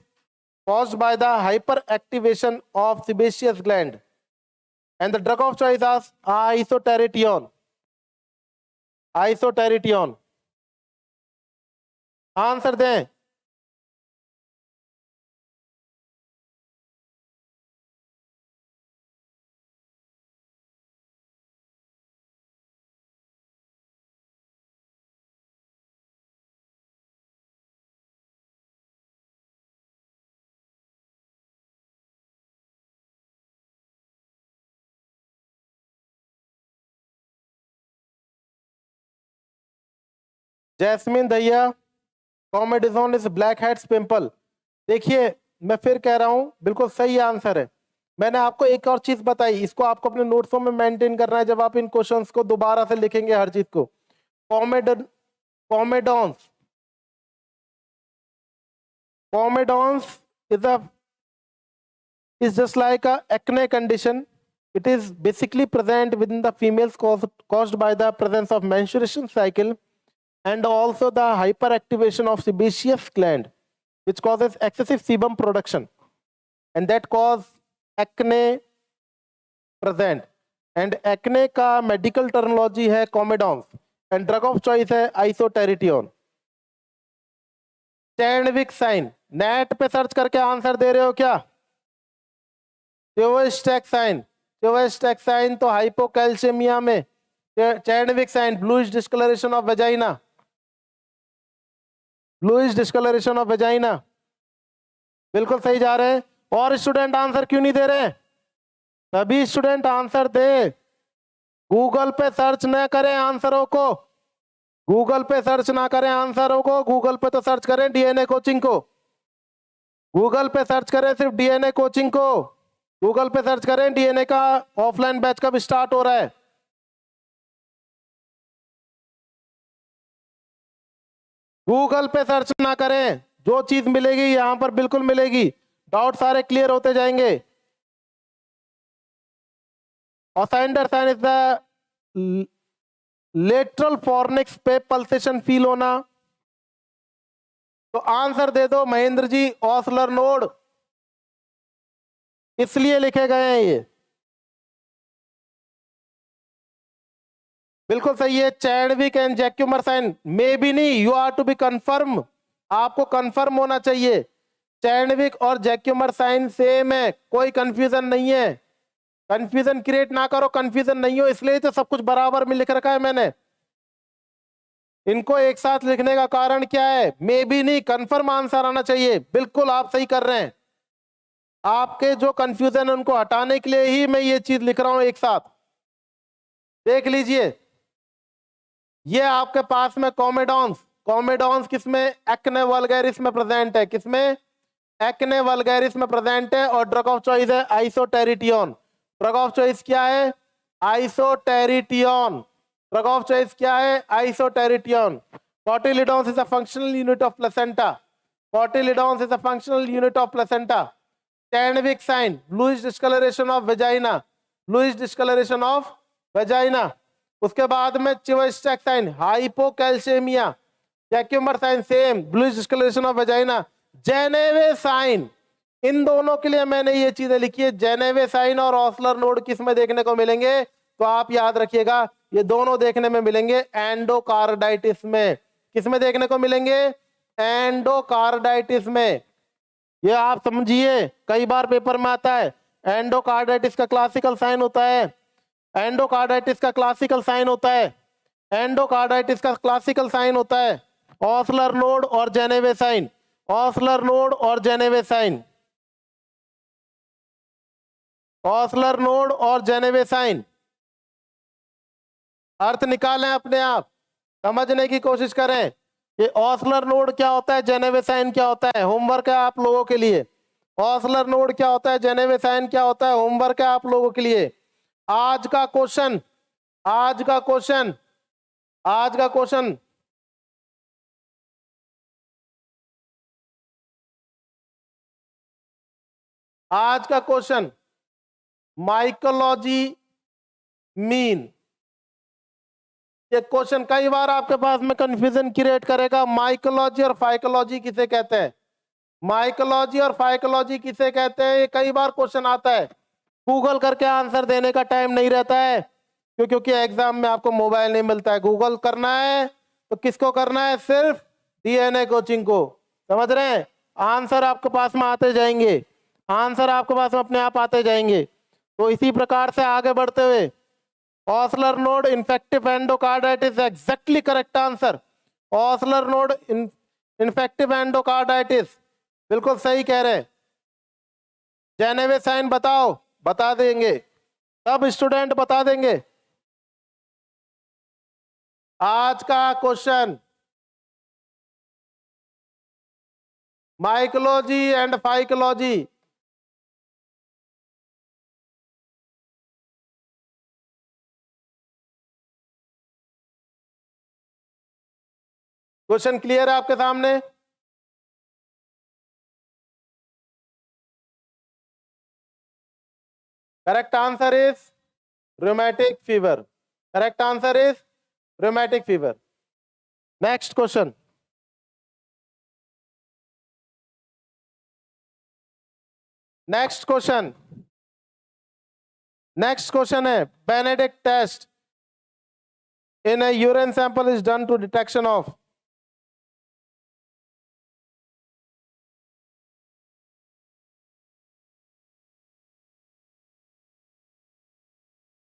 caused by the hyperactivation of sebaceous gland, and the drug of choice is isotretinoin. isotretinoin, answer दें। Jasmine Dahiya, comedones is black heads pimple. देखिए मैं फिर कह रहा हूं, बिल्कुल सही आंसर है। मैंने आपको एक और चीज बताई, इसको आपको अपने नोट्सों में मेंटेन करना है जब आप इन क्वेश्चंस को दोबारा से लिखेंगे हर चीज को। कॉमेडॉन्स, कॉमेडॉन्स is a is just like a acne condition. It is basically present within the females caused by the presence of menstruation cycle and also the hyperactivation of sebaceous gland, which causes excessive sebum production, and that cause acne present. And acne का medical terminology है comedons and drug of choice है isotretinoin. Chadwick sign, net पे search करके answer दे रहे हो क्या? Sign, sign तो हाइपोकैल्शियमिया में, Chadwick sign bluish discolouration of vagina, bluish discolouration of vagina, बिल्कुल सही जा रहे हैं। और स्टूडेंट आंसर क्यों नहीं दे रहे? सभी स्टूडेंट आंसर दे, गूगल पे सर्च न करें आंसरों को, गूगल पे सर्च ना करें आंसरों को, गूगल पे तो सर्च करें डीएनए कोचिंग को, गूगल पे सर्च करें सिर्फ डीएनए कोचिंग को, गूगल पे सर्च करें डीएनए का ऑफलाइन बैच कब स्टार्ट हो रहा है। गूगल पे सर्च ना करें, जो चीज मिलेगी यहां पर बिल्कुल मिलेगी, डाउट सारे क्लियर होते जाएंगे। Osiander sign is the lateral fornix पे पल्सेशन फील होना। तो आंसर दे दो महेंद्र जी, ऑसलर नोड, इसलिए लिखे गए हैं ये, बिल्कुल सही है। Chadwick and Jacquemier sign may be नहीं, you are to be confirm, आपको कंफर्म होना चाहिए। चैडविक और जैक्यूमर साइन सेम है, कोई कंफ्यूजन नहीं है, कंफ्यूजन क्रिएट ना करो, कंफ्यूजन नहीं हो इसलिए तो सब कुछ बराबर में लिख रखा है मैंने। इनको एक साथ लिखने का कारण क्या है? मे बी नहीं, कंफर्म आंसर आना चाहिए। बिल्कुल आप सही कर रहे हैं, आपके जो कंफ्यूजन है उनको हटाने के लिए ही मैं ये चीज लिख रहा हूं एक साथ। देख लीजिए, ये आपके पास में कॉमेडॉन्स, कॉमेडॉन्स किसमें? एक्ने वल्गैरिस में प्रेजेंट है, किसमें? एक्ने वल्गैरिस में प्रेजेंट है। और ड्रग ऑफ चॉइस है आइसोटेरिटियोन। ड्रग ऑफ चॉइस क्या है? आइसोटेरिटियोन। ड्रग ऑफ चॉइस क्या है? Isotretinoin. Cotyledons is a functional unit of placenta, cotyledons is a functional unit of placenta. Chadwick sign, bluish discolouration of vagina, bluish discolouration of vagina. उसके बाद में Chvostek sign, hypocalcaemia. Jacquemier sign same, bluish discolouration of vagina. Janeway sign, इन दोनों के लिए मैंने ये चीजें लिखी है। जेनेवे साइन और ऑसलर नोड किस में देखने को मिलेंगे? तो आप याद रखिएगा, ये दोनों देखने में मिलेंगे एंडोकार्डाइटिस में। किस में देखने को मिलेंगे? एंडोकार्डाइटिस में। ये आप समझिए, कई बार पेपर में आता है। एंडोकार्डाइटिस का क्लासिकल साइन होता है, एंडोकार्डाइटिस का क्लासिकल साइन होता है, एंडोकार्डाइटिस का क्लासिकल साइन होता है ऑसलर नोड और जेनेवे साइन, ऑसलर नोड और जेनेवे साइन, ऑसलर नोड और जेनेवे साइन। अर्थ निकालें अपने आप, समझने की कोशिश करें कि ऑसलर नोड क्या होता है, जेनेवे साइन क्या होता है। होमवर्क है आप लोगों के लिए, ऑसलर नोड क्या होता है, जेनेवे साइन क्या होता है, होमवर्क है आप लोगों के लिए। आज का क्वेश्चन, आज का क्वेश्चन, आज का क्वेश्चन, आज का क्वेश्चन माइकोलॉजी मीन? ये क्वेश्चन कई बार आपके पास में कंफ्यूजन क्रिएट करेगा। माइकोलॉजी और फाइकोलॉजी किसे कहते हैं? माइकोलॉजी और फाइकोलॉजी किसे कहते हैं? ये कई बार क्वेश्चन आता है। गूगल करके आंसर देने का टाइम नहीं रहता है, क्योंकि एग्जाम में आपको मोबाइल नहीं मिलता है। गूगल करना है तो किसको करना है? सिर्फ डीएनए कोचिंग को। समझ रहे हैं? आंसर आपके पास में आते जाएंगे, आंसर आपके पास में अपने आप आते जाएंगे। तो इसी प्रकार से आगे बढ़ते हुए, Osler node infective endocarditis, exactly correct answer. Osler node infective endocarditis, बिल्कुल सही कह रहे हैं। जेनेवे साइन बताओ, बता देंगे, सब स्टूडेंट बता देंगे। आज का question mycology and phycology. Question clear है आपके सामने? Correct answer is rheumatic fever. Correct answer is rheumatic fever. Next question. Next question. Next question है Benedict test in a urine sample is done to detection of.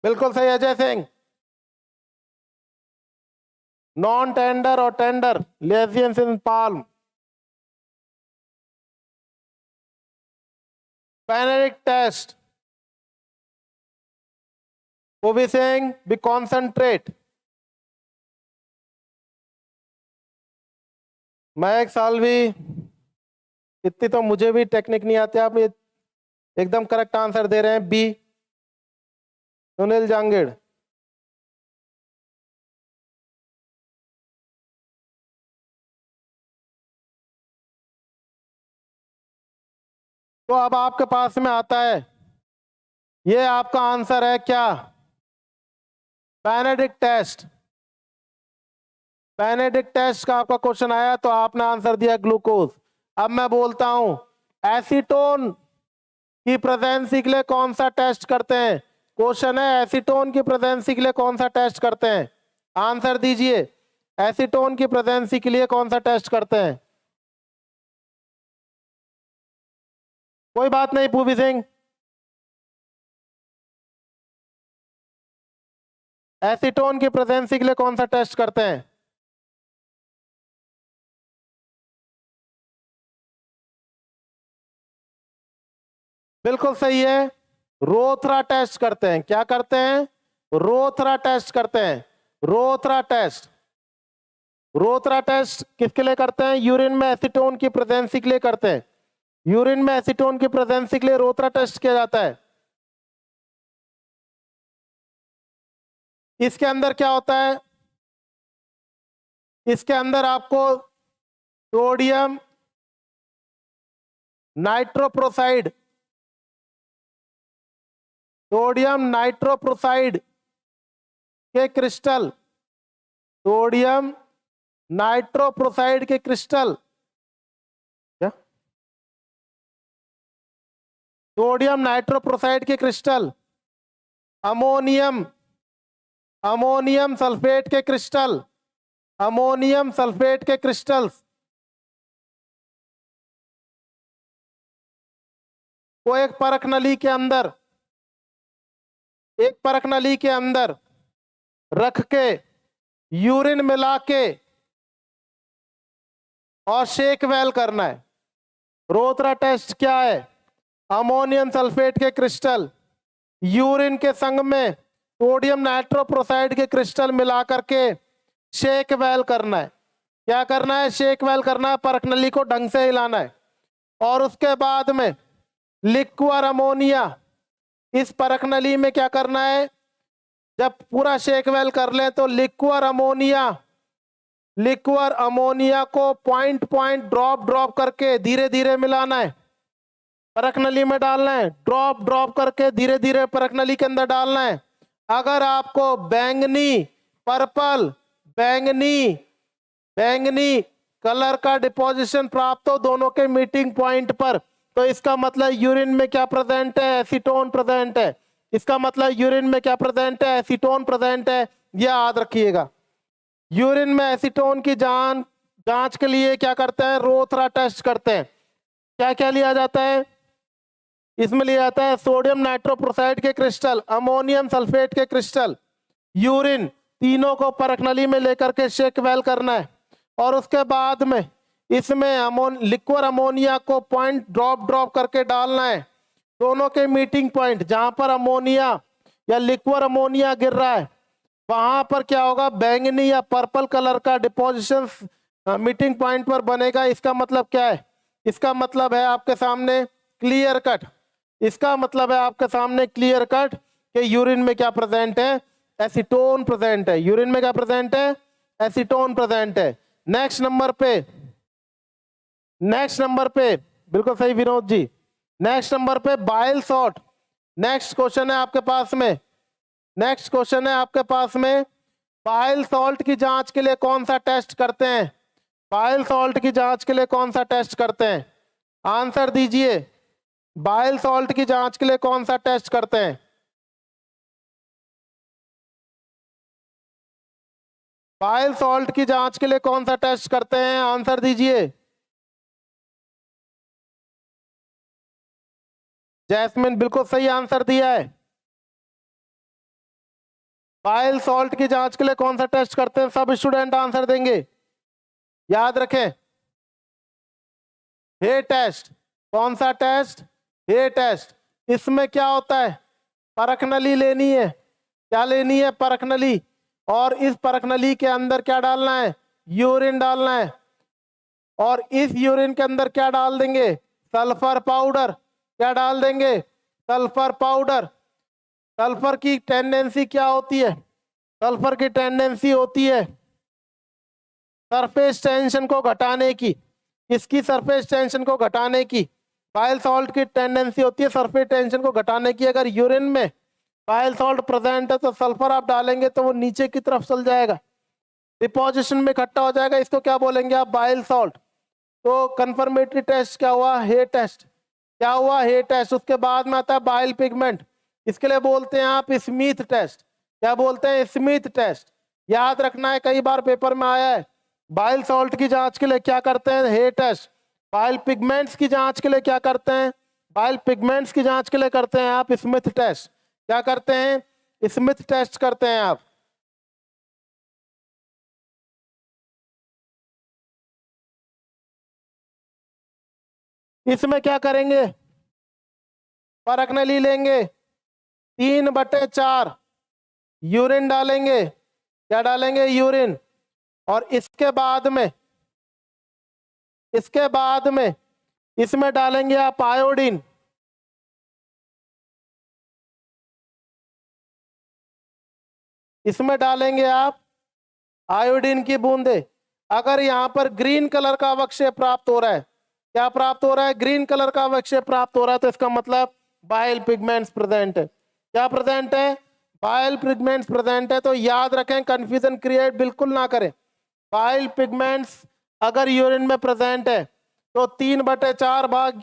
बिल्कुल सही Ajay Singh. Non tender और tender लेजियंस इन palm. Benedict test. वो भी saying be concentrate. महक सालवी, इतनी तो मुझे भी टेक्निक नहीं आती, आप ये एकदम करेक्ट आंसर दे रहे हैं बी। सुनील जांगीड़, तो अब आपके पास में आता है, ये आपका आंसर है क्या? Benedict test. बेनेडिक्ट टेस्ट का आपका क्वेश्चन आया तो आपने आंसर दिया ग्लूकोज। अब मैं बोलता हूं एसीटोन की प्रेजेंसी के लिए कौन सा टेस्ट करते हैं? क्वेश्चन है एसीटोन की प्रेजेंसी के लिए कौन सा टेस्ट करते हैं? आंसर दीजिए। एसीटोन की प्रेजेंसी के लिए कौन सा टेस्ट करते हैं? कोई बात नहीं पूवी सिंह। एसीटोन की प्रेजेंसी के लिए कौन सा टेस्ट करते हैं? बिल्कुल सही है, रोथरा टेस्ट करते हैं। क्या करते हैं? रोथरा टेस्ट करते हैं। रोथरा टेस्ट। रोथरा टेस्ट किसके लिए करते हैं? यूरिन में एसीटोन की प्रेजेंसी के लिए करते हैं। यूरिन में एसीटोन की प्रेजेंसी के लिए रोथरा टेस्ट किया जाता है। इसके अंदर क्या होता है? इसके अंदर आपको सोडियम नाइट्रोप्रोसाइड, सोडियम नाइट्रोप्रोसाइड के क्रिस्टल, सोडियम नाइट्रोप्रोसाइड के क्रिस्टल, क्या? सोडियम नाइट्रोप्रोसाइड के क्रिस्टल, अमोनियम, अमोनियम सल्फेट के क्रिस्टल, अमोनियम सल्फेट के क्रिस्टल्स को एक परख नली के अंदर, एक परख नली के अंदर रख के यूरिन मिला के और शेक वेल करना है। रोथरा टेस्ट क्या है? अमोनियम सल्फेट के क्रिस्टल यूरिन के संग में सोडियम नाइट्रोप्रोसाइड के क्रिस्टल मिला करके शेक वेल करना है। क्या करना है? शेक वेल करना है, परख नली को ढंग से हिलाना है। और उसके बाद में लिक्विड अमोनिया इस परख नली में क्या करना है? जब पूरा शेक वेल कर ले तो लिक्विड अमोनिया, लिक्विड अमोनिया को पॉइंट पॉइंट ड्रॉप ड्रॉप करके धीरे धीरे मिलाना है। परख नली में डालना है, ड्रॉप ड्रॉप करके धीरे धीरे परख नली के अंदर डालना है। अगर आपको बैंगनी, पर्पल, बैंगनी बैंगनी कलर का डिपोजिशन प्राप्त हो दोनों के मीटिंग पॉइंट पर, तो इसका मतलब यूरिन में क्या प्रेजेंट है? एसीटोन प्रेजेंट है। इसका मतलब यूरिन में क्या प्रेजेंट है? एसीटोन प्रेजेंट है। यह याद रखिएगा। यूरिन में एसीटोन की जांच के लिए क्या करते हैं? रोथरा टेस्ट करते हैं। क्या क्या लिया जाता है इसमें? लिया जाता है सोडियम नाइट्रोप्रोसाइड के क्रिस्टल, अमोनियम सल्फेट के क्रिस्टल, यूरिन, तीनों को परख नली में लेकर के शेक वेल करना है। और उसके बाद में इसमें लिक्विड अमोनिया को पॉइंट ड्रॉप ड्रॉप करके डालना है। दोनों के मीटिंग पॉइंट जहां पर अमोनिया या लिक्विड अमोनिया गिर रहा है वहां पर क्या होगा? बैंगनी या पर्पल कलर का डिपोजिशन मीटिंग पॉइंट पर बनेगा। इसका मतलब क्या है? इसका मतलब है आपके सामने क्लियर कट। इसका मतलब है आपके सामने क्लियर कट कि यूरिन में क्या प्रेजेंट है? एसीटोन प्रेजेंट है। यूरिन में क्या प्रेजेंट है? एसीटोन प्रेजेंट है। नेक्स्ट नंबर पे बिल्कुल सही विनोद जी। नेक्स्ट नंबर पे बाइल सॉल्ट। नेक्स्ट क्वेश्चन है आपके पास में बाइल सॉल्ट की जांच के लिए कौन सा टेस्ट करते हैं? बाइल सॉल्ट की जांच के लिए कौन सा टेस्ट करते हैं? आंसर दीजिए। बाइल सॉल्ट की जांच के लिए कौन सा टेस्ट करते हैं? बाइल सॉल्ट की जांच के लिए कौन सा टेस्ट करते हैं? आंसर दीजिए। जैस्मिन बिल्कुल सही आंसर दिया है। बाइल सॉल्ट की जांच के लिए कौन सा टेस्ट करते हैं? सब स्टूडेंट आंसर देंगे। याद रखें, हे टेस्ट। कौन सा टेस्ट? हे टेस्ट। इसमें क्या होता है? परख नली लेनी है। क्या लेनी है? परख नली। और इस परख नली के अंदर क्या डालना है? यूरिन डालना है। और इस यूरिन के अंदर क्या डाल देंगे? Sulphur powder. क्या डाल देंगे? Sulphur powder. सल्फर की टेंडेंसी क्या होती है? सल्फर की टेंडेंसी होती है सरफेस टेंशन को घटाने की। इसकी सरफेस टेंशन को घटाने की। बाइल सॉल्ट की टेंडेंसी होती है सरफेस टेंशन को घटाने की। अगर यूरिन में बाइल सॉल्ट प्रेजेंट है तो सल्फर आप डालेंगे तो वो नीचे की तरफ चल जाएगा, डिपोजिशन में इकट्ठा हो जाएगा। इसको क्या बोलेंगे आप? Bile salt. तो कंफर्मेटरी टेस्ट क्या हुआ? हे टेस्ट। क्या हुआ? हे टेस्ट। उसके बाद में आता है बाइल पिगमेंट। इसके लिए बोलते हैं आप स्मिथ टेस्ट। क्या बोलते हैं? Smith test. याद रखना है, कई बार पेपर में आया है। बाइल सॉल्ट की जांच के लिए क्या करते हैं? हे टेस्ट। बाइल पिगमेंट्स की जांच के लिए क्या करते हैं? बाइल पिगमेंट्स की जांच के लिए करते हैं आप स्मिथ टेस्ट। क्या करते हैं? स्मिथ टेस्ट करते हैं आप। इसमें क्या करेंगे? परख नली लेंगे, 3/4 यूरिन डालेंगे। क्या डालेंगे? यूरिन। और इसके बाद में इसमें डालेंगे आप आयोडीन। इसमें डालेंगे आप आयोडीन की बूंदे। अगर यहां पर ग्रीन कलर का अवक्षय प्राप्त हो रहा है, क्या प्राप्त हो रहा है? ग्रीन कलर का अवक्षय प्राप्त हो रहा है, तो इसका मतलब बाइल पिगमेंट्स प्रेजेंट है। क्या प्रेजेंट है? बाइल पिगमेंट्स प्रेजेंट है। तो याद रखें, कंफ्यूजन क्रिएट बिल्कुल ना करें। बाइल पिगमेंट्स अगर यूरिन में प्रेजेंट है तो 3/4 भाग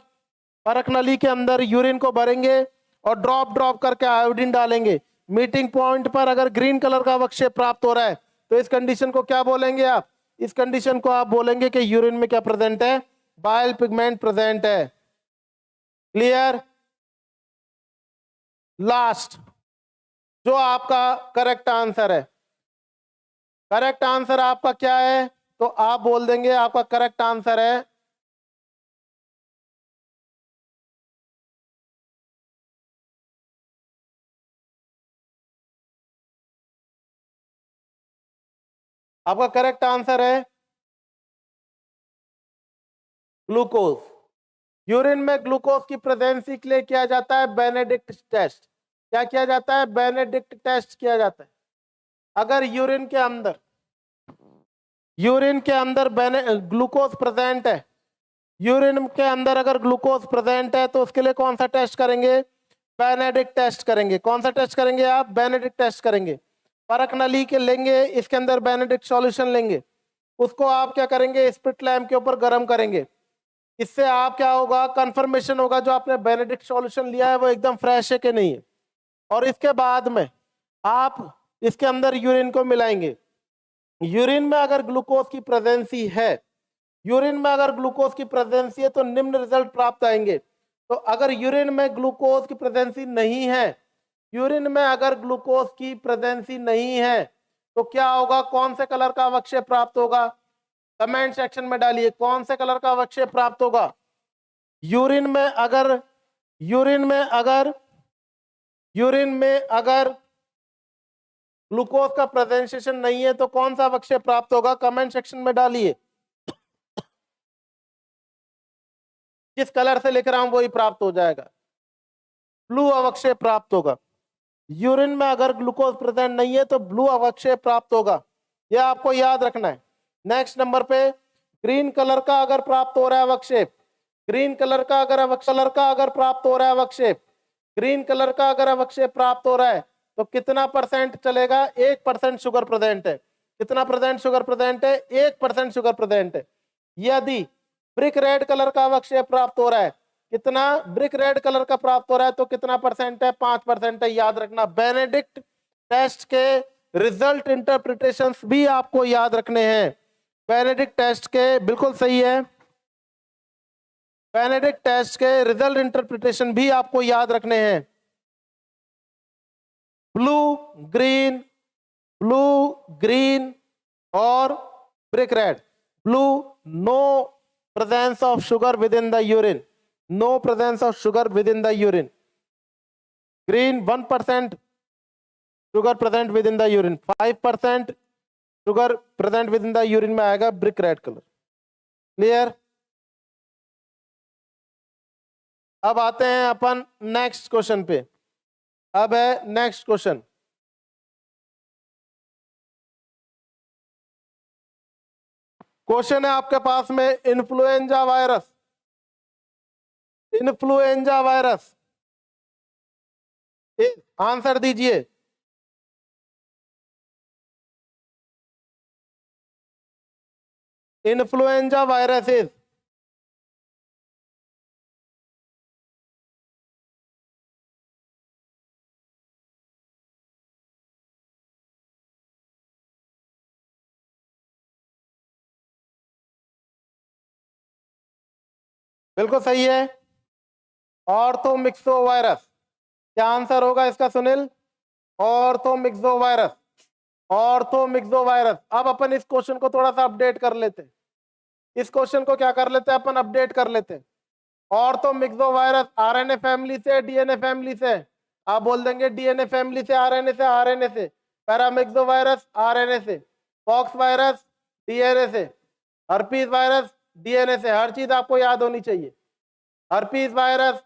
परख नली के अंदर यूरिन को भरेंगे और ड्रॉप ड्रॉप करके आयोडीन डालेंगे। मीटिंग पॉइंट पर अगर ग्रीन कलर का अवक्षय प्राप्त हो रहा है तो इस कंडीशन को क्या बोलेंगे आप? इस कंडीशन को आप बोलेंगे कि यूरिन में क्या प्रेजेंट है? बाइल पिगमेंट प्रेजेंट है। क्लियर? लास्ट जो आपका करेक्ट आंसर है, करेक्ट आंसर आपका क्या है? तो आप बोल देंगे आपका करेक्ट आंसर है आपका करेक्ट आंसर है ग्लूकोज। यूरिन में ग्लूकोज की प्रेजेंसी के लिए किया जाता है बेनेडिक्ट टेस्ट। क्या किया जाता है? बेनेडिक्ट टेस्ट किया जाता है। अगर यूरिन के अंदर ग्लूकोज प्रेजेंट है यूरिन के अंदर अगर ग्लूकोज प्रेजेंट है तो उसके लिए कौन सा टेस्ट करेंगे? बेनेडिक्ट टेस्ट करेंगे। कौन सा टेस्ट करेंगे आप? बेनेडिक्ट टेस्ट करेंगे। परख नली के लेंगे, इसके अंदर बेनेडिक्ट सॉल्यूशन लेंगे, उसको आप क्या करेंगे? स्पिट लैम्प के ऊपर गर्म करेंगे। इससे आप क्या होगा? कंफर्मेशन होगा जो आपने बेनेडिक्ट सॉल्यूशन लिया है वो एकदम फ्रेश है कि नहीं है। और इसके बाद में आप इसके अंदर यूरिन को मिलाएंगे। यूरिन में अगर ग्लूकोज की प्रेजेंसी है, यूरिन में अगर ग्लूकोज की प्रेजेंसी है तो निम्न रिजल्ट प्राप्त आएंगे। तो अगर यूरिन में ग्लूकोज की प्रेजेंसी नहीं है, यूरिन में अगर ग्लूकोज की प्रेजेंसी नहीं है तो क्या होगा? कौन से कलर का अवक्षेप प्राप्त होगा? कमेंट सेक्शन में डालिए कौन से कलर का अवक्षेप प्राप्त होगा। यूरिन में अगर यूरिन में अगर यूरिन में अगर ग्लूकोज का प्रेजेंटेशन नहीं है तो कौन सा अवक्षेप प्राप्त होगा? कमेंट सेक्शन में डालिए। किस कलर से लिख रहा हूं वही प्राप्त हो जाएगा। ब्लू अवक्षेप प्राप्त होगा। यूरिन में अगर ग्लूकोज प्रेजेंट नहीं है तो ब्लू अवक्षेप प्राप्त होगा। यह आपको याद रखना है। नेक्स्ट नंबर पे ग्रीन कलर का अगर प्राप्त हो रहा है अवक्षेप, ग्रीन कलर का अगर प्राप्त हो रहा है अवक्षेप, ग्रीन कलर का अगर अवक्षेप प्राप्त हो रहा है तो कितना परसेंट चलेगा? 1% शुगर प्रेजेंट है। कितना परसेंट शुगर प्रेजेंट है? 1% शुगर प्रेजेंट है। यदि ब्रिक रेड कलर का अवक्षेप प्राप्त हो रहा है, कितना? ब्रिक रेड कलर का प्राप्त हो रहा है तो कितना परसेंट है? 5% है। याद रखना। बेनेडिक्ट टेस्ट के रिजल्ट इंटरप्रिटेशंस भी आपको याद रखने हैं। बेनेडिक्ट टेस्ट के बिल्कुल सही है। बेनेडिक्ट टेस्ट के रिजल्ट इंटरप्रिटेशन भी आपको याद रखने हैं। ब्लू ग्रीन और brick red. Blue no presence of sugar within the urine, no presence of sugar within the urine. Green 1% sugar present within the urine, 5% sugar present within the urine में आएगा brick red color। Clear? अब आते हैं अपन next question पे। अब है next question. Question है आपके पास में influenza virus, influenza virus answer दीजिए। इन्फ्लुएंजा वायरस इज बिल्कुल सही है। Orthomyxo virus. क्या आंसर होगा इसका Sunil? Orthomyxo virus, orthomyxo virus. अब अपन इस क्वेश्चन को थोड़ा सा अपडेट कर लेते हैं। इस क्वेश्चन को क्या कर लेते हैं अपन? अपडेट कर लेते हैं। ऑर्थोमिक्सो वायरस आरएनए फैमिली से, डीएनए फैमिली से? आप बोल देंगे डीएनए फैमिली से, आरएनए से, आरएनए से। पैरामिक्सो वायरस आरएनए से, पॉक्स वायरस डीएनए से, हर्पीज वायरस डीएनए से। हर चीज आपको याद होनी चाहिए। हर्पीज वायरस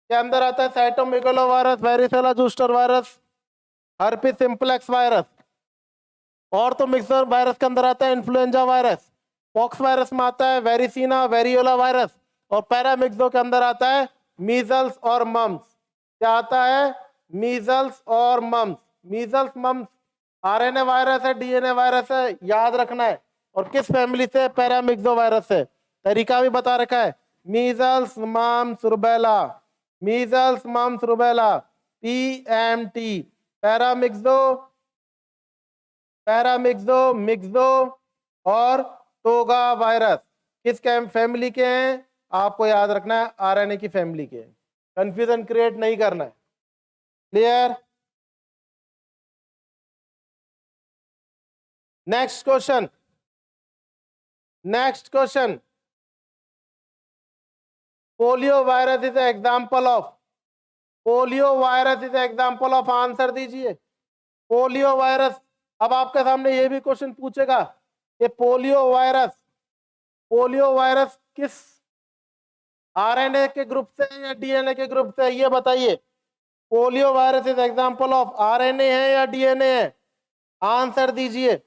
के अंदर आता है cytomegalo virus, varicella zoster virus, herpes simplex virus. Orthomyxo virus के अंदर आता है इन्फ्लुएंजा वायरस। पॉक्स वायरस में आता है वेरिसिना वेरियोला वायरस। और पैरामिक्सो के अंदर आता है मीजल्स और मम्स। क्या आता है? मीजल्स और mumps. Measles mumps RNA virus है, डीएनए वायरस है, याद रखना है। और किस फैमिली से? पैरामिक्सो वायरस से। तरीका भी बता रखा है। Measles mumps rubella, measles mumps rubella, PMT। Paramyxo, paramyxo, myxo और टोगा वायरस किस फैमिली के हैं? आपको याद रखना है आरएनए की फैमिली के। कंफ्यूजन क्रिएट नहीं करना है। Clear? Next question, next question. Polio virus is example of, polio virus is example of. Answer दीजिए। Polio virus. अब आपके सामने ये भी क्वेश्चन पूछेगा कि पोलियो वायरस, पोलियो वायरस किस आरएनए के ग्रुप से या डीएनए के ग्रुप से? ये बताइए। Polio virus is example of RNA है या डीएनए है? आंसर दीजिए।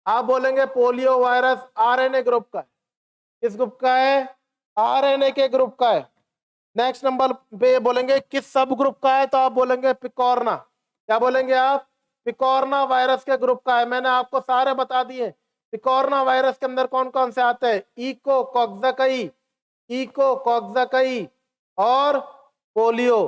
आप बोलेंगे पोलियो वायरस आरएनए ग्रुप का है। किस ग्रुप का है? आरएनए के ग्रुप का है। नेक्स्ट नंबर पे बोलेंगे किस सब ग्रुप का है, तो आप बोलेंगे पिकॉर्ना। क्या बोलेंगे आप? पिकॉर्ना वायरस के ग्रुप का है। मैंने आपको सारे बता दिए। पिकॉर्ना वायरस के अंदर कौन कौन से आते हैं? इको कॉक्साकई और पोलियो।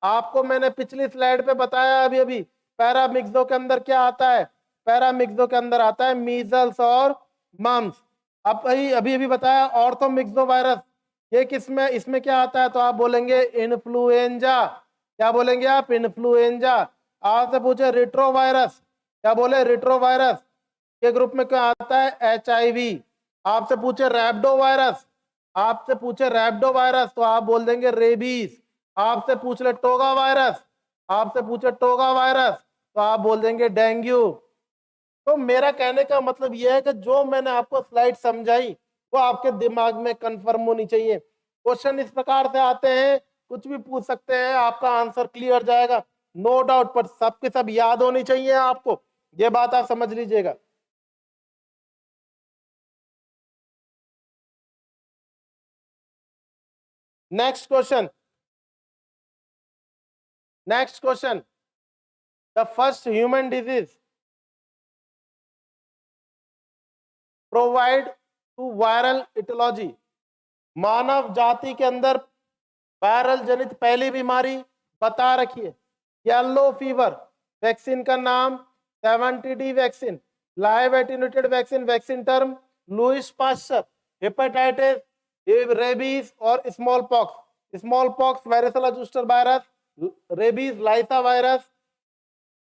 आपको मैंने पिछली स्लाइड पे बताया अभी अभी पैरामिक्सो के अंदर क्या आता है? पैरामिक्सो के अंदर आता है मीजल्स और मम्स। अब अभी अभी बताया ऑर्थोमिक्सो वायरस, ये किसमें, इसमें क्या आता है? तो आप बोलेंगे इन्फ्लुएंजा। क्या बोलेंगे आप? इन्फ्लुएंजा। आपसे पूछे रिट्रो वायरस, क्या बोले? रिट्रो वायरस के ग्रुप में क्या आता है? HIV। आपसे पूछे रैबिडो वायरस, आपसे पूछे रैबिडो वायरस तो आप बोल देंगे रेबीज। आपसे पूछ ले टोगा वायरस, आपसे पूछे टोगा वायरस तो आप बोल देंगे डेंगू। तो मेरा कहने का मतलब यह है कि जो मैंने आपको स्लाइड समझाई वो आपके दिमाग में कंफर्म होनी चाहिए। क्वेश्चन इस प्रकार से आते हैं, कुछ भी पूछ सकते हैं, आपका आंसर क्लियर जाएगा नो डाउट, पर सबके सब याद होनी चाहिए आपको, ये बात आप समझ लीजिएगा। Next question, next question, the first human disease provide to viral aetiology. मानव जाति के अंदर वायरल जनित पहली बीमारी बता रखिए। येलो फीवर, वैक्सीन का नाम 70D vaccine, live attenuated vaccine, vaccine term Louis Pasteur, hepatitis, rabies और smallpox. Smallpox varicella zoster virus, rabies lyssa virus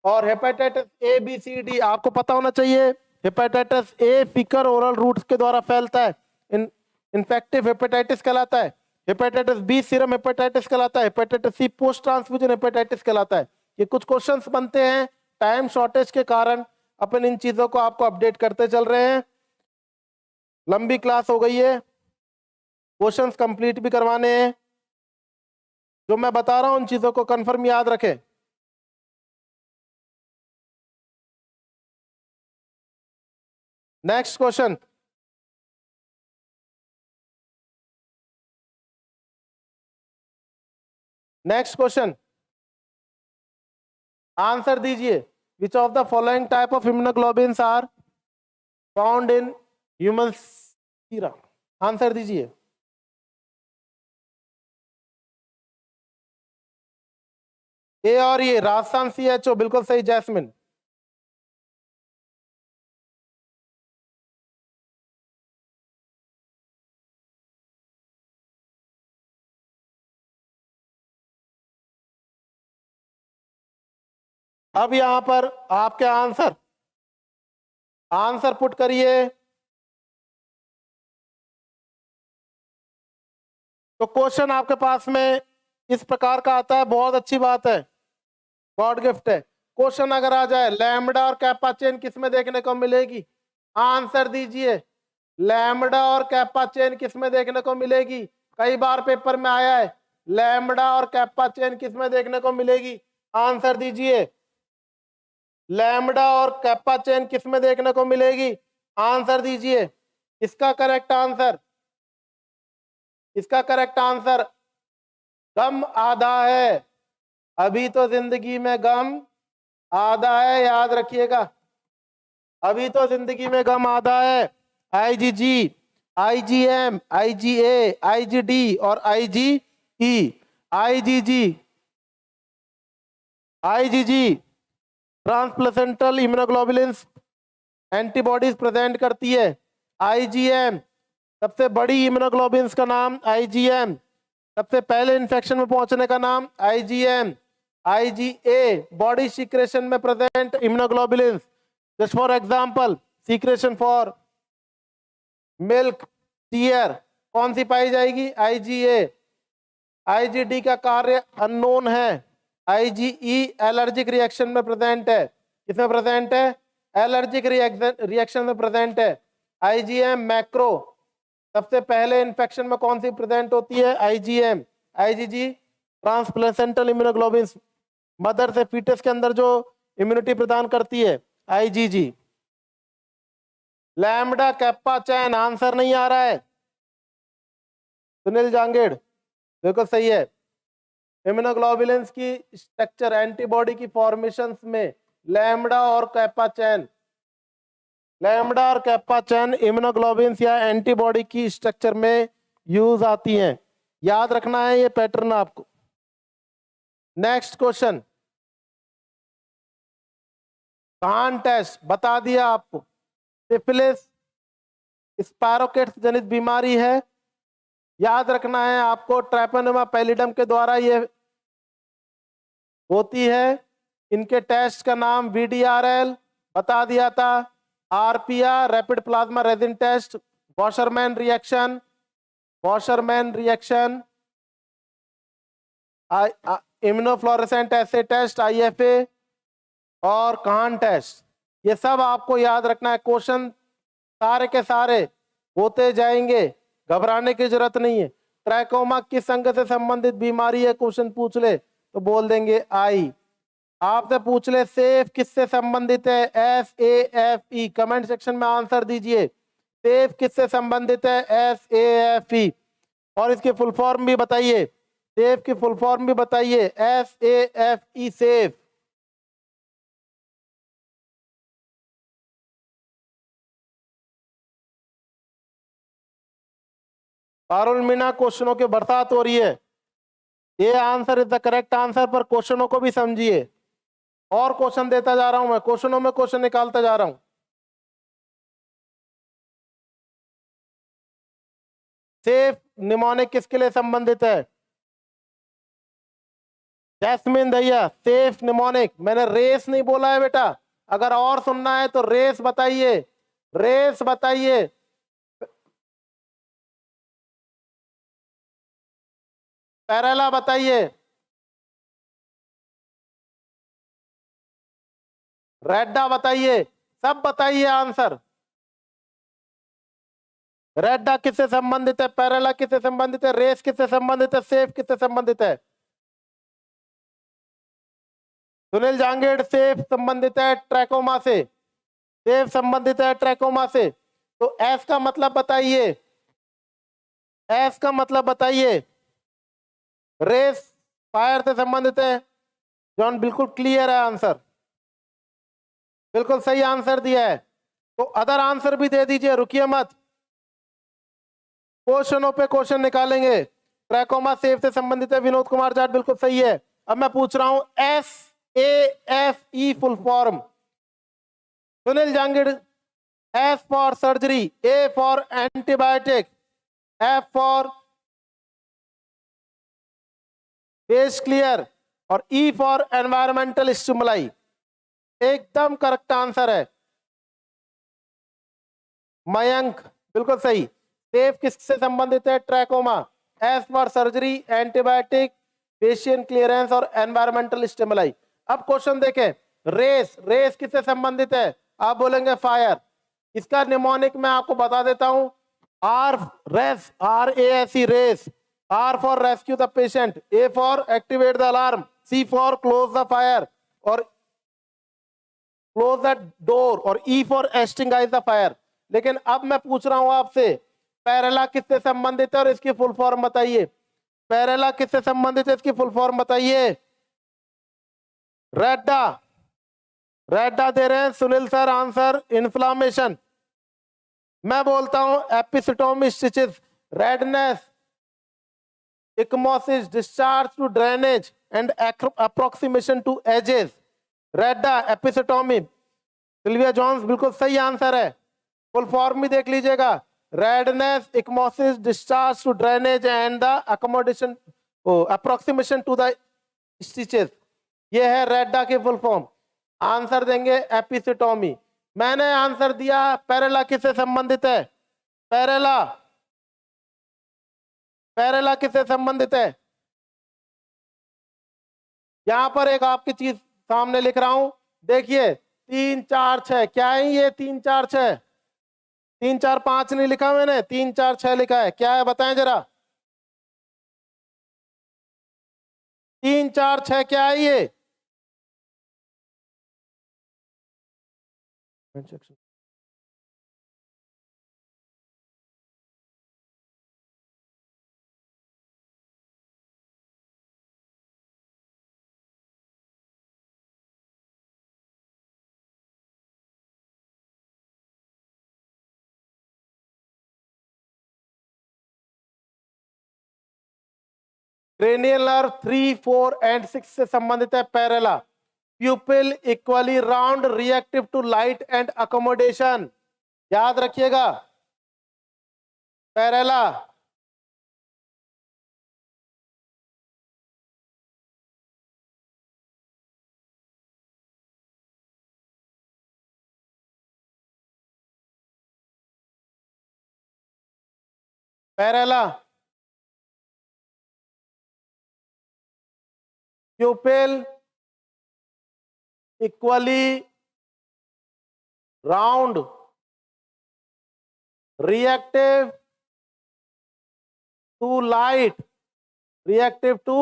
और हेपेटाइटिस ABCD आपको पता होना चाहिए। हेपेटाइटिस A फीकर ओरल रूट्स के द्वारा फैलता है, इन्फेक्टिव हेपेटाइटिस कहलाता है। हेपेटाइटिस B सीरम हेपेटाइटिस कहलाता है। Hepatitis C post transfusion hepatitis कहलाता है। ये कुछ क्वेश्चंस बनते हैं, टाइम शॉर्टेज के कारण अपन इन चीजों को आपको अपडेट करते चल रहे हैं। लंबी क्लास हो गई है, क्वेश्चंस कंप्लीट भी करवाने हैं। जो मैं बता रहा हूं उन चीजों को कंफर्म याद रखें। Next question, next question, answer दीजिए। Which of the following type of immunoglobins are found in human serum? Answer दीजिए। ए और ये राजस्थान CHO बिल्कुल सही, जैस्मिन। अब यहां पर आपके आंसर, आंसर पुट करिए। तो क्वेश्चन आपके पास में इस प्रकार का आता है, बहुत अच्छी बात है, गॉड गिफ्ट है। क्वेश्चन अगर आ जाए लैम्बडा और कैपा चेन किस में देखने को मिलेगी? आंसर दीजिए। लैम्बडा और कैपा चेन किस में देखने को मिलेगी? कई बार पेपर में आया है, लैम्बडा और कैपा चेन किस में देखने को मिलेगी? आंसर दीजिए। लैम्बडा और कैपा चेन किस में देखने को मिलेगी? आंसर दीजिए। इसका करेक्ट आंसर, इसका करेक्ट आंसर गम आधा है। अभी तो जिंदगी में गम आधा है, याद रखिएगा। अभी तो जिंदगी में गम आधा है। IgG, IgM, IgA, IgD और IgE। IgG ट्रांसप्लेसेंटल immunoglobulins antibodies present करती है। IgM सबसे बड़ी इम्यूनोग्लोबुलिन्स का नाम IgM, सबसे पहले इन्फेक्शन में पहुंचने का नाम IgM। IgA बॉडी सीक्रेशन में present immunoglobulins, just for example secretion for milk, tear, कौन सी पाई जाएगी? IgA। IgD का कार्य अननोन है। IgE एलर्जिक रिएक्शन में प्रेजेंट है। किसमें प्रेजेंट है? एलर्जिक रिएक्शन में प्रेजेंट है। IgM मैक्रो, सबसे पहले इन्फेक्शन में कौन सी प्रेजेंट होती है? IgM। IgG ट्रांसप्लेसेंटल इम्यूनोग्लोबुलिन्स, मदर से फीटस के अंदर जो इम्यूनिटी प्रदान करती है, IgG। लैम्डा कैप्पा चैन, आंसर नहीं आ रहा है। सुनील जांगेड़ बिल्कुल सही है। इम्यूनोग्लोबुलिन्स की स्ट्रक्चर एंटीबॉडी की फॉर्मेशन में लैम्डा और कैप्पा चैन, लैम्डा और कैप्पा चैन इम्यूनोग्लोबुलिन्स या एंटीबॉडी की स्ट्रक्चर में यूज आती हैं। याद रखना है ये पैटर्न आपको। नेक्स्ट क्वेश्चन, कान टेस्ट बता दिया आपको। सिफिलिस स्पायरोकेट्स जनित बीमारी है, याद रखना है आपको। ट्रैपोनेमा पैलिडम के द्वारा ये होती है। इनके टेस्ट का नाम VDRL बता दिया था, RPR rapid plasma reagin test, Wassermann reaction, Wassermann reaction, immunofluorescent assay test IFA और कान टेस्ट। ये सब आपको याद रखना है। क्वेश्चन सारे के सारे होते जाएंगे, घबराने की जरूरत नहीं है। ट्रैकोमा किस अंग से संबंधित बीमारी है, क्वेश्चन पूछ ले तो बोल देंगे आई। आपसे पूछ ले सेफ किससे संबंधित है, SAFE, कमेंट सेक्शन में आंसर दीजिए। सेफ किससे संबंधित है, SAFE। और इसकी फुल फॉर्म भी बताइए, सेफ की फुल फॉर्म भी बताइए, SAFE सेफ। पारुल मीना, क्वेश्चनों की बरसात हो रही है। ये answer is the correct answer, पर क्वेश्चनों को भी समझिए। और क्वेश्चन देता जा रहा हूं मैं, क्वेश्चनों में क्वेश्चन निकालता जा रहा हूं। सेफ निमोनिक किसके लिए संबंधित है, जैस्मिन दैया। सेफ निमोनिक, मैंने रेस नहीं बोला है बेटा। अगर और सुनना है तो रेस बताइए, रेस बताइए। पैरेला बताइए, रेड्डा बताइए, सब बताइए आंसर। रेड्डा किससे संबंधित है, पैरेला किससे संबंधित है, रेस किससे संबंधित है, सेफ किससे संबंधित है। सुनील जांगेड़, सेफ संबंधित है ट्रैकोमा से, सेफ संबंधित है ट्रैकोमा से। तो एस का मतलब बताइए, एस का मतलब बताइए। रेस फायर से संबंधित है, जॉन बिल्कुल क्लियर है आंसर, बिल्कुल सही आंसर दिया है। तो अदर आंसर भी दे दीजिए, रुकिए मत, क्वेश्चनों पे क्वेश्चन निकालेंगे। ट्रैकोमा सेफ से संबंधित है, विनोद कुमार जाट बिल्कुल सही है। अब मैं पूछ रहा हूं SAFE full form. Sunil Jangad, S for surgery, A for antibiotic, F for face clear और E फॉर एनवायरमेंटल स्टिमुलाई। एकदम करेक्ट आंसर है मयंक, बिल्कुल सही। सेफ किससे संबंधित है, trachoma. S for surgery, antibiotic, facial clearance और एनवायरमेंटल स्टिमुलाई। अब क्वेश्चन देखें, रेस, रेस किससे संबंधित है, आप बोलेंगे फायर। इसका निमोनिक मैं आपको बता देता हूं, RASE race. R for rescue the patient, A for activate the alarm, C for close the fire और क्लोज द डोर और E for extinguish the fire. लेकिन अब मैं पूछ रहा हूं आपसे, पैरेला किससे संबंधित है और इसकी फुल फॉर्म बताइए। पैरेला किससे संबंधित है, इसकी फुल फॉर्म बताइए। रेड्डा, रेड्डा दे रहे हैं सुनील सर आंसर, इन्फ्लामेशन। मैं बोलता हूं episiotomy stitches, redness, ecchymosis, discharge to drainage and approximation to edges. REEDA, episiotomy. Sylvia Johns बिल्कुल सही आंसर है, फुल फॉर्म भी देख लीजिएगा, redness, ecchymosis, discharge to drainage and the accommodation approximation to the stitches. ये है रेड्डा की फुल फॉर्म। आंसर देंगे एपिसिटोमी। मैंने आंसर दिया, पैरेला किससे संबंधित है, पैरेला, पैरेला किससे संबंधित है। यहां पर एक आपकी चीज सामने लिख रहा हूं, देखिए 3 4 6, क्या है ये 3 4 6, 3 4 5 नहीं लिखा मैंने, 3 4 6 लिखा है, क्या है बताएं जरा। 3 4 6 क्या है ये, क्रेनियल नर्व 3, 4 एंड 6 से संबंधित है PERRLA. Pupil equally round, reactive to light and accommodation, याद रखिएगा। PERRLA PERRLA pupil equally round, reactive to light, reactive to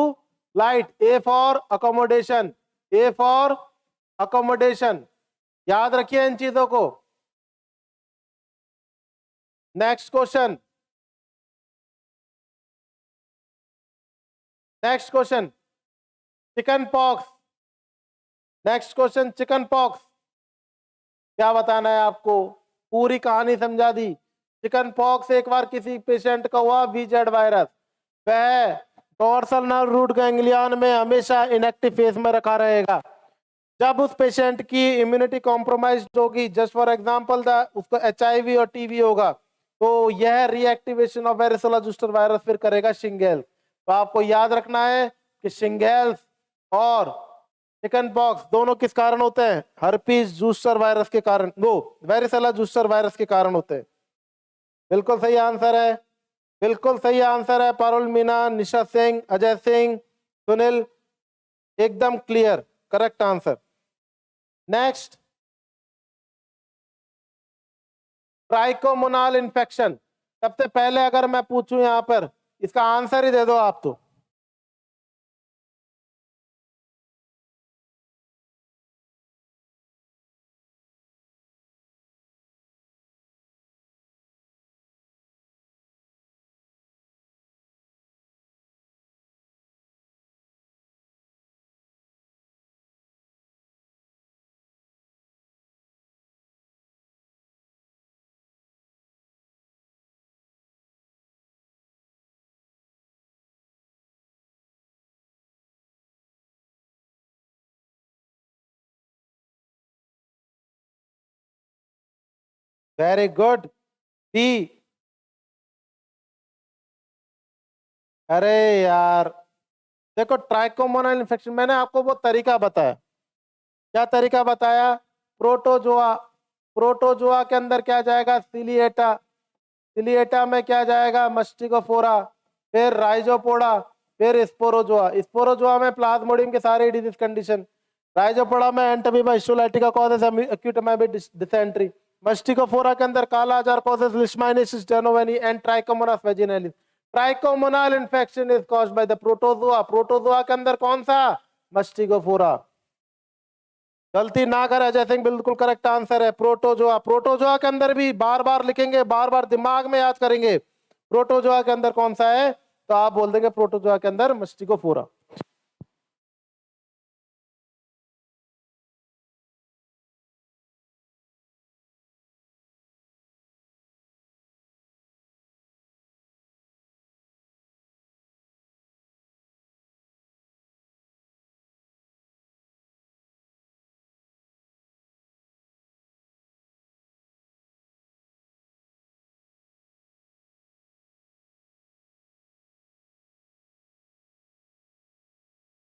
light, A for accommodation, A for accommodation, याद रखिए इन चीजों को। Next question, next question chickenpox, next question chickenpox, क्या बताना है आपको, पूरी कहानी समझा दी। चिकन पॉक्स एक बार किसी पेशेंट का हुआ, VZ वायरस, वह डोर्सल नर्व रूट गैंग्लियन में हमेशा इनएक्टिव फेज में रखा रहेगा। जब उस पेशेंट की इम्यूनिटी कॉम्प्रोमाइज होगी, जस्ट फॉर एग्जांपल उसको HIV और TB होगा, तो यह रीएक्टिवेशन ऑफ वेरिसोला जूस्टर वायरस फिर करेगा शिंगेल्स। तो आपको याद रखना है कि शिंगेल्स और चिकन पॉक्स दोनों किस कारण होते हैं, हर्पीज जूस्टर वायरस के कारण, वो वेरिसोला जूस्टर वायरस के कारण होते हैं। बिल्कुल सही आंसर है, बिल्कुल सही आंसर है। पारुल मीना, निशा सिंह, अजय सिंह, सुनील, एकदम clear, correct answer. Next, trichomonal infection. सबसे पहले अगर मैं पूछूं यहां पर, इसका आंसर ही दे दो आप तो। Very good, D. अरे यार देखो, ट्राइकोमोनाल इन्फेक्शन मैंने आपको वो तरीका बताया, क्या तरीका बताया, प्रोटोजोआ, प्रोटोजोआ के अंदर क्या जाएगा, सिलिएटा, सिलिएटा में क्या जाएगा, मस्टिकोफोरा, फिर राइजोपोडा, फिर स्पोरोजोआ, स्पोरोजोआ में प्लाज्मोडियम के सारे डिजीज कंडीशन, राइजोपोडा में entamoeba histolytica causes acute amoebic dysentery, mastigophora के अंदर kala azar causes leishmaniasis donovani and trichomonas vaginalis. Trichomonal infection is caused by the protozoa, protozoa के अंदर कौन सा, मस्टिकोफोरा। गलती ना कर अजय सिंह, बिल्कुल करेक्ट आंसर है प्रोटोजोआ। प्रोटोजोआ के अंदर भी बार बार लिखेंगे, बार बार दिमाग में याद करेंगे, प्रोटोजोआ के अंदर कौन सा है, तो आप बोल देंगे प्रोटोजोआ के अंदर मस्टिकोफोरा।